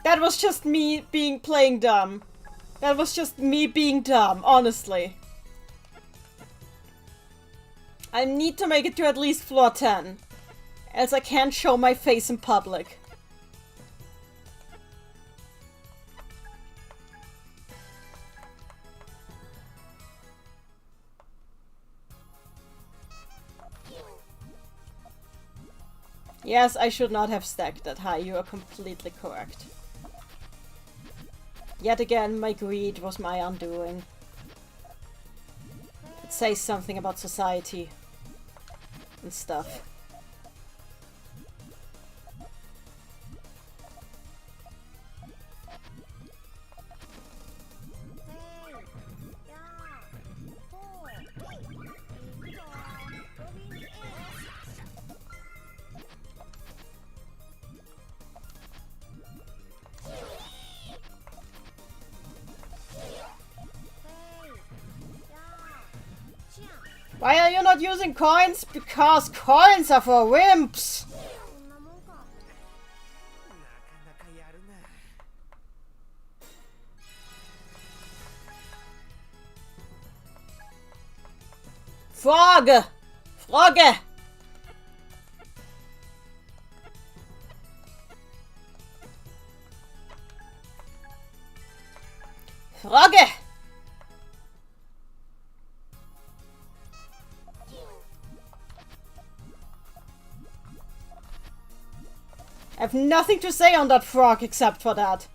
That was just me playing dumb. That was just me being dumb, honestly. I need to make it to at least floor 10. Else I can't show my face in public. Yes, I should not have stacked that high. You are completely correct. Yet again, my greed was my undoing. It says something about society and stuff. Why are you not using coins? Because coins are for wimps! Frage! Frage! Frage! I have nothing to say on that frog except for that.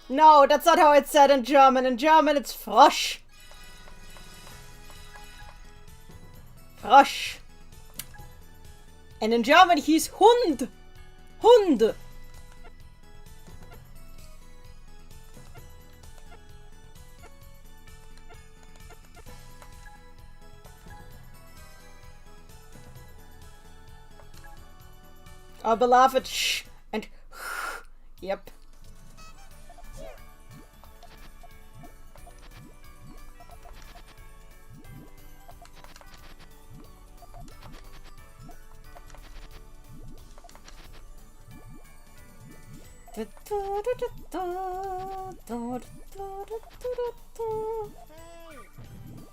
No, that's not how it's said in German. In German, it's Frosch. Frosch. And in German, he's Hund. Hund. Our beloved sh and yep.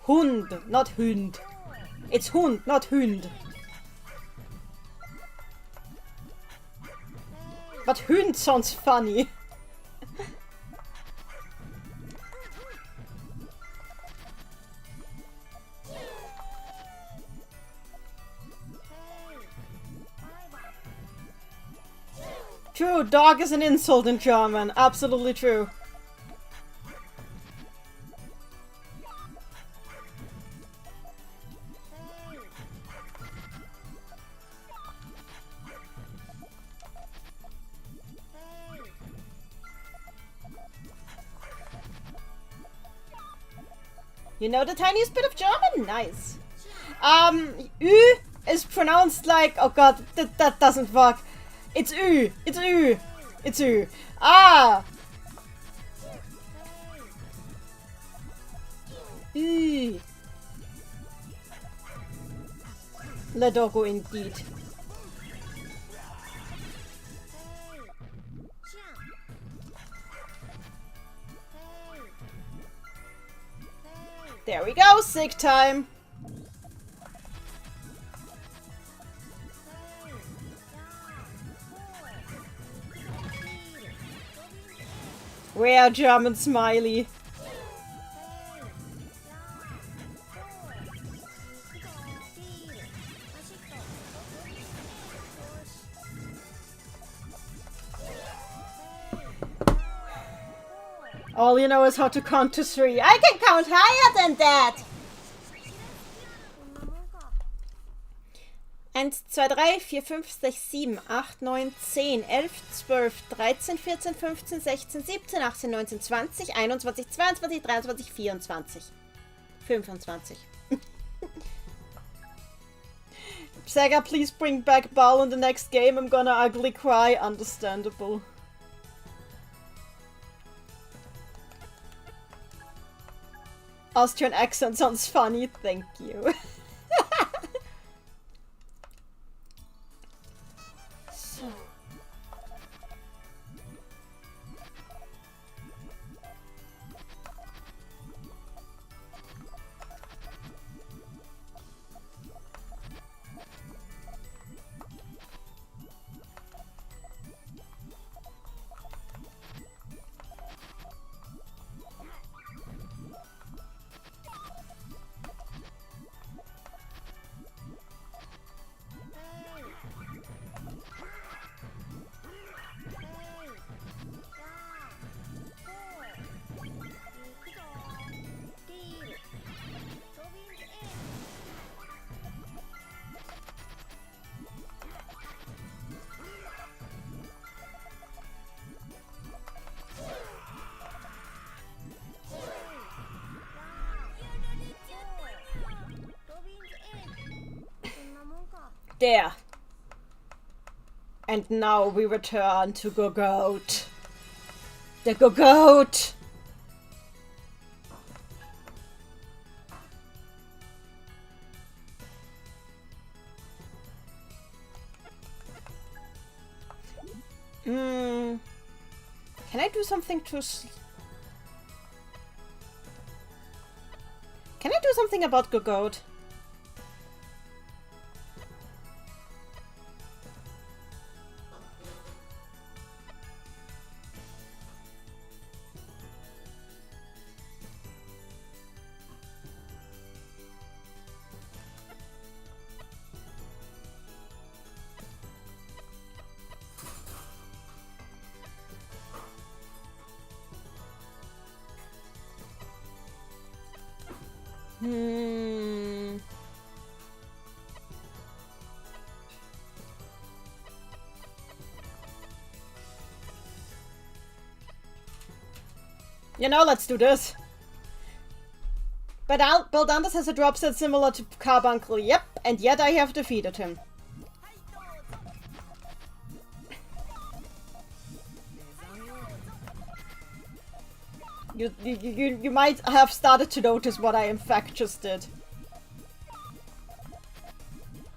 Hund, not Hund. It's Hund, not Hund. But Hund sounds funny. True, dog is an insult in German. Absolutely true. You know the tiniest bit of German? Nice. Ü is pronounced like, oh god, that doesn't work. It's Ü. It's Ü. It's Ü. Ah! Ü. Le doggo indeed. There we go, sick time. Rare German smiley. All you know is how to count to 3. I can count higher than that! 1, 2, 3, 4, 5, 6, 7, 8, 9, 10, 11, 12, 13, 14, 15, 16, 17, 18, 19, 20, 21, 22, 23, 24, 25. Sega, please bring back Ball in the next game. I'm gonna ugly cry. Understandable. Austrian accent sounds funny, thank you. So. There. And now we return to Gogoat. The Gogoat! Can I do something to... Can I do something about Gogoat? You know, let's do this. But Baldandas has a drop set similar to Carbuncle, yep, and yet I have defeated him. You might have started to notice what I in fact just did.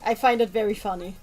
I find it very funny.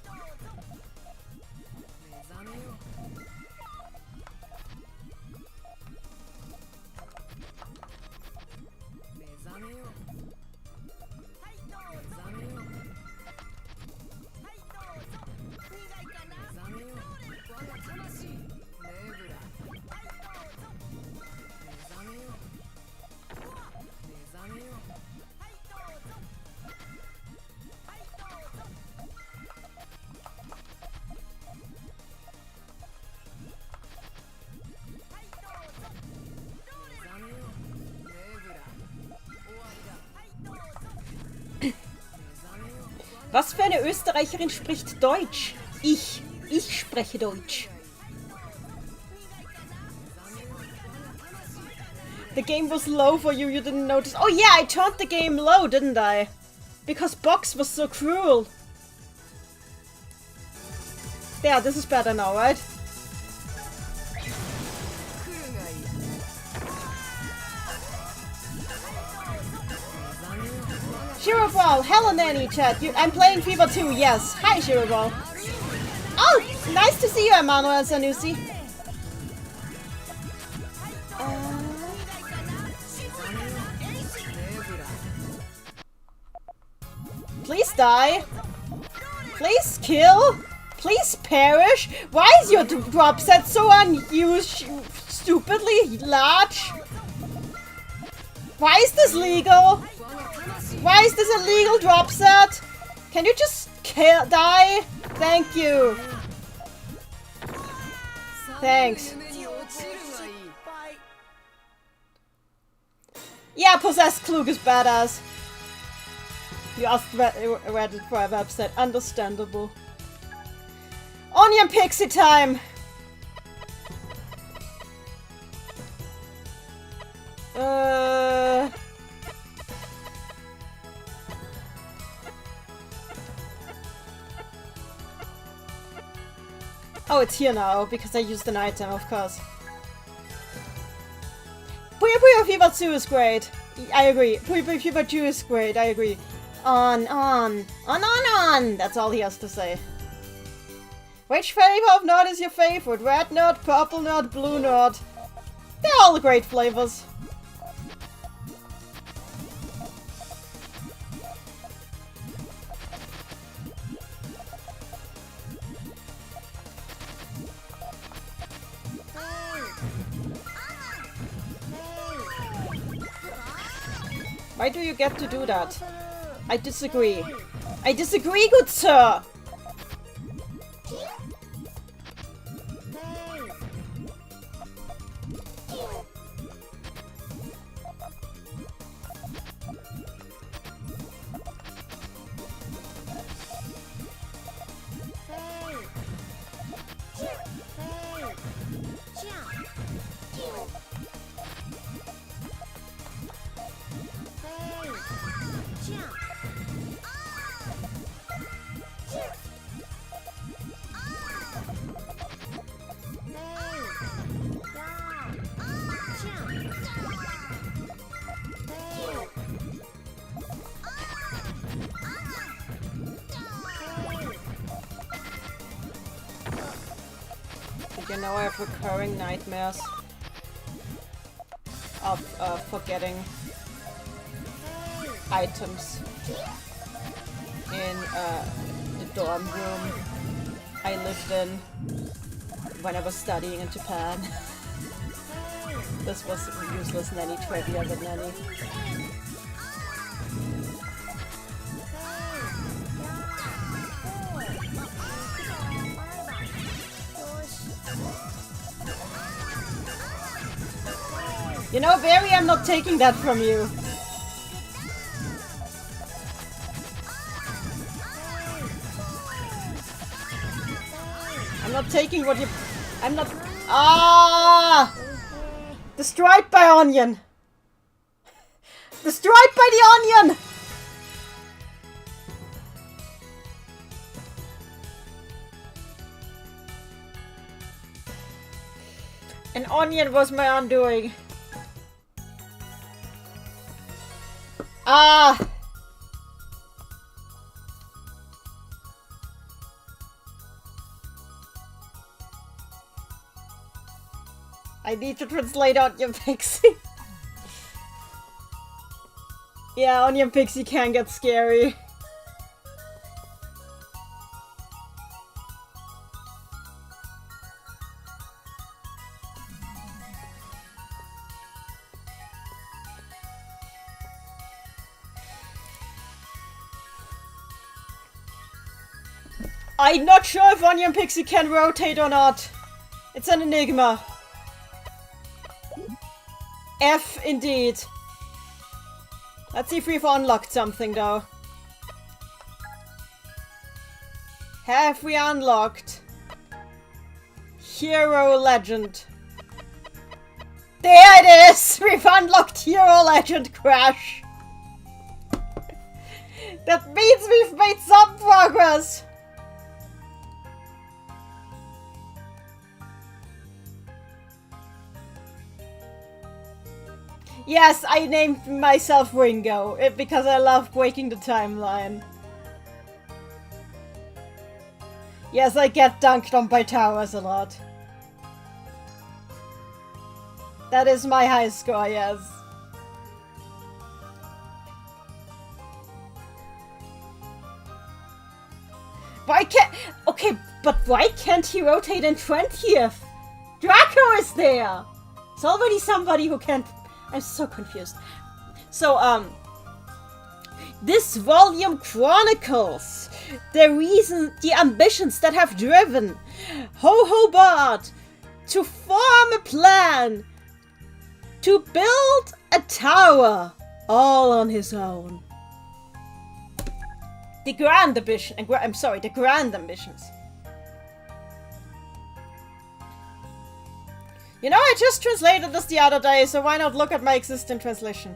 Was für eine Österreicherin spricht Deutsch? Ich spreche Deutsch. The game was low for you, you didn't notice. Oh yeah, I turned the game low, didn't I? Because Box was so cruel. Yeah, this is better now, right? Shiro Ball, hello Nanny chat. I'm playing Fever 2, yes. Hi Shiro Ball. Oh, nice to see you, Emmanuel Sanusi. Please die. Please kill. Please perish. Why is your drop set so unused, stupidly large? Why is this legal? Why is this a legal drop set? Can you just die? Thank you. Thanks. Yeah, Possessed Klug is badass. You asked Reddit for a website. Understandable. Onion Pixie time! Oh, it's here now, because I used an item, of course. Puyo Puyo Fever 2 is great. I agree. Puyo Puyo Fever 2 is great, I agree. On. That's all he has to say. Which flavor of nerd is your favorite? Red nerd, purple nerd, blue nerd? They're all great flavors. Why do you get to do that? I disagree. I disagree, good sir! You know, I have recurring nightmares of forgetting items in the dorm room I lived in when I was studying in Japan. This was useless nanny trivia, but nanny. You know, Barry, I'm not taking that from you. I'm not taking what you... I'm not... Ah! Destroyed by onion! Destroyed by the onion! An onion was my undoing. Ah! I need to translate Onion Pixie. Yeah, Onion Pixie can get scary. I'm not sure if Onion Pixie can rotate or not. It's an enigma. F indeed. Let's see if we've unlocked something though. Have we unlocked Hero Legend? There it is! We've unlocked Hero Legend Crash. That means we've made some progress. Yes, I named myself Ringo, because I love breaking the timeline. Yes, I get dunked on by towers a lot. That is my high score, yes. Why can't... Okay, but why can't he rotate in 20th? Draco is there! It's already somebody who can't... I'm so confused. So, this volume chronicles the ambitions that have driven Ho-Ho Bart to form a plan to build a tower all on his own. The grand ambition, the grand ambitions. You know, I just translated this the other day, so why not look at my existing translation?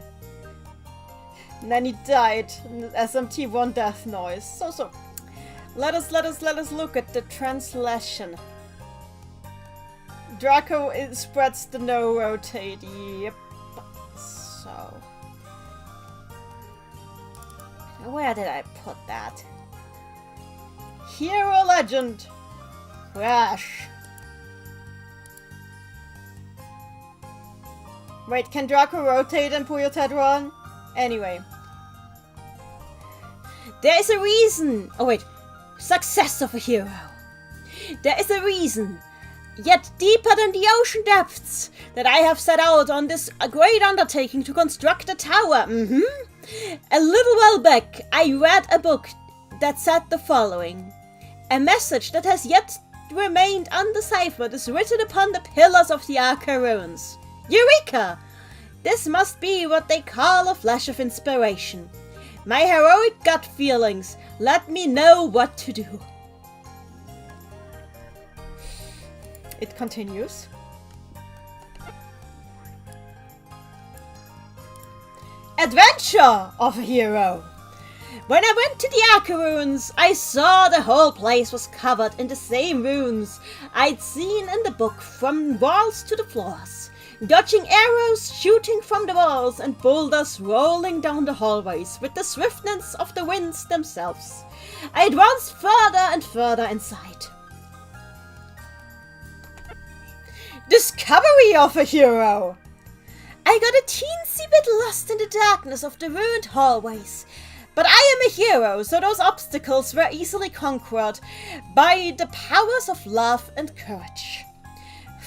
And then he died. SMT1 death noise. So. Let us look at the translation. Draco spreads the no rotate. Yep. So. Where did I put that? Hero Legend. Crash. Wait, can Draco rotate in Puyo Tedron? Anyway. There is a reason! Oh wait. Success of a hero. There is a reason, yet deeper than the ocean depths, that I have set out on this great undertaking to construct a tower. A little while back, I read a book that said the following. A message that has yet remained undeciphered is written upon the pillars of the Arca ruins. Eureka! This must be what they call a flash of inspiration. My heroic gut feelings let me know what to do. It continues. Adventure of a hero. When I went to the Arca ruins, I saw the whole place was covered in the same runes I'd seen in the book, from walls to the floors. Dodging arrows shooting from the walls and boulders rolling down the hallways with the swiftness of the winds themselves. I advanced further and further inside. Discovery of a hero! I got a teensy bit lost in the darkness of the ruined hallways. But I am a hero, so those obstacles were easily conquered by the powers of love and courage.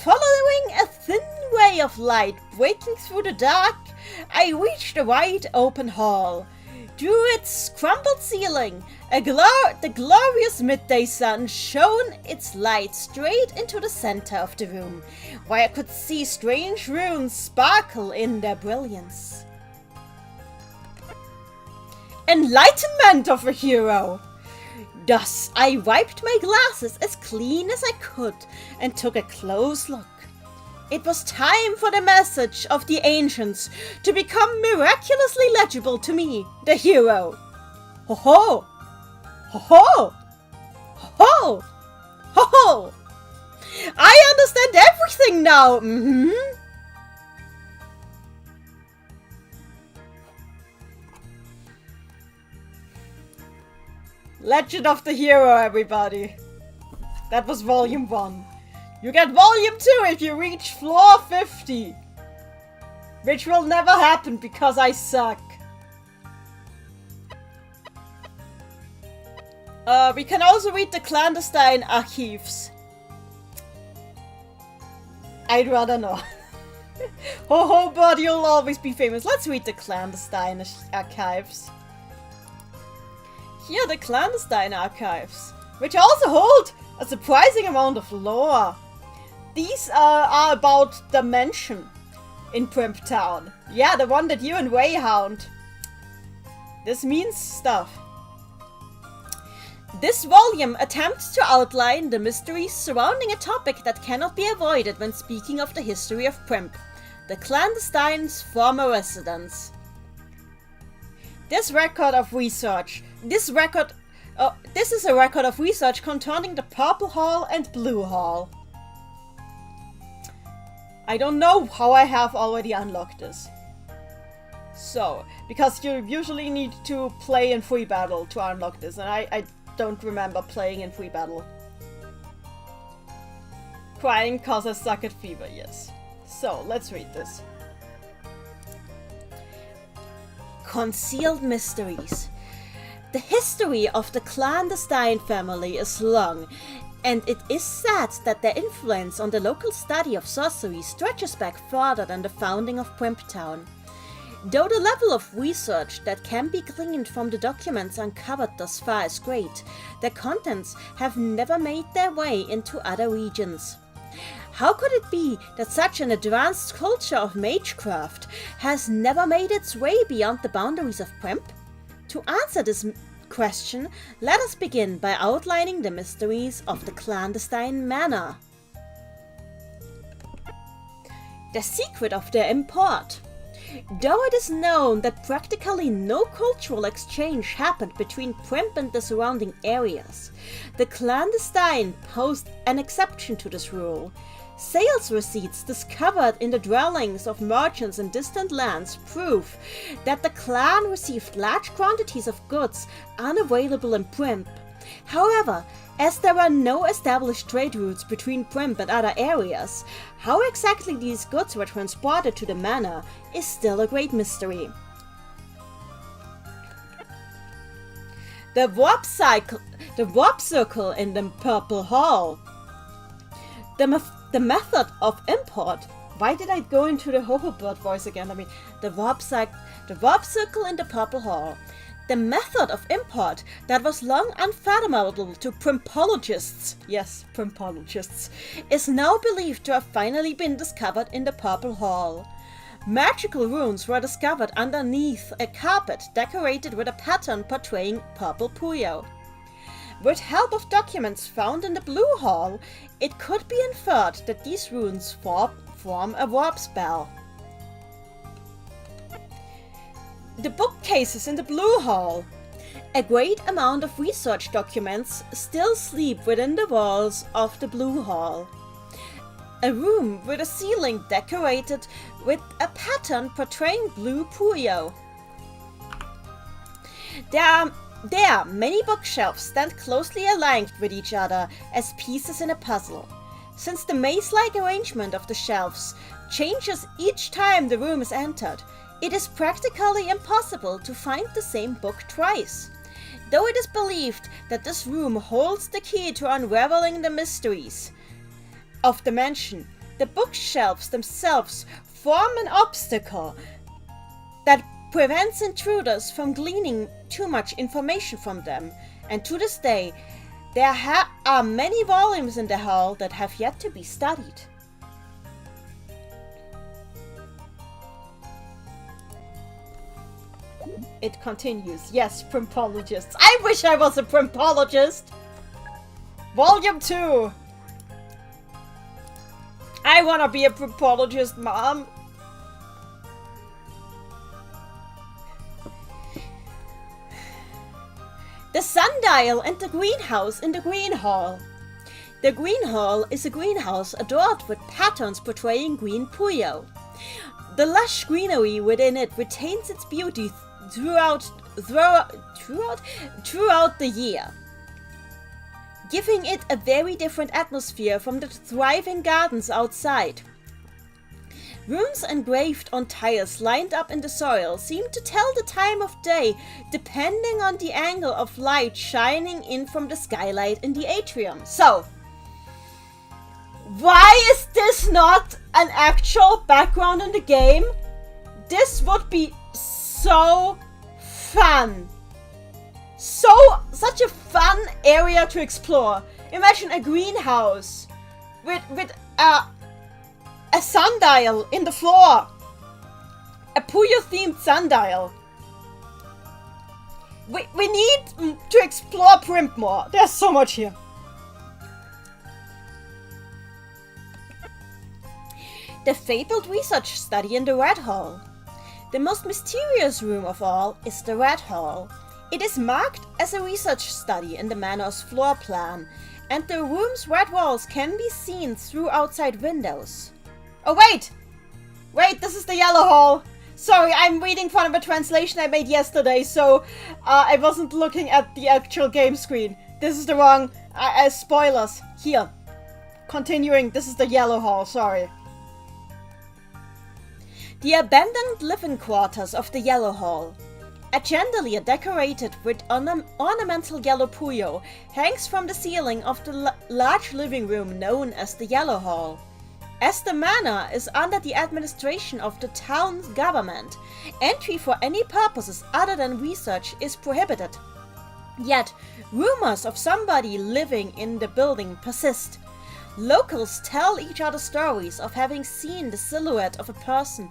Following a thin ray of light breaking through the dark, I reached a wide open hall. Through its crumbled ceiling, the glorious midday sun shone its light straight into the center of the room, where I could see strange runes sparkle in their brilliance. Enlightenment of a hero! Thus, I wiped my glasses as clean as I could and took a close look. It was time for the message of the ancients to become miraculously legible to me, the hero. Ho ho! Ho ho! Ho ho! Ho ho! I understand everything now! Legend of the Hero, everybody. That was volume 1. You get volume 2 if you reach floor 50. Which will never happen because I suck. We can also read the clandestine archives. I'd rather not. Ho ho, buddy, you'll always be famous. Let's read the clandestine archives. Here are the clandestine archives, which also hold a surprising amount of lore. These are about the mansion in Primp Town. Yeah, the one that you and Wayhound. This means stuff. This volume attempts to outline the mysteries surrounding a topic that cannot be avoided when speaking of the history of Primp, the clandestine's former residence. This is a record of research concerning the Purple Hall and Blue Hall. I don't know how I have already unlocked this. So, because you usually need to play in free battle to unlock this, and I don't remember playing in free battle. Crying cause I suck at fever, yes. So, let's read this. Concealed mysteries. The history of the clandestine family is long, and it is said that their influence on the local study of sorcery stretches back further than the founding of Primp Town. Though the level of research that can be gleaned from the documents uncovered thus far is great, their contents have never made their way into other regions. How could it be that such an advanced culture of magecraft has never made its way beyond the boundaries of Primp? To answer this question, let us begin by outlining the mysteries of the clandestine manor. The secret of their import. Though it is known that practically no cultural exchange happened between Primp and the surrounding areas, the clandestine posed an exception to this rule. Sales receipts discovered in the dwellings of merchants in distant lands prove that the clan received large quantities of goods unavailable in Primp. However, as there were no established trade routes between Primp and other areas, how exactly these goods were transported to the manor is still a great mystery. The warp circle in the Purple Hall. The method of import. Why did I go into the Hohobird voice again? I mean, the warp circle in the Purple Hall. The method of import that was long unfathomable to primpologists, yes, primpologists, is now believed to have finally been discovered in the Purple Hall. Magical runes were discovered underneath a carpet decorated with a pattern portraying Puyo Puyo. With help of documents found in the Blue Hall, it could be inferred that these runes form a warp spell. The bookcases in the Blue Hall. A great amount of research documents still sleep within the walls of the Blue Hall. A room with a ceiling decorated with a pattern portraying Blue Puyo. There, many bookshelves stand closely aligned with each other as pieces in a puzzle. Since the maze-like arrangement of the shelves changes each time the room is entered, it is practically impossible to find the same book twice. Though it is believed that this room holds the key to unraveling the mysteries of the mansion, the bookshelves themselves form an obstacle that prevents intruders from gleaning too much information from them, and to this day, there are many volumes in the hall that have yet to be studied. It continues. Yes, primpologists. I wish I was a primpologist! Volume 2! I wanna be a primpologist, Mom! The sundial and the greenhouse in the green hall. The green hall is a greenhouse adorned with patterns portraying green Puyo. The lush greenery within it retains its beauty throughout the year, giving it a very different atmosphere from the thriving gardens outside. Runes engraved on tiles lined up in the soil seem to tell the time of day depending on the angle of light shining in from the skylight in the atrium. So, why is this not an actual background in the game? This would be so fun. Such a fun area to explore. Imagine a greenhouse with a sundial in the floor. A Puyo themed sundial. We need to explore Primp more. There's so much here. The fabled research study in the Red Hall. The most mysterious room of all is the Red Hall. It is marked as a research study in the manor's floor plan, and the room's red walls can be seen through outside windows. Oh wait! Wait, this is the Yellow Hall! Sorry, I'm reading from a translation I made yesterday, so I wasn't looking at the actual game screen. This is the wrong... spoilers. Here. Continuing, this is the Yellow Hall, sorry. The abandoned living quarters of the Yellow Hall. A chandelier decorated with ornamental yellow Puyo hangs from the ceiling of the large living room known as the Yellow Hall. As the manor is under the administration of the town's government, entry for any purposes other than research is prohibited. Yet, rumors of somebody living in the building persist. Locals tell each other stories of having seen the silhouette of a person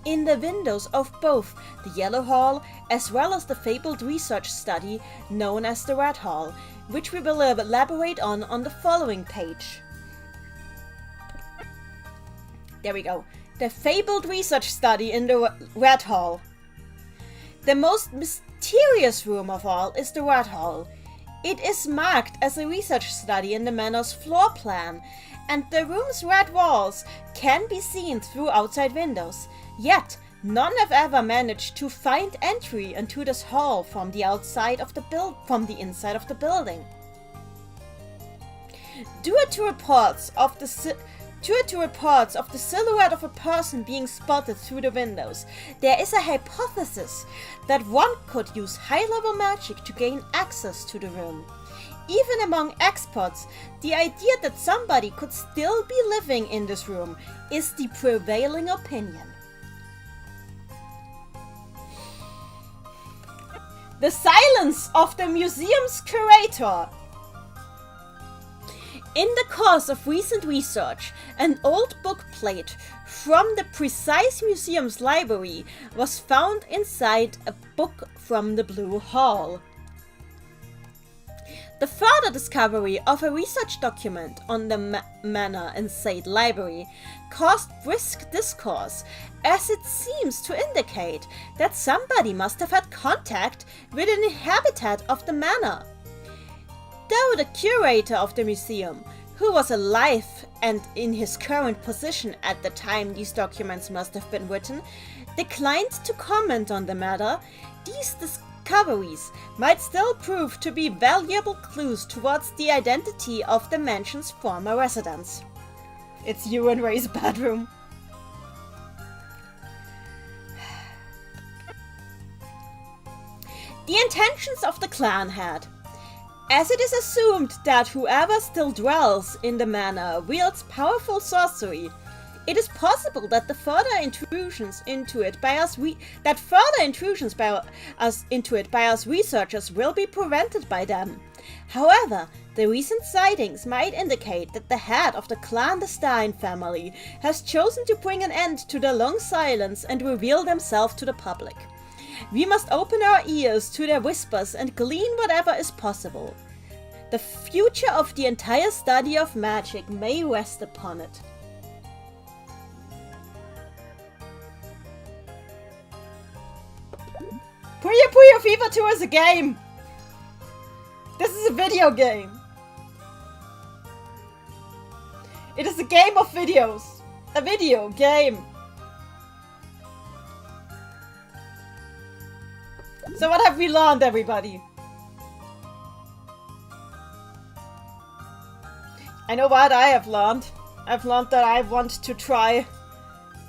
in the windows of both the Yellow Hall as well as the fabled research study known as the Red Hall, which we will elaborate on the following page. There we go. The fabled research study in the Red Hall. The most mysterious room of all is the Red Hall. It is marked as a research study in the manor's floor plan, and the room's red walls can be seen through outside windows. Yet, none have ever managed to find entry into this hall from the inside of the building. Due to reports of the silhouette of a person being spotted through the windows, there is a hypothesis that one could use high-level magic to gain access to the room. Even among experts, the idea that somebody could still be living in this room is the prevailing opinion. The silence of the museum's curator. In the course of recent research, an old book plate from the precise museum's library was found inside a book from the Blue Hall. The further discovery of a research document on the manor in said library caused brisk discourse, as it seems to indicate that somebody must have had contact with an inhabitant of the manor. Though the curator of the museum, who was alive and in his current position at the time these documents must have been written, declined to comment on the matter, these discoveries might still prove to be valuable clues towards the identity of the mansion's former residents. It's you and Ray's bedroom. The intentions of the clan head. As it is assumed that whoever still dwells in the manor wields powerful sorcery, it is possible that further intrusions into it by us researchers will be prevented by them. However, the recent sightings might indicate that the head of the clandestine family has chosen to bring an end to their long silence and reveal themselves to the public. We must open our ears to their whispers and glean whatever is possible. The future of the entire study of magic may rest upon it. Puyo Puyo Fever 2 is a game! This is a video game! It is a game of videos! A video game! So what have we learned, everybody? I know what I have learned. I've learned that I want to try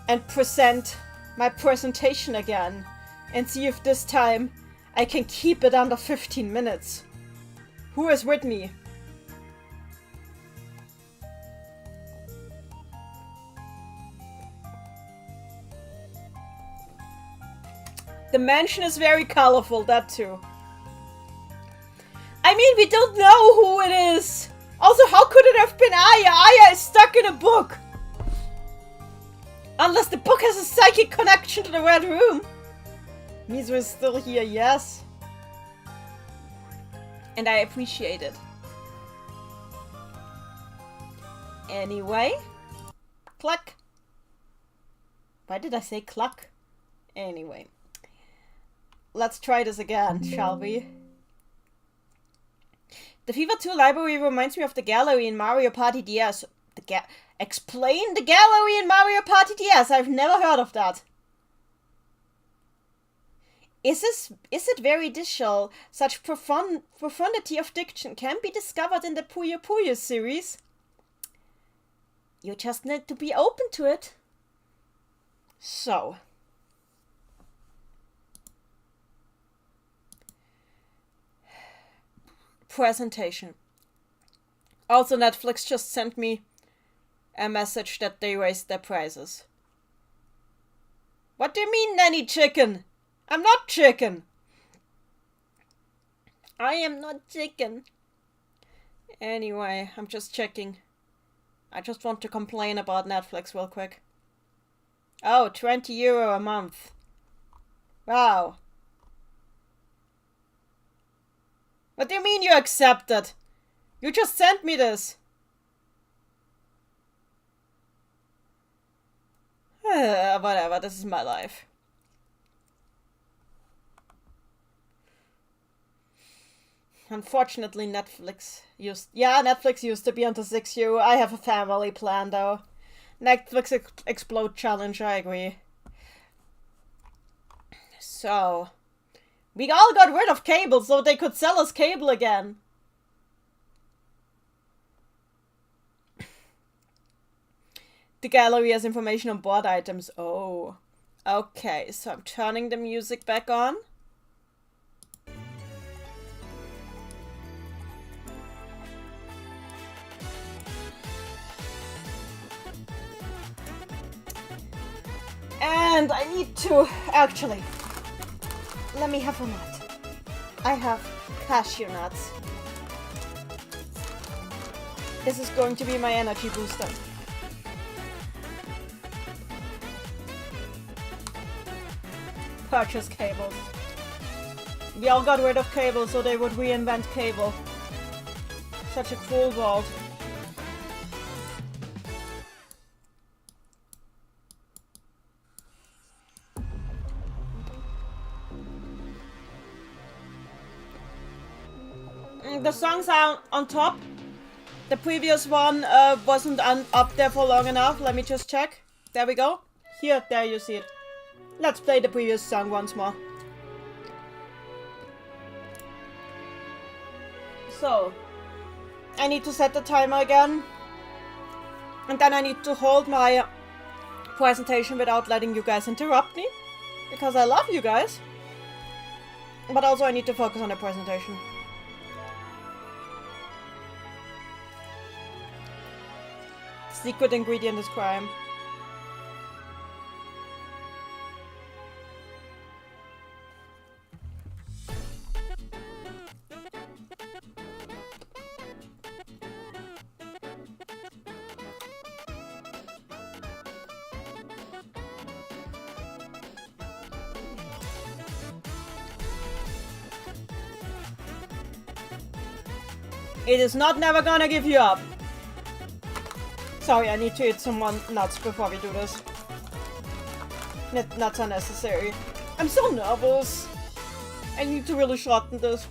and present my presentation again and see if this time I can keep it under 15 minutes. Who is with me? The mansion is very colorful, that too. I mean, we don't know who it is. Also, how could it have been Aya? Aya is stuck in a book. Unless the book has a psychic connection to the Red Room. Mizu is still here, yes. And I appreciate it. Anyway. Cluck. Why did I say cluck? Anyway. Let's try this again, shall we? The Fever 2 library reminds me of the gallery in Mario Party DS. Explain the gallery in Mario Party DS. I've never heard of that. Is it very digital? Such profundity of diction can be discovered in the Puyo Puyo series. You just need to be open to it. So. Presentation. Also, Netflix just sent me a message that they raised their prices. What do you mean, nanny chicken? I'm not chicken. I am not chicken. Anyway, I'm just checking. I just want to complain about Netflix real quick. Oh, €20 a month. Wow. What do you mean you accepted? You just sent me this. Whatever, this is my life. Unfortunately, Netflix used to be under €6. I have a family plan though. Netflix Explode Challenge, I agree. So, we all got rid of cable so they could sell us cable again. The gallery has information on board items. Oh. Okay, so I'm turning the music back on. And I need to, actually, let me have a nut. I have cashew nuts. This is going to be my energy booster. Purchase cables. We all got rid of cable so they would reinvent cable. Such a cruel world. The songs are on top. The previous one wasn't up there for long enough. Let me just check. There we go. Here, there you see it. Let's play the previous song once more. So, I need to set the timer again. And then I need to hold my presentation without letting you guys interrupt me, because I love you guys. But also I need to focus on the presentation. Secret ingredient is crime. It is not never gonna give you up. Sorry, I need to eat some more nuts before we do this. Nuts are necessary. I'm so nervous. I need to really shorten this.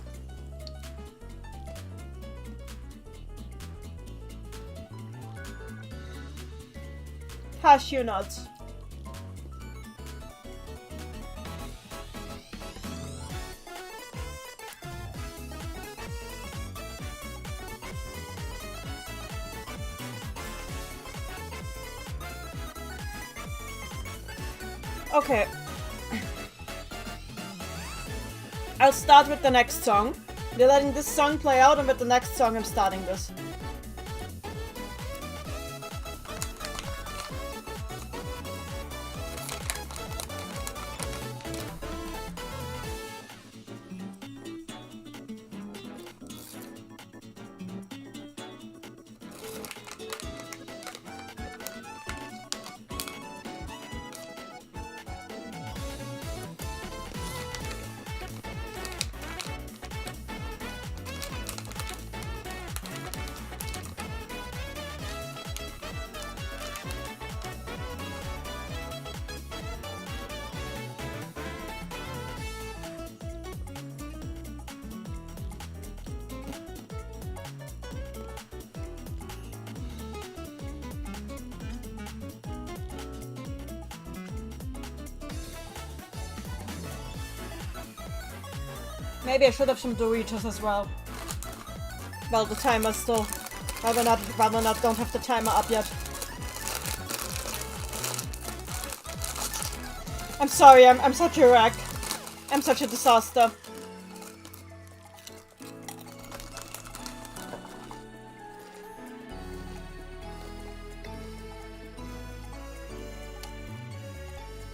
Cashew nuts. Okay. I'll start with the next song. We're letting this song play out, and with the next song I'm starting this. Maybe I should have some Doritos as well. Well, the timer's still... Rather not don't have the timer up yet. I'm sorry, I'm such a wreck. I'm such a disaster.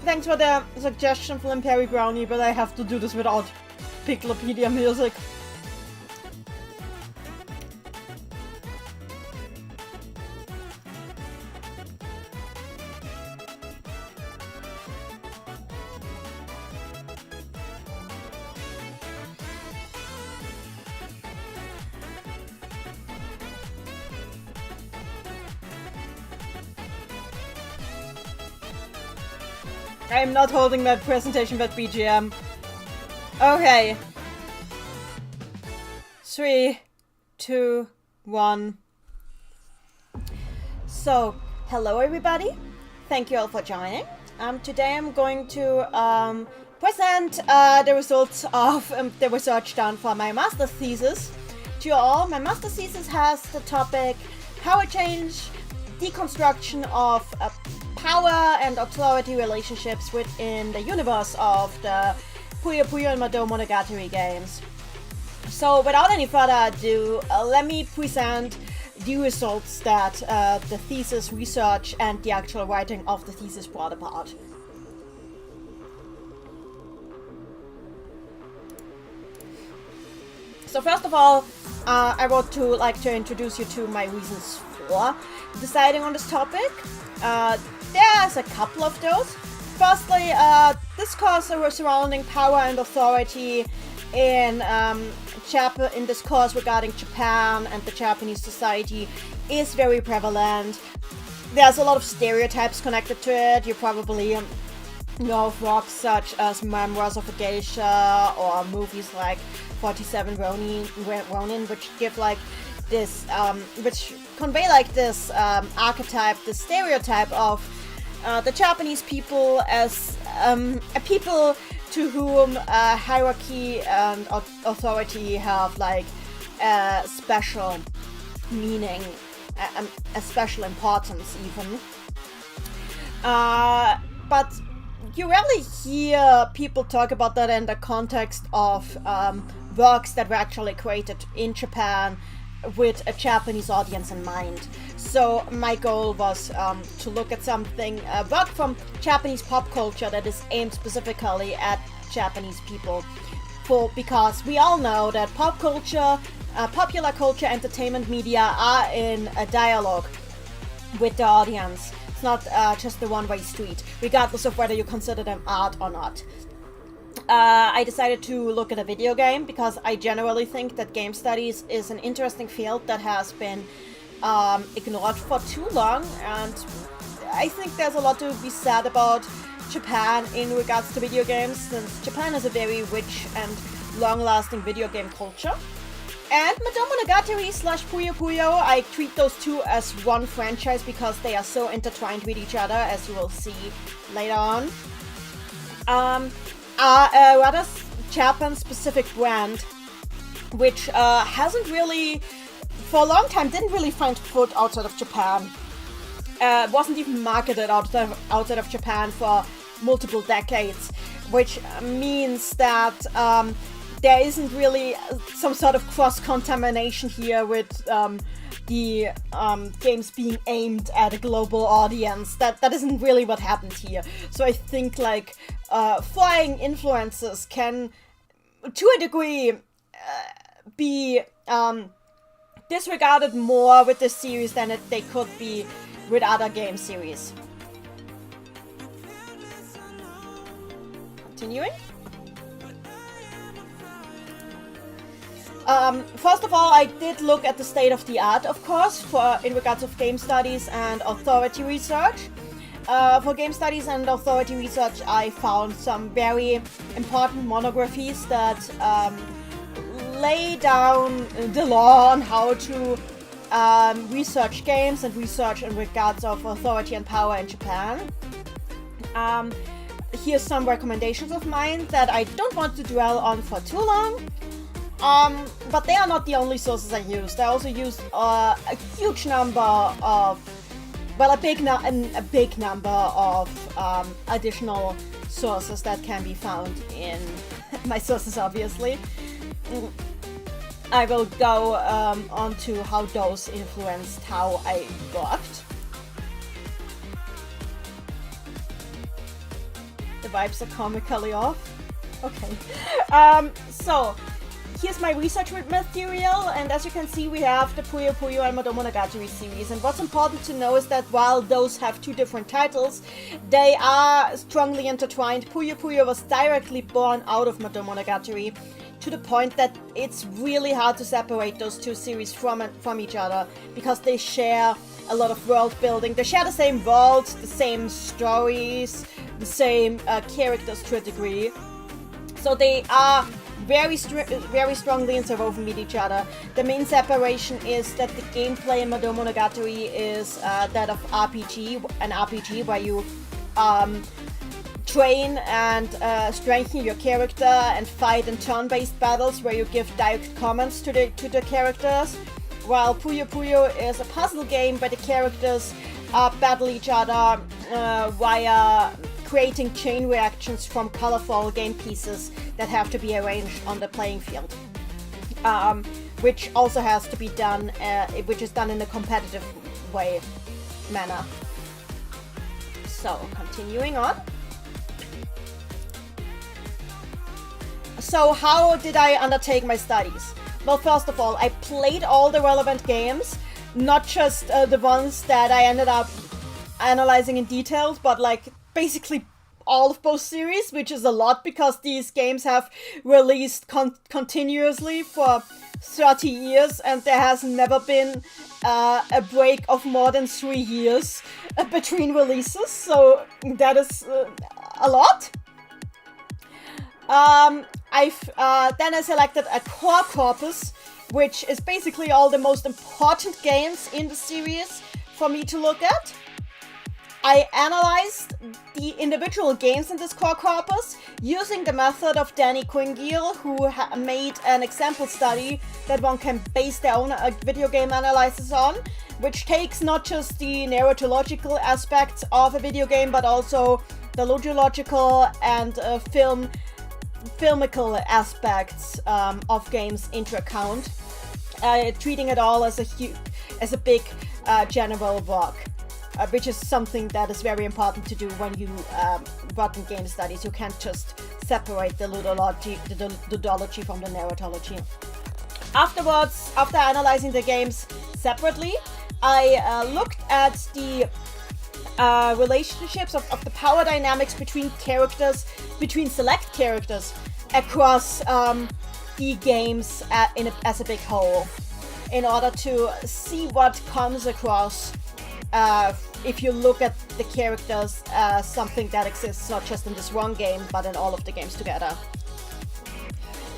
Thanks for the suggestion, Flimperry Brownie, but I have to do this without Piclopedia music. I am not holding my presentation with BGM. Okay. 3, 2, 1. So, hello everybody. Thank you all for joining. Today I'm going to present the results of the research done for my master's thesis to you all. My master's thesis has the topic power change, deconstruction of power and authority relationships within the universe of the Puyo Puyo and Mado Monogatari games. So without any further ado, let me present the results that the thesis research and the actual writing of the thesis brought apart. So first of all, I would like to introduce you to my reasons for deciding on this topic. There's a couple of those. Firstly, discourse surrounding power and authority in discourse regarding Japan and the Japanese society is very prevalent. There's a lot of stereotypes connected to it. You probably know of works such as Memoirs of a Geisha or movies like 47 Ronin, which give like this, which convey like this archetype, this stereotype of the Japanese people as a people to whom hierarchy and authority have like a special meaning a special importance even. But you rarely hear people talk about that in the context of works that were actually created in Japan with a Japanese audience in mind. So my goal was to look at something, work from Japanese pop culture that is aimed specifically at Japanese people. Because we all know that pop culture, popular culture, entertainment media are in a dialogue with the audience. It's not just a one-way street, regardless of whether you consider them art or not. I decided to look at a video game because I generally think that game studies is an interesting field that has been ignored for too long, and I think there's a lot to be said about Japan in regards to video games, since Japan has a very rich and long-lasting video game culture. And Madomonogatari / Puyo Puyo, I treat those two as one franchise because they are so intertwined with each other, as you will see later on. Are a rather Japan-specific brand, which hasn't really, for a long time, didn't really find foot outside of Japan. Wasn't even marketed outside of Japan for multiple decades, which means that there isn't really some sort of cross-contamination here with the games being aimed at a global audience. That isn't really what happened here. So I think like flying influences can, to a degree, be disregarded more with this series than they could be with other game series. Continuing. First of all, I did look at the state of the art, of course, in regards of game studies and authority research. For game studies and authority research, I found some very important monographies that lay down the law on how to research games and research in regards of authority and power in Japan. Here's some recommendations of mine that I don't want to dwell on for too long. But they are not the only sources I used. I also used a huge number of, well, a big number of additional sources that can be found in my sources, obviously. I will go on to how those influenced how I worked. The vibes are comically off. Okay. So, here's my research material, and as you can see, we have the Puyo Puyo and Madomonogatari series. And what's important to know is that while those have two different titles, they are strongly intertwined. Puyo Puyo was directly born out of Madomonogatari, to the point that it's really hard to separate those two series from each other, because they share a lot of world building. They share the same world, the same stories, the same characters to a degree. So they are very strongly interwoven with each other. The main separation is that the gameplay in Madomonogatari is that of an RPG where you train and strengthen your character and fight in turn-based battles where you give direct commands to the characters, while Puyo Puyo is a puzzle game where the characters battle each other via creating chain reactions from colorful game pieces that have to be arranged on the playing field, which also has to be done, which is done in a competitive manner. So, continuing on. So, how did I undertake my studies? Well, first of all, I played all the relevant games, not just the ones that I ended up analyzing in detail, but like basically all of both series, which is a lot because these games have released continuously for 30 years and there has never been a break of more than 3 years between releases, so that is a lot. Then I selected a core corpus, which is basically all the most important games in the series for me to look at. I analyzed the individual games in this core corpus using the method of Danny Quingiel, who made an example study that one can base their own video game analysis on. which takes not just the narratological aspects of a video game, but also the ludological and filmical aspects of games into account, treating it all as a big general work, which is something that is very important to do when you work in game studies. You can't just separate the ludology from the narratology. Afterwards, after analyzing the games separately, I looked at the relationships of the power dynamics between select characters across the games as a big whole, in order to see what comes across if you look at the characters as something that exists not just in this one game, but in all of the games together.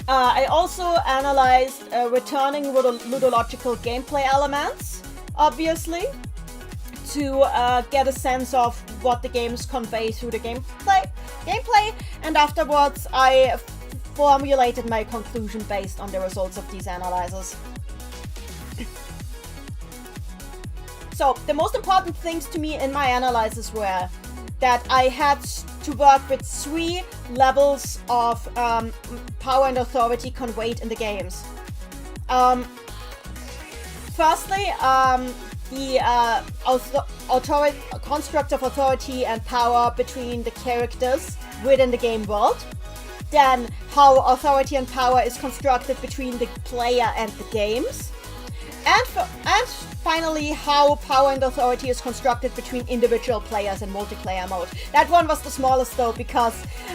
I also analyzed returning ludological gameplay elements, obviously, to get a sense of what the games convey through the gameplay, and afterwards I formulated my conclusion based on the results of these analyses. So, the most important things to me in my analysis were that I had to work with 3 levels of power and authority conveyed in the games. Firstly, the construct of authority and power between the characters within the game world. Then, how authority and power is constructed between the player and the games. And finally, how power and authority is constructed between individual players in multiplayer mode. That one was the smallest though, because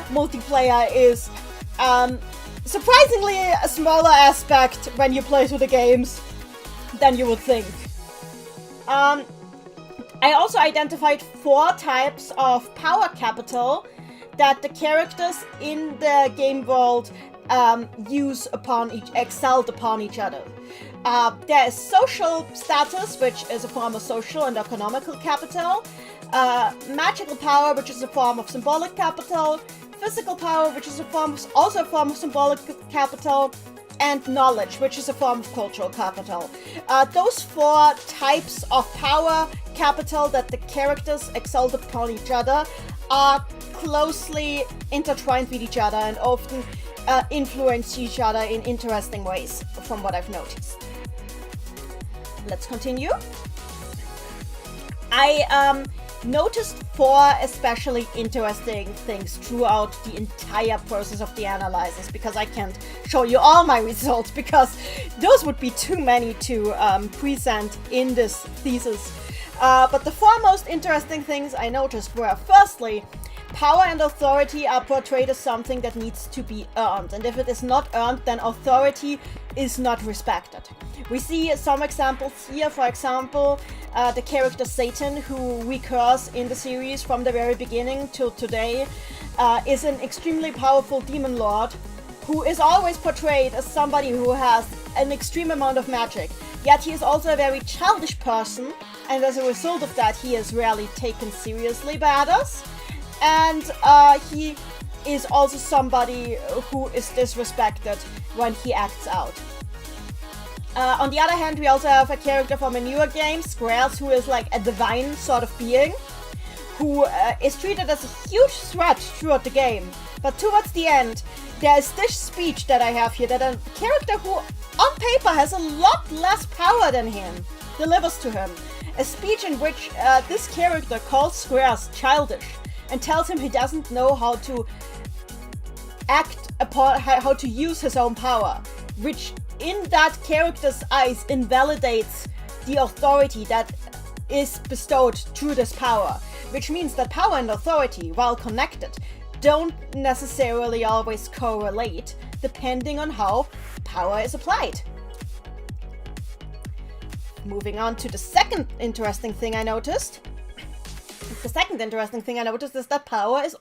multiplayer is surprisingly a smaller aspect when you play through the games than you would think. I also identified 4 types of power capital that the characters in the game world excelled upon each other. There is social status, which is a form of social and economical capital, magical power, which is a form of symbolic capital, physical power, which is also a form of symbolic capital, and knowledge, which is a form of cultural capital. Those 4 types of power capital that the characters excelled upon each other are closely intertwined with each other and often influence each other in interesting ways, from what I've noticed. Let's continue. I noticed 4 especially interesting things throughout the entire process of the analysis, because I can't show you all my results, because those would be too many to present in this thesis. But the 4 most interesting things I noticed were, firstly, power and authority are portrayed as something that needs to be earned, and if it is not earned, then authority is not respected. We see some examples here. For example, the character Satan, who recurs in the series from the very beginning till today, is an extremely powerful demon lord who is always portrayed as somebody who has an extreme amount of magic. Yet he is also a very childish person, and as a result of that, he is rarely taken seriously by others. And he is also somebody who is disrespected when he acts out. On the other hand, we also have a character from a newer game, Squares, who is like a divine sort of being, who is treated as a huge threat throughout the game. But towards the end, there is this speech that I have here that a character who on paper has a lot less power than him delivers to him. A speech in which this character calls Squares childish and tells him he doesn't know how to act upon, how to use his own power, which in that character's eyes invalidates the authority that is bestowed through this power, which means that power and authority, while connected, don't necessarily always correlate depending on how power is applied. Moving on to the second interesting thing I noticed. The second interesting thing I noticed is that power is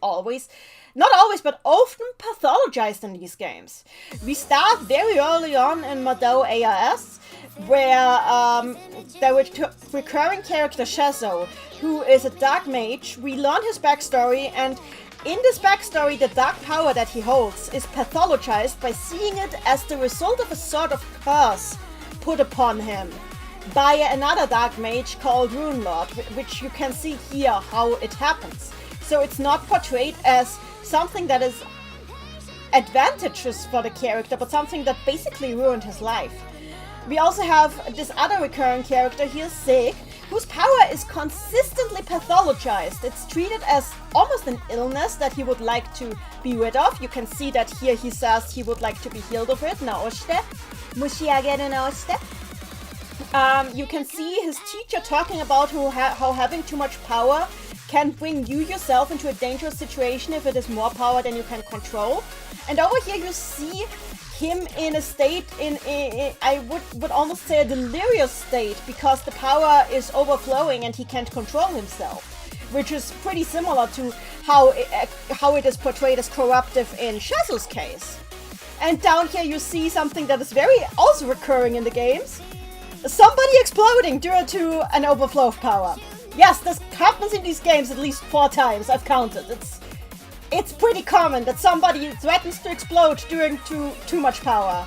not always, but often pathologized in these games. We start very early on in Mado ARS, where the recurring character Shazo, who is a dark mage, we learn his backstory, and in this backstory, the dark power that he holds is pathologized by seeing it as the result of a sort of curse put upon him. by another dark mage called Rune Lord, which you can see here how it happens. So it's not portrayed as something that is advantageous for the character, but something that basically ruined his life. We also have this other recurring character here, Sig, whose power is consistently pathologized. It's treated as almost an illness that he would like to be rid of. You can see that here he says he would like to be healed of it. Naoshite. Mushiagere naoshite. You can see his teacher talking about how having too much power can bring you yourself into a dangerous situation if it is more power than you can control. And over here you see him in a state, I would almost say a delirious state, because the power is overflowing and he can't control himself, which is pretty similar to how it is portrayed as corruptive in Shazu's case. And down here you see something that is very also recurring in the games. Somebody exploding due to an overflow of power. Yes, this happens in these games at least 4 times, I've counted. It's pretty common that somebody threatens to explode during too much power.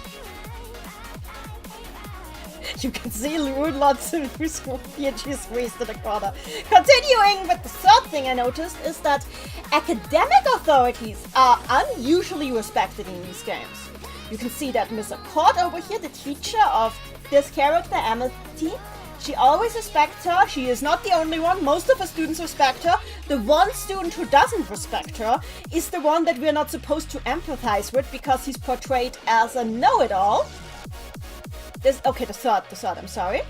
You can see Rune Lord's PNG squeezed to the corner. Continuing with the third thing I noticed is that academic authorities are unusually respected in these games. You can see that Miss Accord over here, the teacher of this character, Amity, she always respects her. She is not the only one. Most of her students respect her. The one student who doesn't respect her is the one that we're not supposed to empathize with because he's portrayed as a know-it-all. The third, I'm sorry.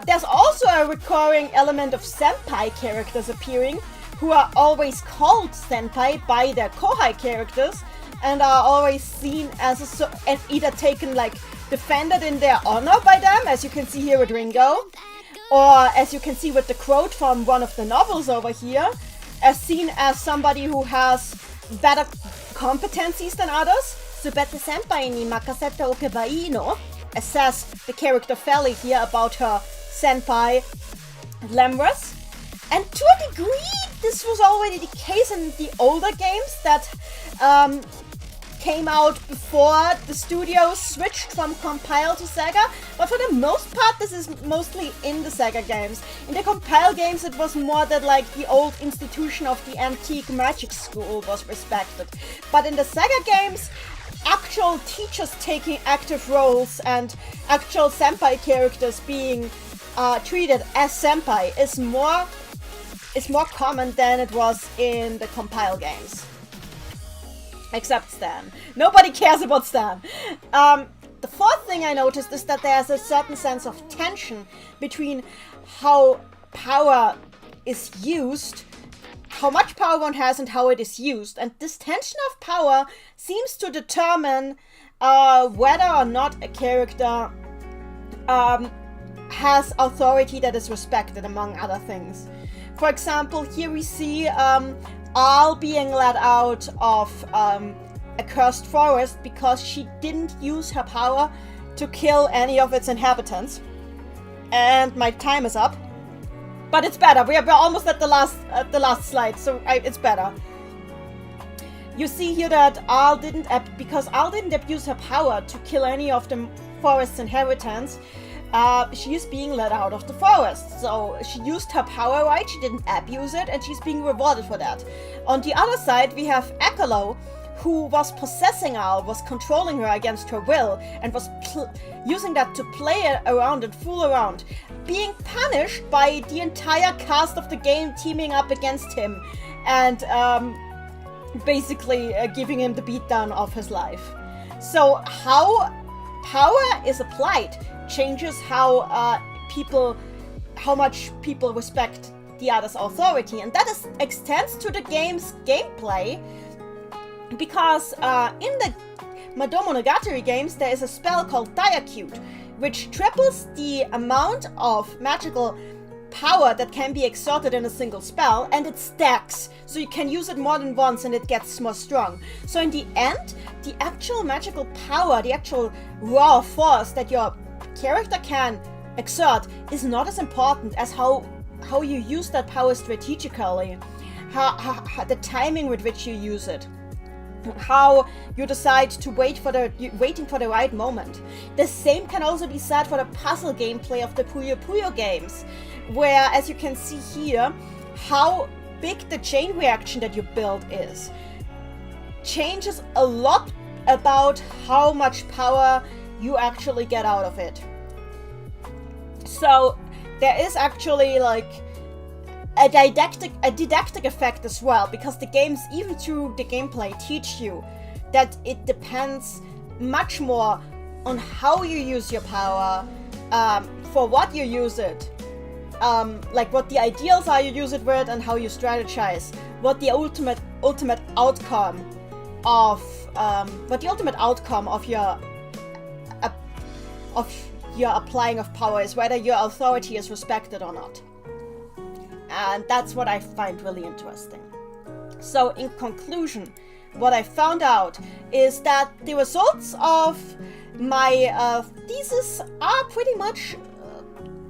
There's also a recurring element of senpai characters appearing, who are always called senpai by their kohai characters and are always seen as and either taken like defended in their honor by them, as you can see here with Ringo, or as you can see with the quote from one of the novels over here, as seen as somebody who has better competencies than others. Subete senpai ni makasete okeba ii no, says the character Feli here about her senpai Lemrus. And to a degree, this was already the case in the older games that came out before the studios switched from Compile to Sega, but for the most part this is mostly in the Sega games. In the Compile games it was more that like the old institution of the antique magic school was respected. But in the Sega games, actual teachers taking active roles and actual senpai characters being treated as senpai is more common than it was in the Compile games. Except Stan. Nobody cares about Stan. The fourth thing I noticed is that there's a certain sense of tension between how power is used, how much power one has and how it is used. And this tension of power seems to determine whether or not a character has authority that is respected, among other things. For example, here we see Al being let out of a cursed forest because she didn't use her power to kill any of its inhabitants. And my time is up. But it's better. We're almost at the last slide, so it's better. You see here that because Al didn't abuse her power to kill any of the forest's inhabitants, she is being let out of the forest. So she used her power right, she didn't abuse it, and she's being rewarded for that. On the other side, we have Ekalo, who was possessing Al, was controlling her against her will, and was using that to play around and fool around, being punished by the entire cast of the game teaming up against him, and basically giving him the beatdown of his life. So how power is applied changes how much people respect the other's authority, and that extends to the game's gameplay, because in the Madomonogatari games there is a spell called Diacute, which triples the amount of magical power that can be exerted in a single spell, and it stacks, so you can use it more than once and it gets more strong. So in the end, the actual magical power, the actual raw force that your character can exert is not as important as how you use that power strategically, the timing with which you use it. how you decide to waiting for the right moment. The same can also be said for the puzzle gameplay of the Puyo Puyo games, where, as you can see here, how big the chain reaction that you build is changes a lot about how much power you actually get out of it. So there is actually like a didactic effect as well, because the games, even through the gameplay, teach you that it depends much more on how you use your power, for what you use it, like what the ideals are you use it with, and how you strategize, what the ultimate outcome of your applying of power is, whether your authority is respected or not. And that's what I find really interesting. So in conclusion, what I found out is that the results of my thesis are pretty much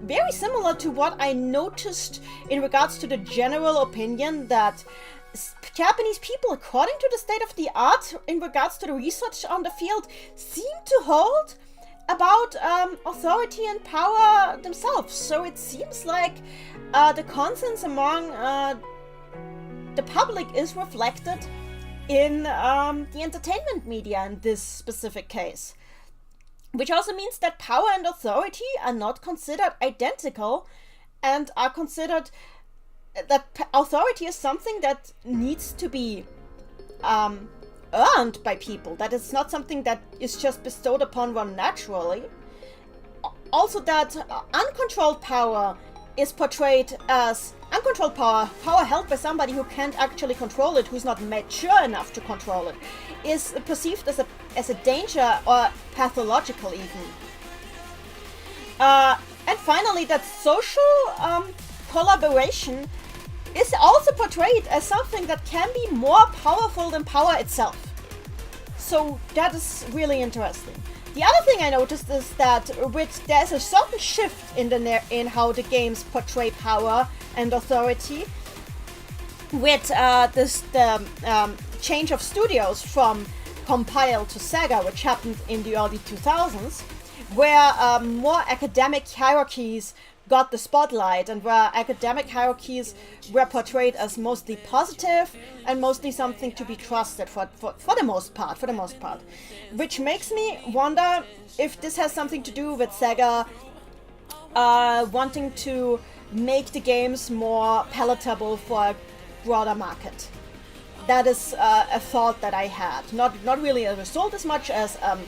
very similar to what I noticed in regards to the general opinion that Japanese people, according to the state of the art in regards to the research on the field, seem to hold about authority and power themselves. So it seems like the consensus among the public is reflected in the entertainment media in this specific case. Which also means that power and authority are not considered identical, and are considered that authority is something that needs to be earned by people, that it's not something that is just bestowed upon one naturally. Also that uncontrolled power is portrayed as uncontrolled power held by somebody who can't actually control it, who's not mature enough to control it, is perceived as a danger or pathological even. And finally, that social collaboration is also portrayed as something that can be more powerful than power itself. So that is really interesting. The other thing I noticed is that there's a certain shift in how the games portray power and authority, with the change of studios from Compile to Sega, which happened in the early 2000s, where more academic hierarchies got the spotlight, and where academic hierarchies were portrayed as mostly positive and mostly something to be trusted for the most part, which makes me wonder if this has something to do with Sega wanting to make the games more palatable for a broader market. That is a thought that I had, not really a result as much as a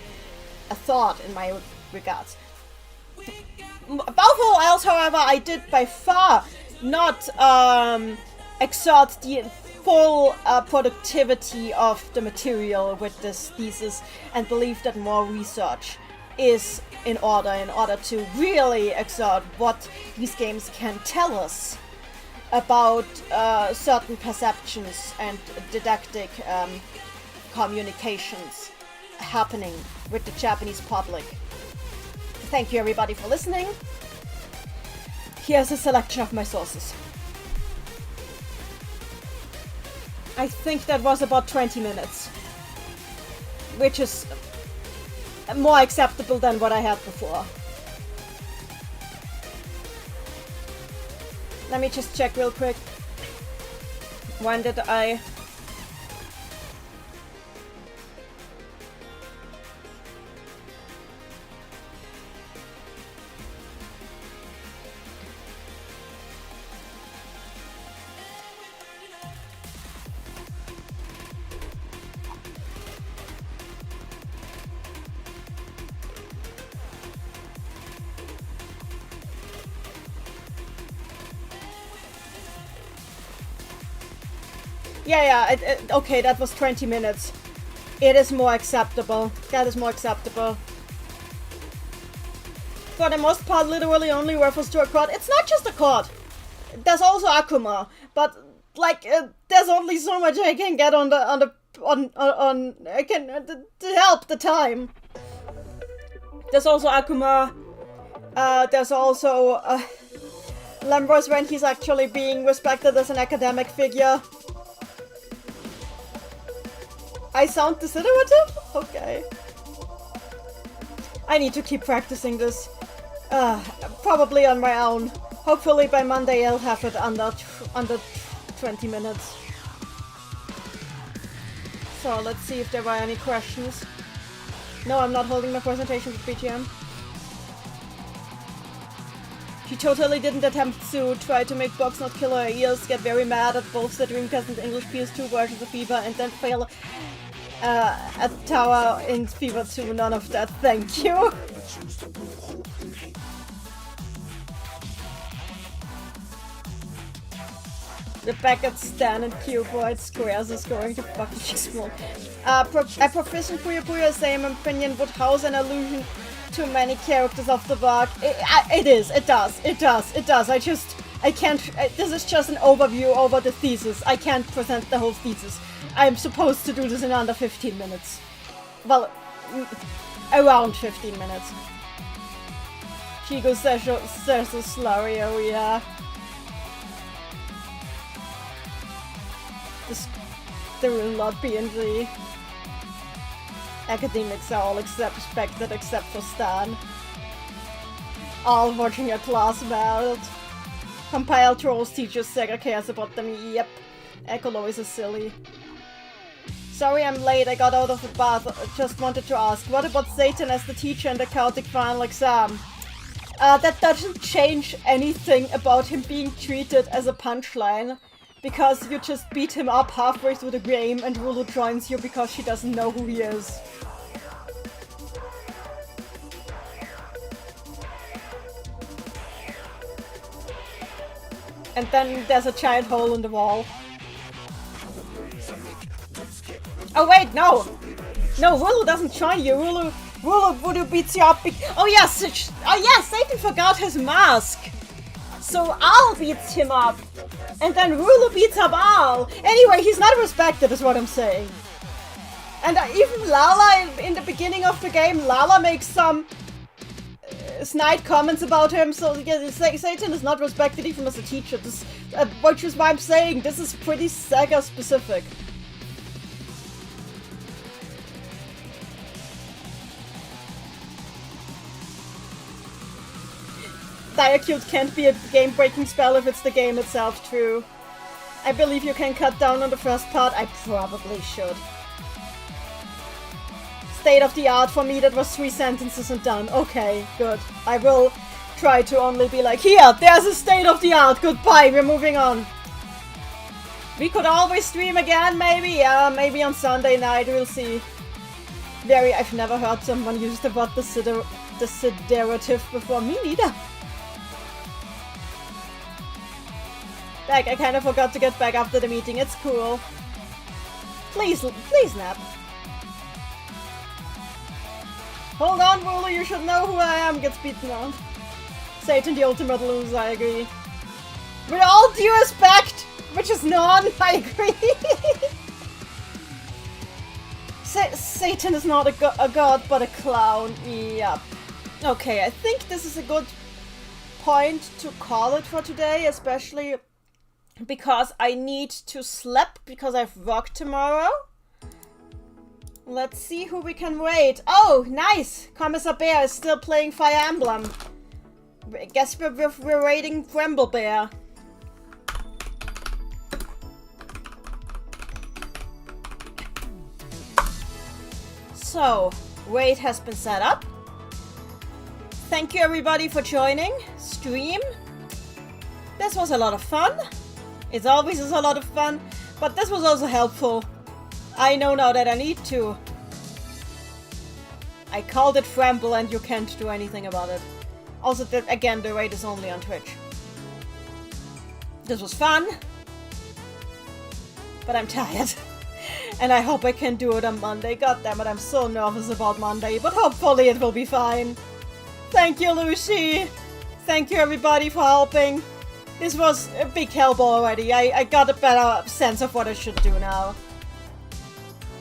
thought in my regards. Above all else, however, I did by far not exert the full productivity of the material with this thesis, and believe that more research is in order to really exert what these games can tell us about certain perceptions and didactic communications happening with the Japanese public. Thank you everybody for listening. Here's a selection of my sources. I think that was about 20 minutes, which is more acceptable than what I had before. Let me just check real quick. When did I... Okay, that was 20 minutes. It is more acceptable. That is more acceptable. For the most part, literally only refers to a chord. It's not just a chord. There's also Akuma, but like there's only so much I can get on I can to help the time. There's also Akuma. There's also Lambros when he's actually being respected as an academic figure. I sound desiderative? Okay. I need to keep practicing this. Probably on my own. Hopefully by Monday I'll have it under 20 minutes. So let's see if there were any questions. No, I'm not holding my presentation with BGM. She totally didn't attempt to try to make Box not kill her ears, get very mad at both the Dreamcast and English PS2 versions of FIFA, and then fail at Tower in FIFA 2. None of that, thank you. Rebecca Stan and Cuboid Squares is going to fucking explode. A proficient Puyo Puyo, same opinion, would house an allusion to many characters of the work. It does. I can't, this is just an overview over the thesis. I can't present the whole thesis. I'm supposed to do this in under 15 minutes. Well, around 15 minutes. Chigo says a slurry, oh yeah. There will not be in the academics are all expected except for Stan. All watching a class melt. Compile trolls, teachers, Sega cares about them, yep. Ecolo is a silly. Sorry I'm late, I got out of the bath, just wanted to ask, what about Satan as the teacher in the chaotic final exam? That doesn't change anything about him being treated as a punchline. Because you just beat him up halfway through the game and Rulu joins you because she doesn't know who he is. And then there's a giant hole in the wall. Oh wait, no! No, Rulu doesn't join you. Rulu beats you up. Oh yes, Satan forgot his mask. So Al beats him up. And then Rulu beats up Al. Anyway, he's not respected is what I'm saying. And even Lala, in the beginning of the game, Lala makes some snide comments about him. So yeah, Satan is not respected even as a teacher. This, which is why I'm saying this is pretty Sega specific. Diacute can't be a game-breaking spell if it's the game itself, true. I believe you can cut down on the first part, I probably should. State of the art for me, that was 3 sentences and done. Okay, good. I will try to only be like, here, there's a state of the art, goodbye, we're moving on. We could always stream again, maybe? Yeah, maybe on Sunday night, we'll see. I've never heard someone use the word desiderative before, me neither. Like, I kind of forgot to get back after the meeting. It's cool. Please nap. Hold on, Rulu, you should know who I am. Gets beaten on. Satan, the ultimate loser, I agree. With all due respect, which is none, I agree. Satan is not a god, but a clown. Yep. Okay, I think this is a good point to call it for today, especially because I need to sleep because I've work tomorrow. Let's see who we can raid. Oh, nice! Commissar Bear is still playing Fire Emblem. I guess we're raiding Bramble Bear. So, raid has been set up. Thank you everybody for joining stream. This was a lot of fun. It always is a lot of fun, but this was also helpful. I know now that I need to. I called it Framble and you can't do anything about it. Also, again, the raid is only on Twitch. This was fun, but I'm tired. And I hope I can do it on Monday. God damn it, I'm so nervous about Monday, but hopefully it will be fine. Thank you, Lucy. Thank you everybody for helping. This was a big help already. I got a better sense of what I should do now.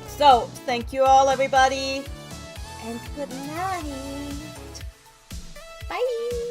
So, thank you all everybody. And good night. Bye.